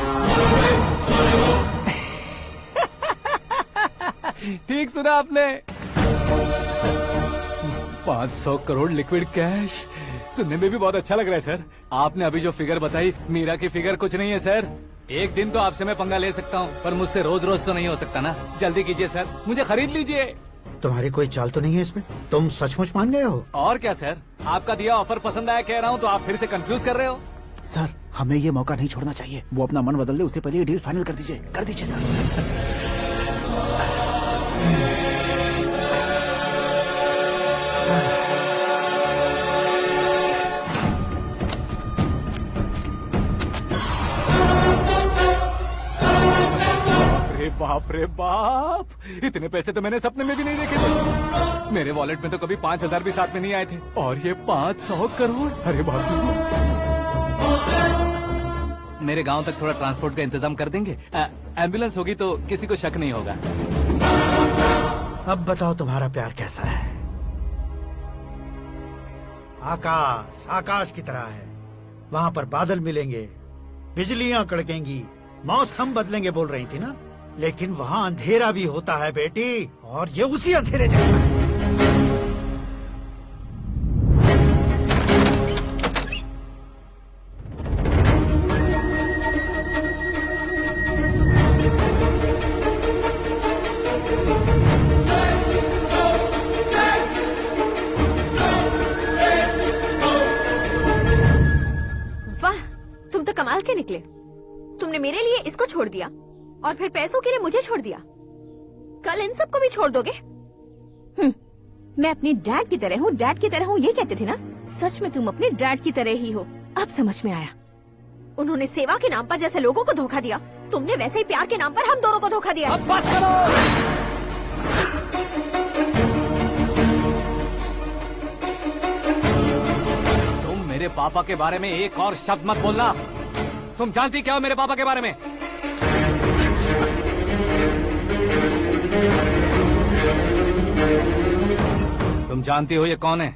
Speaker 9: ठीक सुना आपने। 500 करोड़ लिक्विड कैश सुनने में भी बहुत अच्छा लग रहा है सर। आपने अभी जो फिगर बताई, मीरा की फिगर कुछ नहीं है सर। एक दिन तो आपसे मैं पंगा ले सकता हूँ, पर मुझसे रोज रोज तो नहीं हो सकता ना। जल्दी कीजिए सर, मुझे खरीद लीजिए।
Speaker 15: तुम्हारी कोई चाल तो नहीं है इसमें? तुम सचमुच मान गए हो?
Speaker 9: और क्या सर, आपका दिया ऑफर पसंद आया कह रहा हूँ, तो आप फिर से कंफ्यूज कर रहे हो।
Speaker 3: सर, हमें ये मौका नहीं छोड़ना चाहिए। वो अपना मन बदल ले, उससे पहले ये डील फाइनल कर दीजिए। कर दीजिए सर।
Speaker 9: बाप रे बाप, इतने पैसे तो मैंने सपने में भी नहीं देखे थे। मेरे वॉलेट में तो कभी 5000 भी साथ में नहीं आए थे, और ये 500 करोड़। अरे बाप रे। मेरे गांव तक थोड़ा ट्रांसपोर्ट का इंतजाम कर देंगे? एम्बुलेंस होगी तो किसी को शक नहीं होगा।
Speaker 15: अब बताओ तुम्हारा प्यार कैसा है? आकाश आकाश की तरह है। वहाँ पर बादल मिलेंगे, बिजलियाँ कड़केंगी, मौसम बदलेंगे बोल रही थी ना। लेकिन वहाँ अंधेरा भी होता है बेटी, और ये उसी अंधेरे जैसा है।
Speaker 8: वाह, तुम तो कमाल के निकले। तुमने मेरे लिए इसको छोड़ दिया और फिर पैसों के लिए मुझे छोड़ दिया। कल इन सबको भी छोड़ दोगे? मैं अपनी डैड की तरह हूँ, डैड की तरह हूँ, ये कहते थे ना। सच में तुम अपने डैड की तरह ही हो। अब समझ में आया। उन्होंने सेवा के नाम पर जैसे लोगों को धोखा दिया, तुमने वैसे ही प्यार के नाम पर हम दोनों को धोखा दिया।
Speaker 9: अब बस करो। तुम मेरे पापा के बारे में एक और शब्द मत बोलना। तुम जानती क्या हो मेरे पापा के बारे में? तुम जानती हो ये कौन है?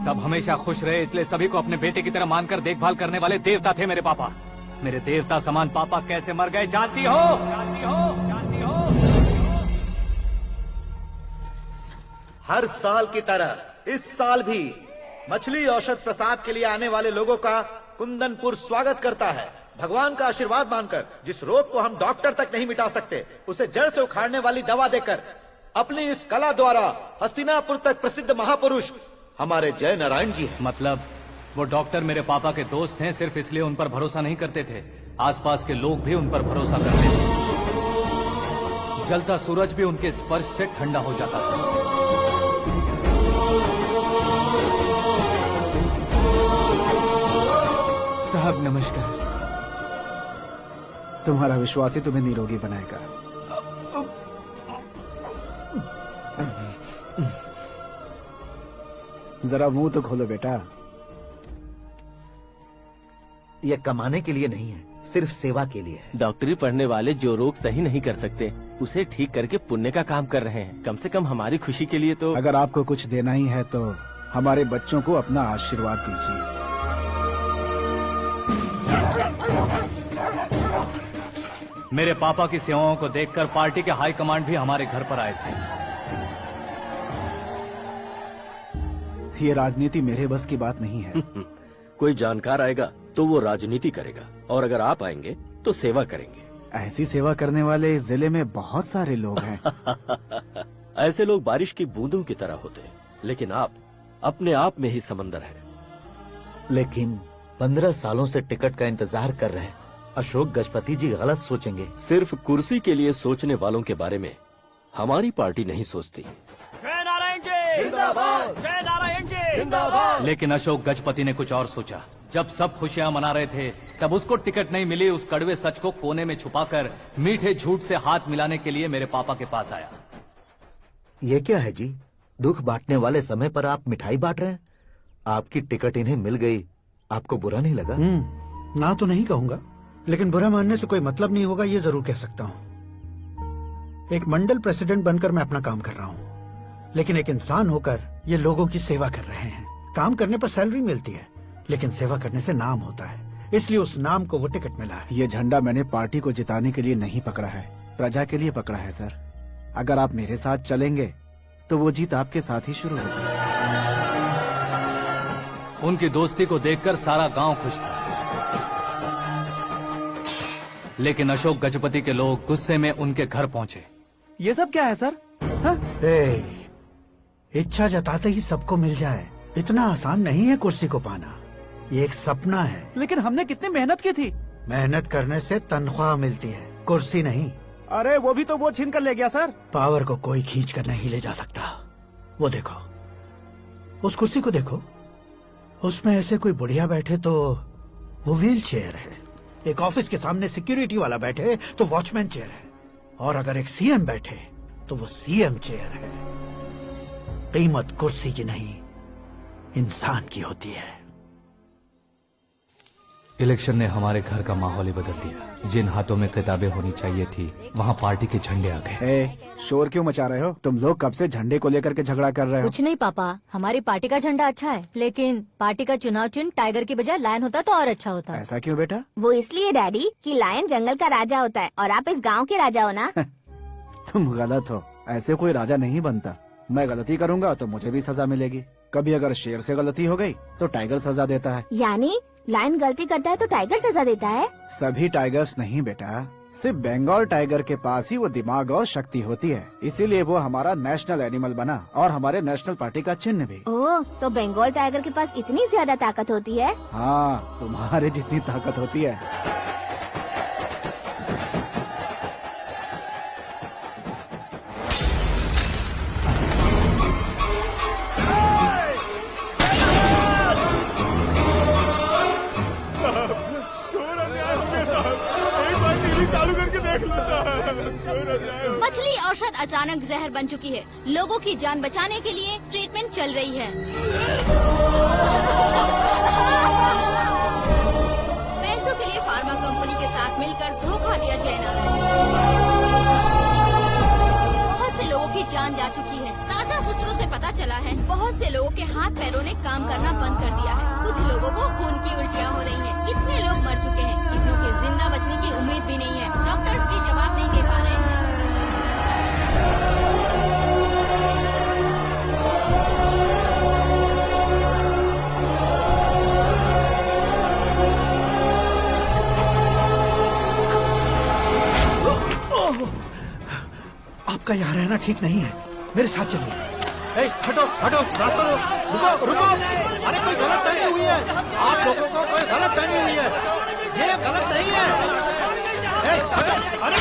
Speaker 9: सब हमेशा खुश रहे, इसलिए सभी को अपने बेटे की तरह मानकर देखभाल करने वाले देवता थे मेरे पापा। मेरे देवता समान पापा कैसे मर गए जानती हो? जानती हो? जानती हो?
Speaker 5: हर साल की तरह इस साल भी मछली औषध प्रसाद के लिए आने वाले लोगों का कुंदनपुर स्वागत करता है। भगवान का आशीर्वाद मानकर जिस रोग को हम डॉक्टर तक नहीं मिटा सकते, उसे जड़ से उखाड़ने वाली दवा देकर अपनी इस कला द्वारा हस्तिनापुर तक प्रसिद्ध महापुरुष हमारे जय नारायण जी हैं।
Speaker 9: मतलब वो डॉक्टर मेरे पापा के दोस्त हैं, सिर्फ इसलिए उन पर भरोसा नहीं करते थे। आसपास के लोग भी उन पर भरोसा करते थे। जलता सूरज भी उनके स्पर्श से ठंडा हो जाता था।
Speaker 3: साहब नमस्कार। तुम्हारा विश्वास ही तुम्हें निरोगी बनाएगा। जरा मुंह तो खोलो बेटा।
Speaker 5: यह कमाने के लिए नहीं है, सिर्फ सेवा के लिए है।
Speaker 12: डॉक्टरी पढ़ने वाले जो रोग सही नहीं कर सकते, उसे ठीक करके पुण्य का काम कर रहे हैं। कम से कम हमारी खुशी के लिए तो।
Speaker 3: अगर आपको कुछ देना ही है तो हमारे बच्चों को अपना आशीर्वाद दीजिए।
Speaker 9: मेरे पापा की सेवाओं को देखकर पार्टी के हाई कमांड भी हमारे घर पर आए थे।
Speaker 3: ये राजनीति मेरे बस की बात नहीं है।
Speaker 11: कोई जानकार आएगा तो वो राजनीति करेगा, और अगर आप आएंगे तो सेवा करेंगे।
Speaker 3: ऐसी सेवा करने वाले इस जिले में बहुत सारे लोग हैं।
Speaker 11: ऐसे लोग बारिश की बूंदों की तरह होते हैं, लेकिन आप अपने आप में ही समंदर हैं।
Speaker 5: लेकिन 15 सालों से टिकट का इंतजार कर रहे अशोक गजपति जी गलत सोचेंगे।
Speaker 11: सिर्फ कुर्सी के लिए सोचने वालों के बारे में हमारी पार्टी नहीं सोचती।
Speaker 4: जय नारायण जी जिंदाबाद, जय नारायण जी जिंदाबाद।
Speaker 9: लेकिन अशोक गजपति ने कुछ और सोचा। जब सब खुशियां मना रहे थे तब उसको टिकट नहीं मिली। उस कड़वे सच को कोने में छुपाकर मीठे झूठ से हाथ मिलाने के लिए मेरे पापा के पास आया।
Speaker 5: ये क्या है जी? दुख बांटने वाले समय पर आप मिठाई बांट रहे हैं। आपकी टिकट इन्हें मिल गई, आपको बुरा नहीं लगा?
Speaker 15: ना तो नहीं कहूंगा, लेकिन बुरा मानने से कोई मतलब नहीं होगा, ये जरूर कह सकता हूँ। एक मंडल प्रेसिडेंट बनकर मैं अपना काम कर रहा हूँ, लेकिन एक इंसान होकर ये लोगों की सेवा कर रहे हैं। काम करने पर सैलरी मिलती है, लेकिन सेवा करने से नाम होता है, इसलिए उस नाम को वो टिकट मिला है।
Speaker 3: ये झंडा मैंने पार्टी को जिताने के लिए नहीं पकड़ा है, प्रजा के लिए पकड़ा है सर। अगर आप मेरे साथ चलेंगे तो वो जीत आपके साथ ही शुरू होगी।
Speaker 9: उनकी दोस्ती को देखकर सारा गांव खुश था, लेकिन अशोक गजपति के लोग गुस्से में उनके घर पहुंचे।
Speaker 3: ये सब क्या है सर?
Speaker 15: इच्छा जताते ही सबको मिल जाए, इतना आसान नहीं है कुर्सी को पाना। ये एक सपना है।
Speaker 3: लेकिन हमने कितनी मेहनत की थी।
Speaker 15: मेहनत करने से तनख्वाह मिलती है, कुर्सी नहीं।
Speaker 3: अरे वो भी तो वो छीन कर ले गया सर।
Speaker 15: पावर को कोई खींच कर नहीं ले जा सकता। वो देखो, उस कुर्सी को देखो, उसमें ऐसे कोई बुढ़िया बैठे तो वो व्हील चेयर है। एक ऑफिस के सामने सिक्योरिटी वाला बैठे तो वॉचमैन चेयर है, और अगर एक सीएम बैठे तो वो सीएम चेयर है। कीमत कुर्सी की नहीं, इंसान की होती है।
Speaker 9: इलेक्शन ने हमारे घर का माहौल ही बदल दिया। जिन हाथों में किताबें होनी चाहिए थी, वहाँ पार्टी के झंडे आ गए।
Speaker 3: शोर क्यों मचा रहे हो? तुम लोग कब से झंडे को लेकर के झगड़ा कर रहे हो?
Speaker 7: कुछ नहीं पापा, हमारी पार्टी का झंडा अच्छा है, लेकिन पार्टी का चुनाव चिन्ह टाइगर की बजाय लायन होता तो और अच्छा होता।
Speaker 3: ऐसा क्यों बेटा?
Speaker 8: वो इसलिए डैडी कि लायन जंगल का राजा होता है और आप इस गांव के राजा हो ना।
Speaker 3: तुम गलत हो, ऐसे कोई राजा नहीं बनता। मैं गलती करूंगा तो मुझे भी सजा मिलेगी। कभी अगर शेर से गलती हो गई तो टाइगर सजा देता है।
Speaker 8: यानी लायन गलती करता है तो टाइगर सजा देता है?
Speaker 3: सभी टाइगर्स नहीं बेटा, सिर्फ बंगाल टाइगर के पास ही वो दिमाग और शक्ति होती है, इसीलिए वो हमारा नेशनल एनिमल बना और हमारे नेशनल पार्टी का चिन्ह भी।
Speaker 8: ओह, तो बंगाल टाइगर के पास इतनी ज्यादा ताकत होती है?
Speaker 3: हाँ, तुम्हारे जितनी ताकत होती है।
Speaker 16: मछली औषध अचानक जहर बन चुकी है। लोगों की जान बचाने के लिए ट्रीटमेंट चल रही है। पैसों के लिए फार्मा कंपनी के साथ मिलकर धोखा दिया जैना। बहुत से लोगों की जान जा चुकी है। ताज़ा सूत्रों से पता चला है बहुत से लोगों के हाथ पैरों ने काम करना बंद कर दिया है। कुछ लोगों को खून की उल्टियाँ हो रही हैं। कितने लोग मर चुके हैं, कितनों के जिंदा बचने की उम्मीद भी नहीं है। डॉक्टर्स भी जवाब नहीं दे पा रहे हैं।
Speaker 15: आपका यहाँ रहना ठीक नहीं है, मेरे साथ चलिए। हटो हटो, रास्ता दो, रुको रुको। अरे कोई गलत फहमी हुई है, आप लोगों को कोई गलत फहमी हुई है, ये गलत नहीं है। हटो, अरे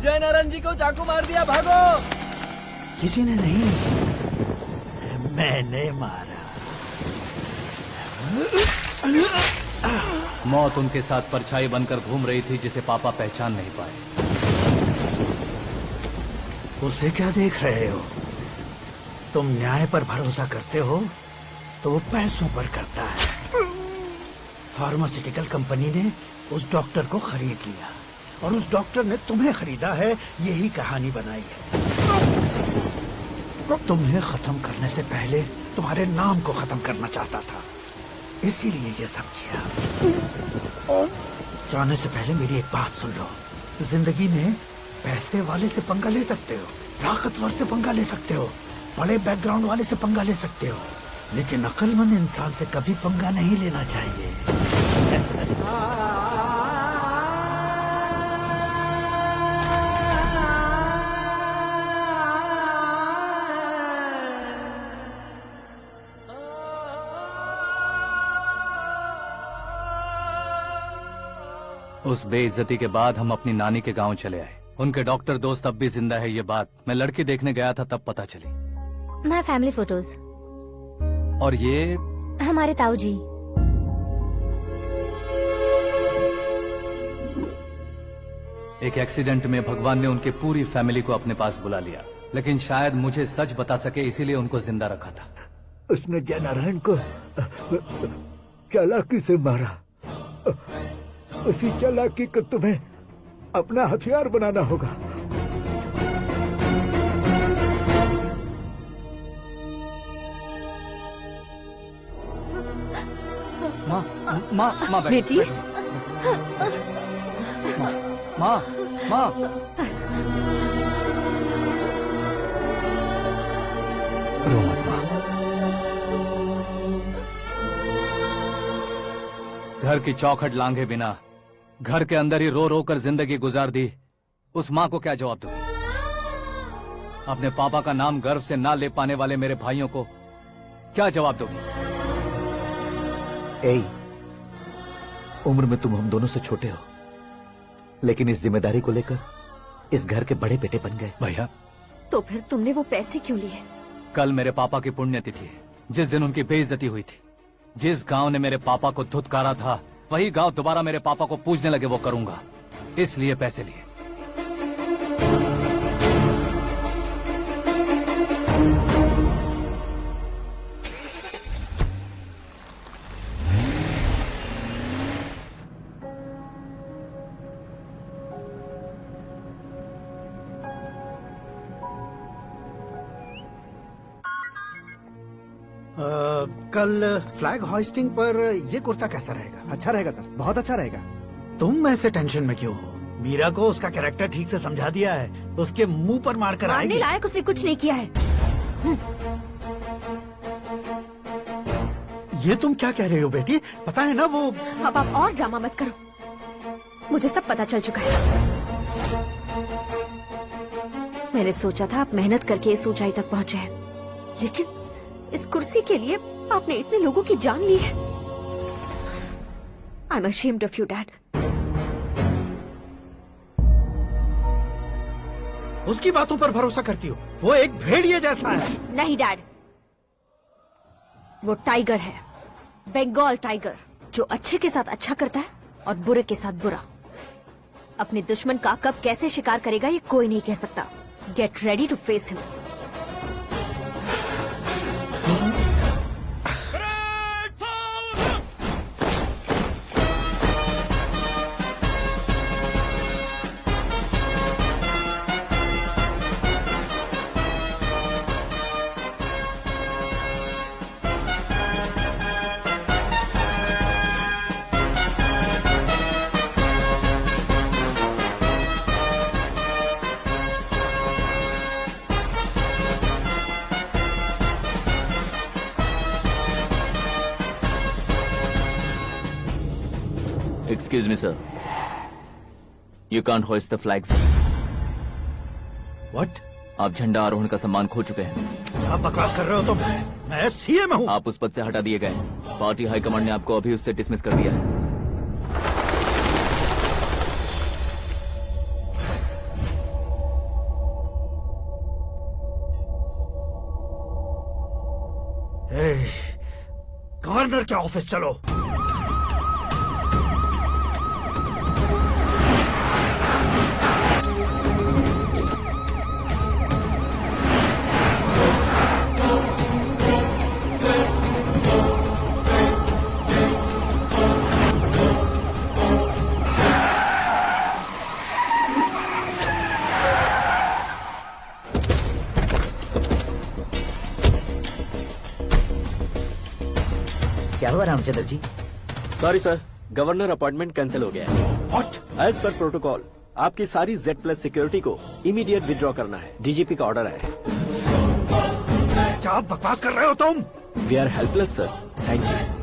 Speaker 14: जय नारायण जी को चाकू मार दिया, भागो।
Speaker 15: किसी ने नहीं, मैंने मारा।
Speaker 9: मौत उनके साथ परछाई बनकर घूम रही थी, जिसे पापा पहचान नहीं पाए।
Speaker 15: उसे क्या देख रहे हो? तुम न्याय पर भरोसा करते हो तो वो पैसों पर करता है। फार्मास्यूटिकल कंपनी ने उस डॉक्टर को खरीद लिया और उस डॉक्टर ने तुम्हें खरीदा है, यही कहानी बनाई है। तुम्हें खत्म करने से पहले तुम्हारे नाम को खत्म करना चाहता था, इसीलिए ये सब किया। जाने से पहले मेरी एक बात सुन लो। जिंदगी में पैसे वाले से पंगा ले सकते हो, ताकतवर से पंगा ले सकते हो, बड़े बैकग्राउंड वाले से पंगा ले सकते हो, लेकिन अक्लमंद इंसान से कभी पंगा नहीं लेना चाहिए।
Speaker 9: उस बेइज्जती के बाद हम अपनी नानी के गांव चले आए। उनके डॉक्टर दोस्त अब भी जिंदा है, ये बात मैं लड़की देखने गया था तब पता चली।
Speaker 7: My family photos.
Speaker 9: और ये
Speaker 7: हमारे ताऊ जी।
Speaker 9: एक एक्सीडेंट में भगवान ने उनकी पूरी फैमिली को अपने पास बुला लिया, लेकिन शायद मुझे सच बता सके इसीलिए उनको जिंदा रखा था।
Speaker 5: उसने जयनारायण को चालाकी से मारा। उसी चालाकी को तुम्हें अपना हथियार बनाना होगा।
Speaker 9: माँ
Speaker 8: बेटी।
Speaker 9: माँ रो मत माँ। घर की चौखट लांघे बिना घर के अंदर ही रो रो कर जिंदगी गुजार दी उस माँ को क्या जवाब दूंगी? अपने पापा का नाम गर्व से ना ले पाने वाले मेरे भाइयों को क्या जवाब दोगी?
Speaker 5: उम्र में तुम हम दोनों से छोटे हो, लेकिन इस जिम्मेदारी को लेकर इस घर के बड़े बेटे बन गए।
Speaker 9: भैया,
Speaker 8: तो फिर तुमने वो पैसे क्यों लिए?
Speaker 9: कल मेरे पापा की पुण्यतिथि है, जिस दिन उनकी बेइज्जती हुई थी। जिस गांव ने मेरे पापा को धुतकारा था वही गांव दोबारा मेरे पापा को पूजने लगे वो करूंगा, इसलिए पैसे लिए।
Speaker 15: कल फ्लैग होइस्टिंग पर ये कुर्ता कैसा रहेगा?
Speaker 3: अच्छा रहेगा सर, बहुत अच्छा रहेगा।
Speaker 15: तुम ऐसे टेंशन में क्यों हो? मीरा को उसका कैरेक्टर ठीक से समझा दिया है, उसके मुंह पर मारकर आएगी।
Speaker 8: मारने लायक उसने कुछ नहीं किया है।
Speaker 15: ये तुम क्या कह रहे हो बेटी? पता है ना वो।
Speaker 8: अब आप और ड्रामा मत करो, मुझे सब पता चल चुका है। मैंने सोचा था आप मेहनत करके इस ऊंचाई तक पहुंचे हैं, लेकिन इस कुर्सी के लिए आपने इतने लोगों की जान ली है। I am ashamed of you, Dad.
Speaker 15: उसकी बातों पर भरोसा करती हो? वो एक भेड़िए जैसा है।
Speaker 8: नहीं डैड, वो टाइगर है, बंगाल टाइगर, जो अच्छे के साथ अच्छा करता है और बुरे के साथ बुरा। अपने दुश्मन का कब कैसे शिकार करेगा ये कोई नहीं कह सकता। Get ready to face him.
Speaker 14: Excuse me, sir. You can't hoist the flags.
Speaker 15: What?
Speaker 14: आप झंडा आरोहण का सम्मान खो चुके हैं।
Speaker 15: क्या बकवास कर रहे हो तुम? मैं सीएम हूँ।
Speaker 14: आप उस पद से हटा दिए गए। पार्टी हाईकमांड ने आपको अभी उससे डिसमिस कर दिया है।
Speaker 15: गवर्नर के ऑफिस चलो।
Speaker 5: क्या हुआ Ramchandra ji?
Speaker 11: Sorry sir, governor appointment cancel हो गया है।
Speaker 15: What?
Speaker 11: एज पर प्रोटोकॉल आपकी सारी Z+ सिक्योरिटी को इमीडिएट विड्रॉ करना है। डीजीपी का ऑर्डर है।
Speaker 15: क्या बकवास कर रहे हो तुम?
Speaker 11: We are helpless sir, thank you.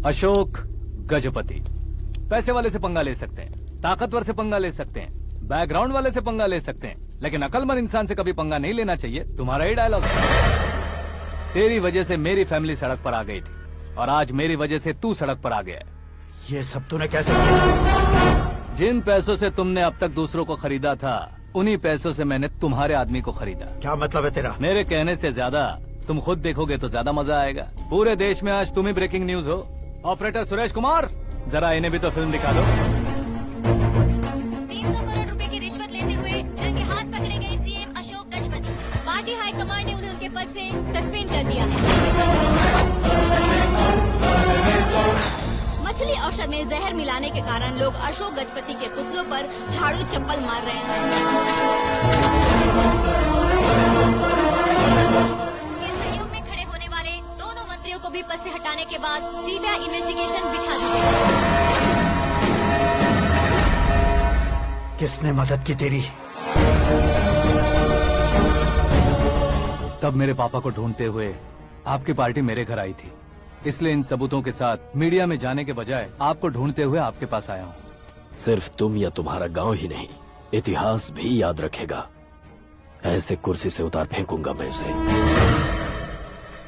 Speaker 9: Ashok Gajapati पैसे वाले से पंगा ले सकते हैं, ताकतवर से पंगा ले सकते हैं, बैकग्राउंड वाले से पंगा ले सकते हैं, लेकिन अकलमंद इंसान से कभी पंगा नहीं लेना चाहिए। तुम्हारा ही डायलॉग। तेरी वजह से मेरी फैमिली सड़क पर आ गई थी और आज मेरी वजह से तू सड़क पर आ गया है।
Speaker 15: ये सब तूने कैसे किया?
Speaker 9: जिन पैसों से तुमने अब तक दूसरों को खरीदा था, उन्हीं पैसों से मैंने तुम्हारे आदमी को खरीदा।
Speaker 15: क्या मतलब है तेरा?
Speaker 9: मेरे कहने से ज्यादा तुम खुद देखोगे तो ज्यादा मजा आएगा। पूरे देश में आज तुम ही ब्रेकिंग न्यूज हो। ऑपरेटर सुरेश कुमार, जरा इन्हें भी तो फिल्म दिखा दो।
Speaker 7: 300 करोड़ रुपए की रिश्वत लेते हुए रंगे हाथ पकड़े गए CM Ashok Gajapati. Party high command ने उन्हें उनके पद से सस्पेंड कर दिया है।
Speaker 16: मछली औषध में जहर मिलाने के कारण लोग अशोक गजपति के पुतलों पर झाड़ू चप्पल मार रहे हैं।
Speaker 7: उनके सहयोग में खड़े होने वाले दोनों मंत्रियों को भी पद से हटाने के बाद सीबीआई इन्वेस्टिगेशन बिठा दी गई।
Speaker 15: किसने मदद की तेरी?
Speaker 9: तब मेरे पापा को ढूंढते हुए आपकी पार्टी मेरे घर आई थी, इसलिए इन सबूतों के साथ मीडिया में जाने के बजाय आपको ढूंढते हुए आपके पास आया हूँ।
Speaker 11: सिर्फ तुम या तुम्हारा गांव ही नहीं, इतिहास भी याद रखेगा। ऐसे कुर्सी से उतार फेंकूंगा मैं उसे।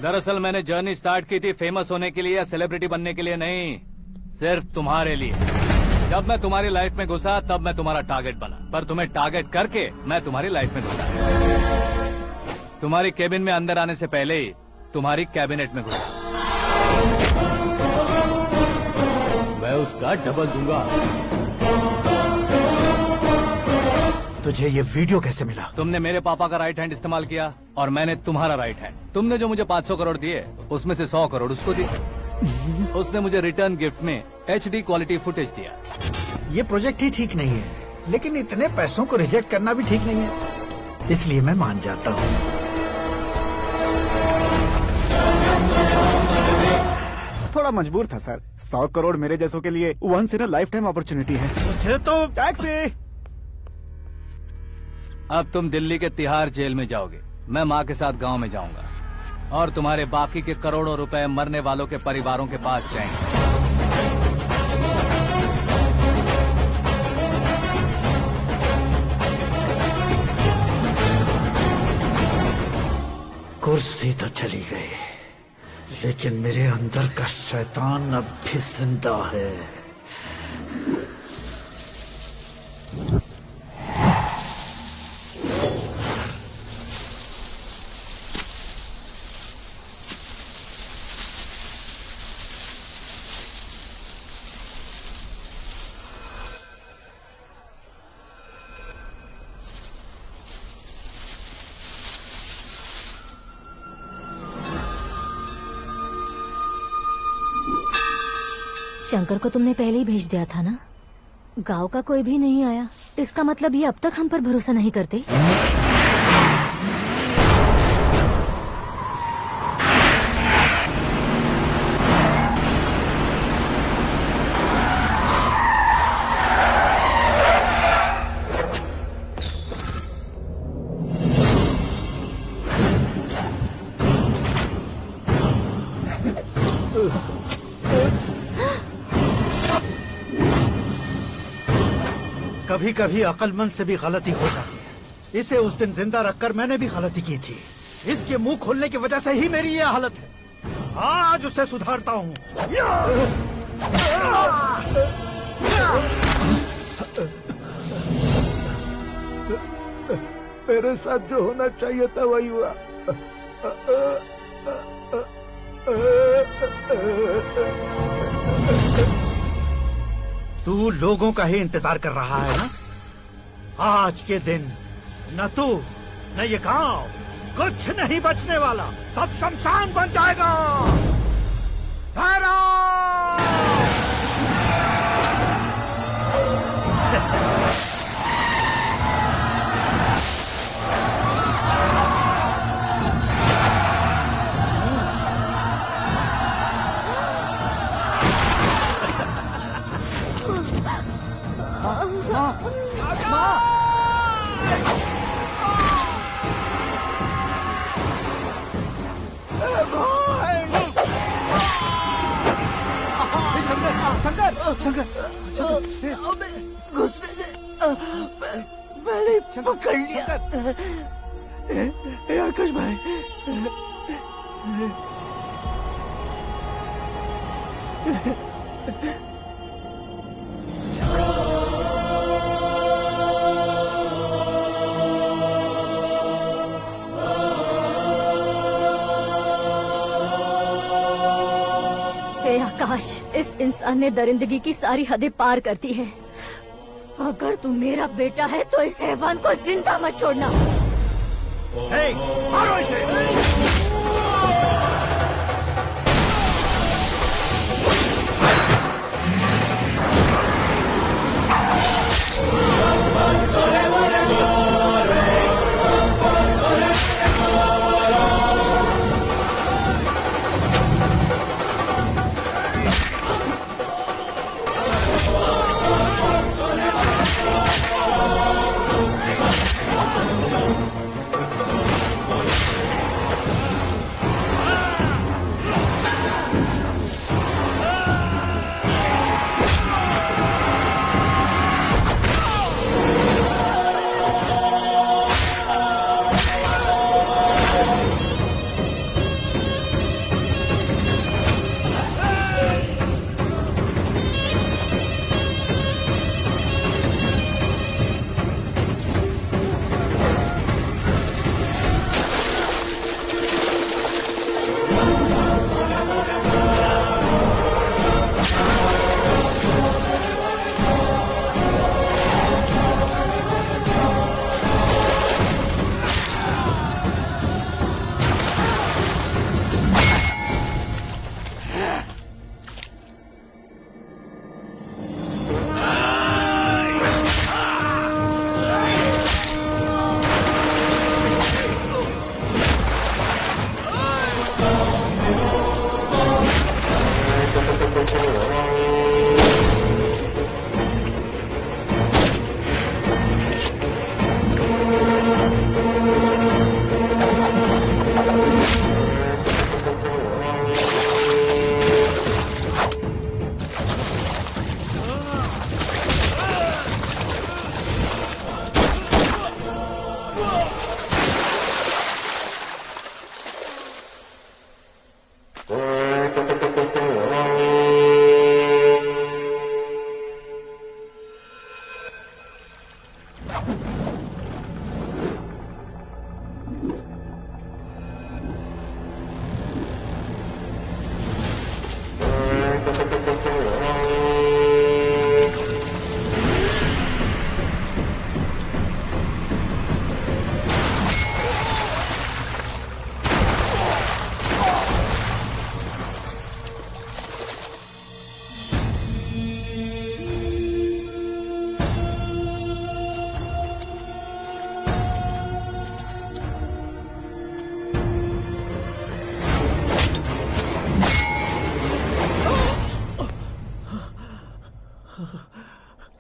Speaker 9: दरअसल मैंने जर्नी स्टार्ट की थी फेमस होने के लिए या सेलिब्रिटी बनने के लिए नहीं, सिर्फ तुम्हारे लिए। जब मैं तुम्हारी लाइफ में घुसा तब मैं तुम्हारा टारगेट बना, पर तुम्हें टारगेट करके मैं तुम्हारी लाइफ में घुसा। तुम्हारी केबिन में अंदर आने से पहले ही तुम्हारी कैबिनेट में घुसा। मैं उसका डबल दूंगा।
Speaker 15: तुझे ये वीडियो कैसे मिला?
Speaker 9: तुमने मेरे पापा का राइट हैंड इस्तेमाल किया और मैंने तुम्हारा राइट हैंड। तुमने जो मुझे 500 करोड़ दिए उसमें से 100 करोड़ उसको दिए। उसने मुझे रिटर्न गिफ्ट में HD क्वालिटी फुटेज दिया।
Speaker 15: ये प्रोजेक्ट ही ठीक नहीं है, लेकिन इतने पैसों को रिजेक्ट करना भी ठीक नहीं है, इसलिए मैं मान जाता हूँ।
Speaker 3: थोड़ा मजबूर था सर। 100 करोड़ मेरे जैसों के लिए once in a lifetime opportunity है।
Speaker 15: मुझे तो
Speaker 3: टैक्सी।
Speaker 9: अब तुम दिल्ली के तिहाड़ जेल में जाओगे, मैं माँ के साथ गांव में जाऊंगा और तुम्हारे बाकी के करोड़ों रुपए मरने वालों के परिवारों के पास जाएंगे।
Speaker 15: कुर्सी तो चली गई, लेकिन मेरे अंदर का शैतान अब भी जिंदा है।
Speaker 8: शंकर को तुमने पहले ही भेज दिया था ना? गांव का कोई भी नहीं आया, इसका मतलब ये अब तक हम पर भरोसा नहीं करते।
Speaker 15: कभी कभी अक्लमंद से भी गलती हो जाती है। इसे उस दिन जिंदा रखकर मैंने भी गलती की थी। इसके मुंह खोलने की वजह से ही मेरी ये हालत है। आज उसे सुधारता हूँ।
Speaker 5: मेरे साथ जो होना चाहिए था वही हुआ।
Speaker 15: तू लोगों का ही इंतजार कर रहा है ना? आज के दिन न तू न ये गांव कुछ नहीं बचने वाला, सब शमशान बन जाएगा।
Speaker 4: घुसने से मैंने पकड़ लिया। आकाश भाई,
Speaker 7: हे आकाश, इस इंसान ने दरिंदगी की सारी हदें पार कर दी है। अगर तू मेरा बेटा है तो इस हैवान को जिंदा मत छोड़ना।
Speaker 15: मारो इसे।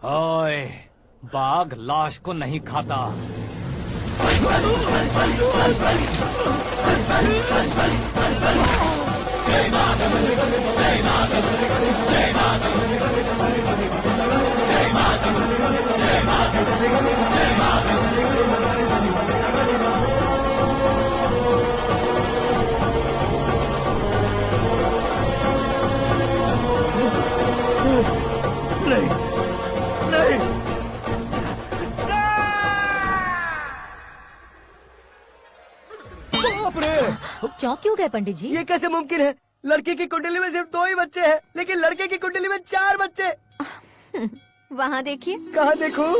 Speaker 9: ओए, बाघ लाश को नहीं खाता।
Speaker 1: नहीं, नहीं। बाप रे!
Speaker 7: चौंक क्यों गए पंडित जी?
Speaker 1: ये कैसे मुमकिन है? लड़की की कुंडली में सिर्फ 2 ही बच्चे हैं, लेकिन लड़के की कुंडली में 4 बच्चे।
Speaker 7: वहाँ देखिए।
Speaker 1: कहाँ देखूं?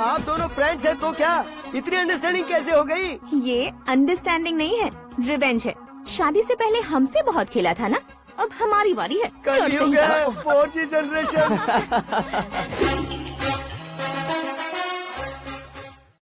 Speaker 1: आप दोनों फ्रेंड्स हैं तो क्या इतनी अंडरस्टैंडिंग कैसे हो गई?
Speaker 8: ये अंडरस्टैंडिंग नहीं है, रिवेंज है। शादी से पहले हमसे बहुत खेला था ना, अब हमारी बारी है।
Speaker 1: कलयुग है, 4G जनरेशन।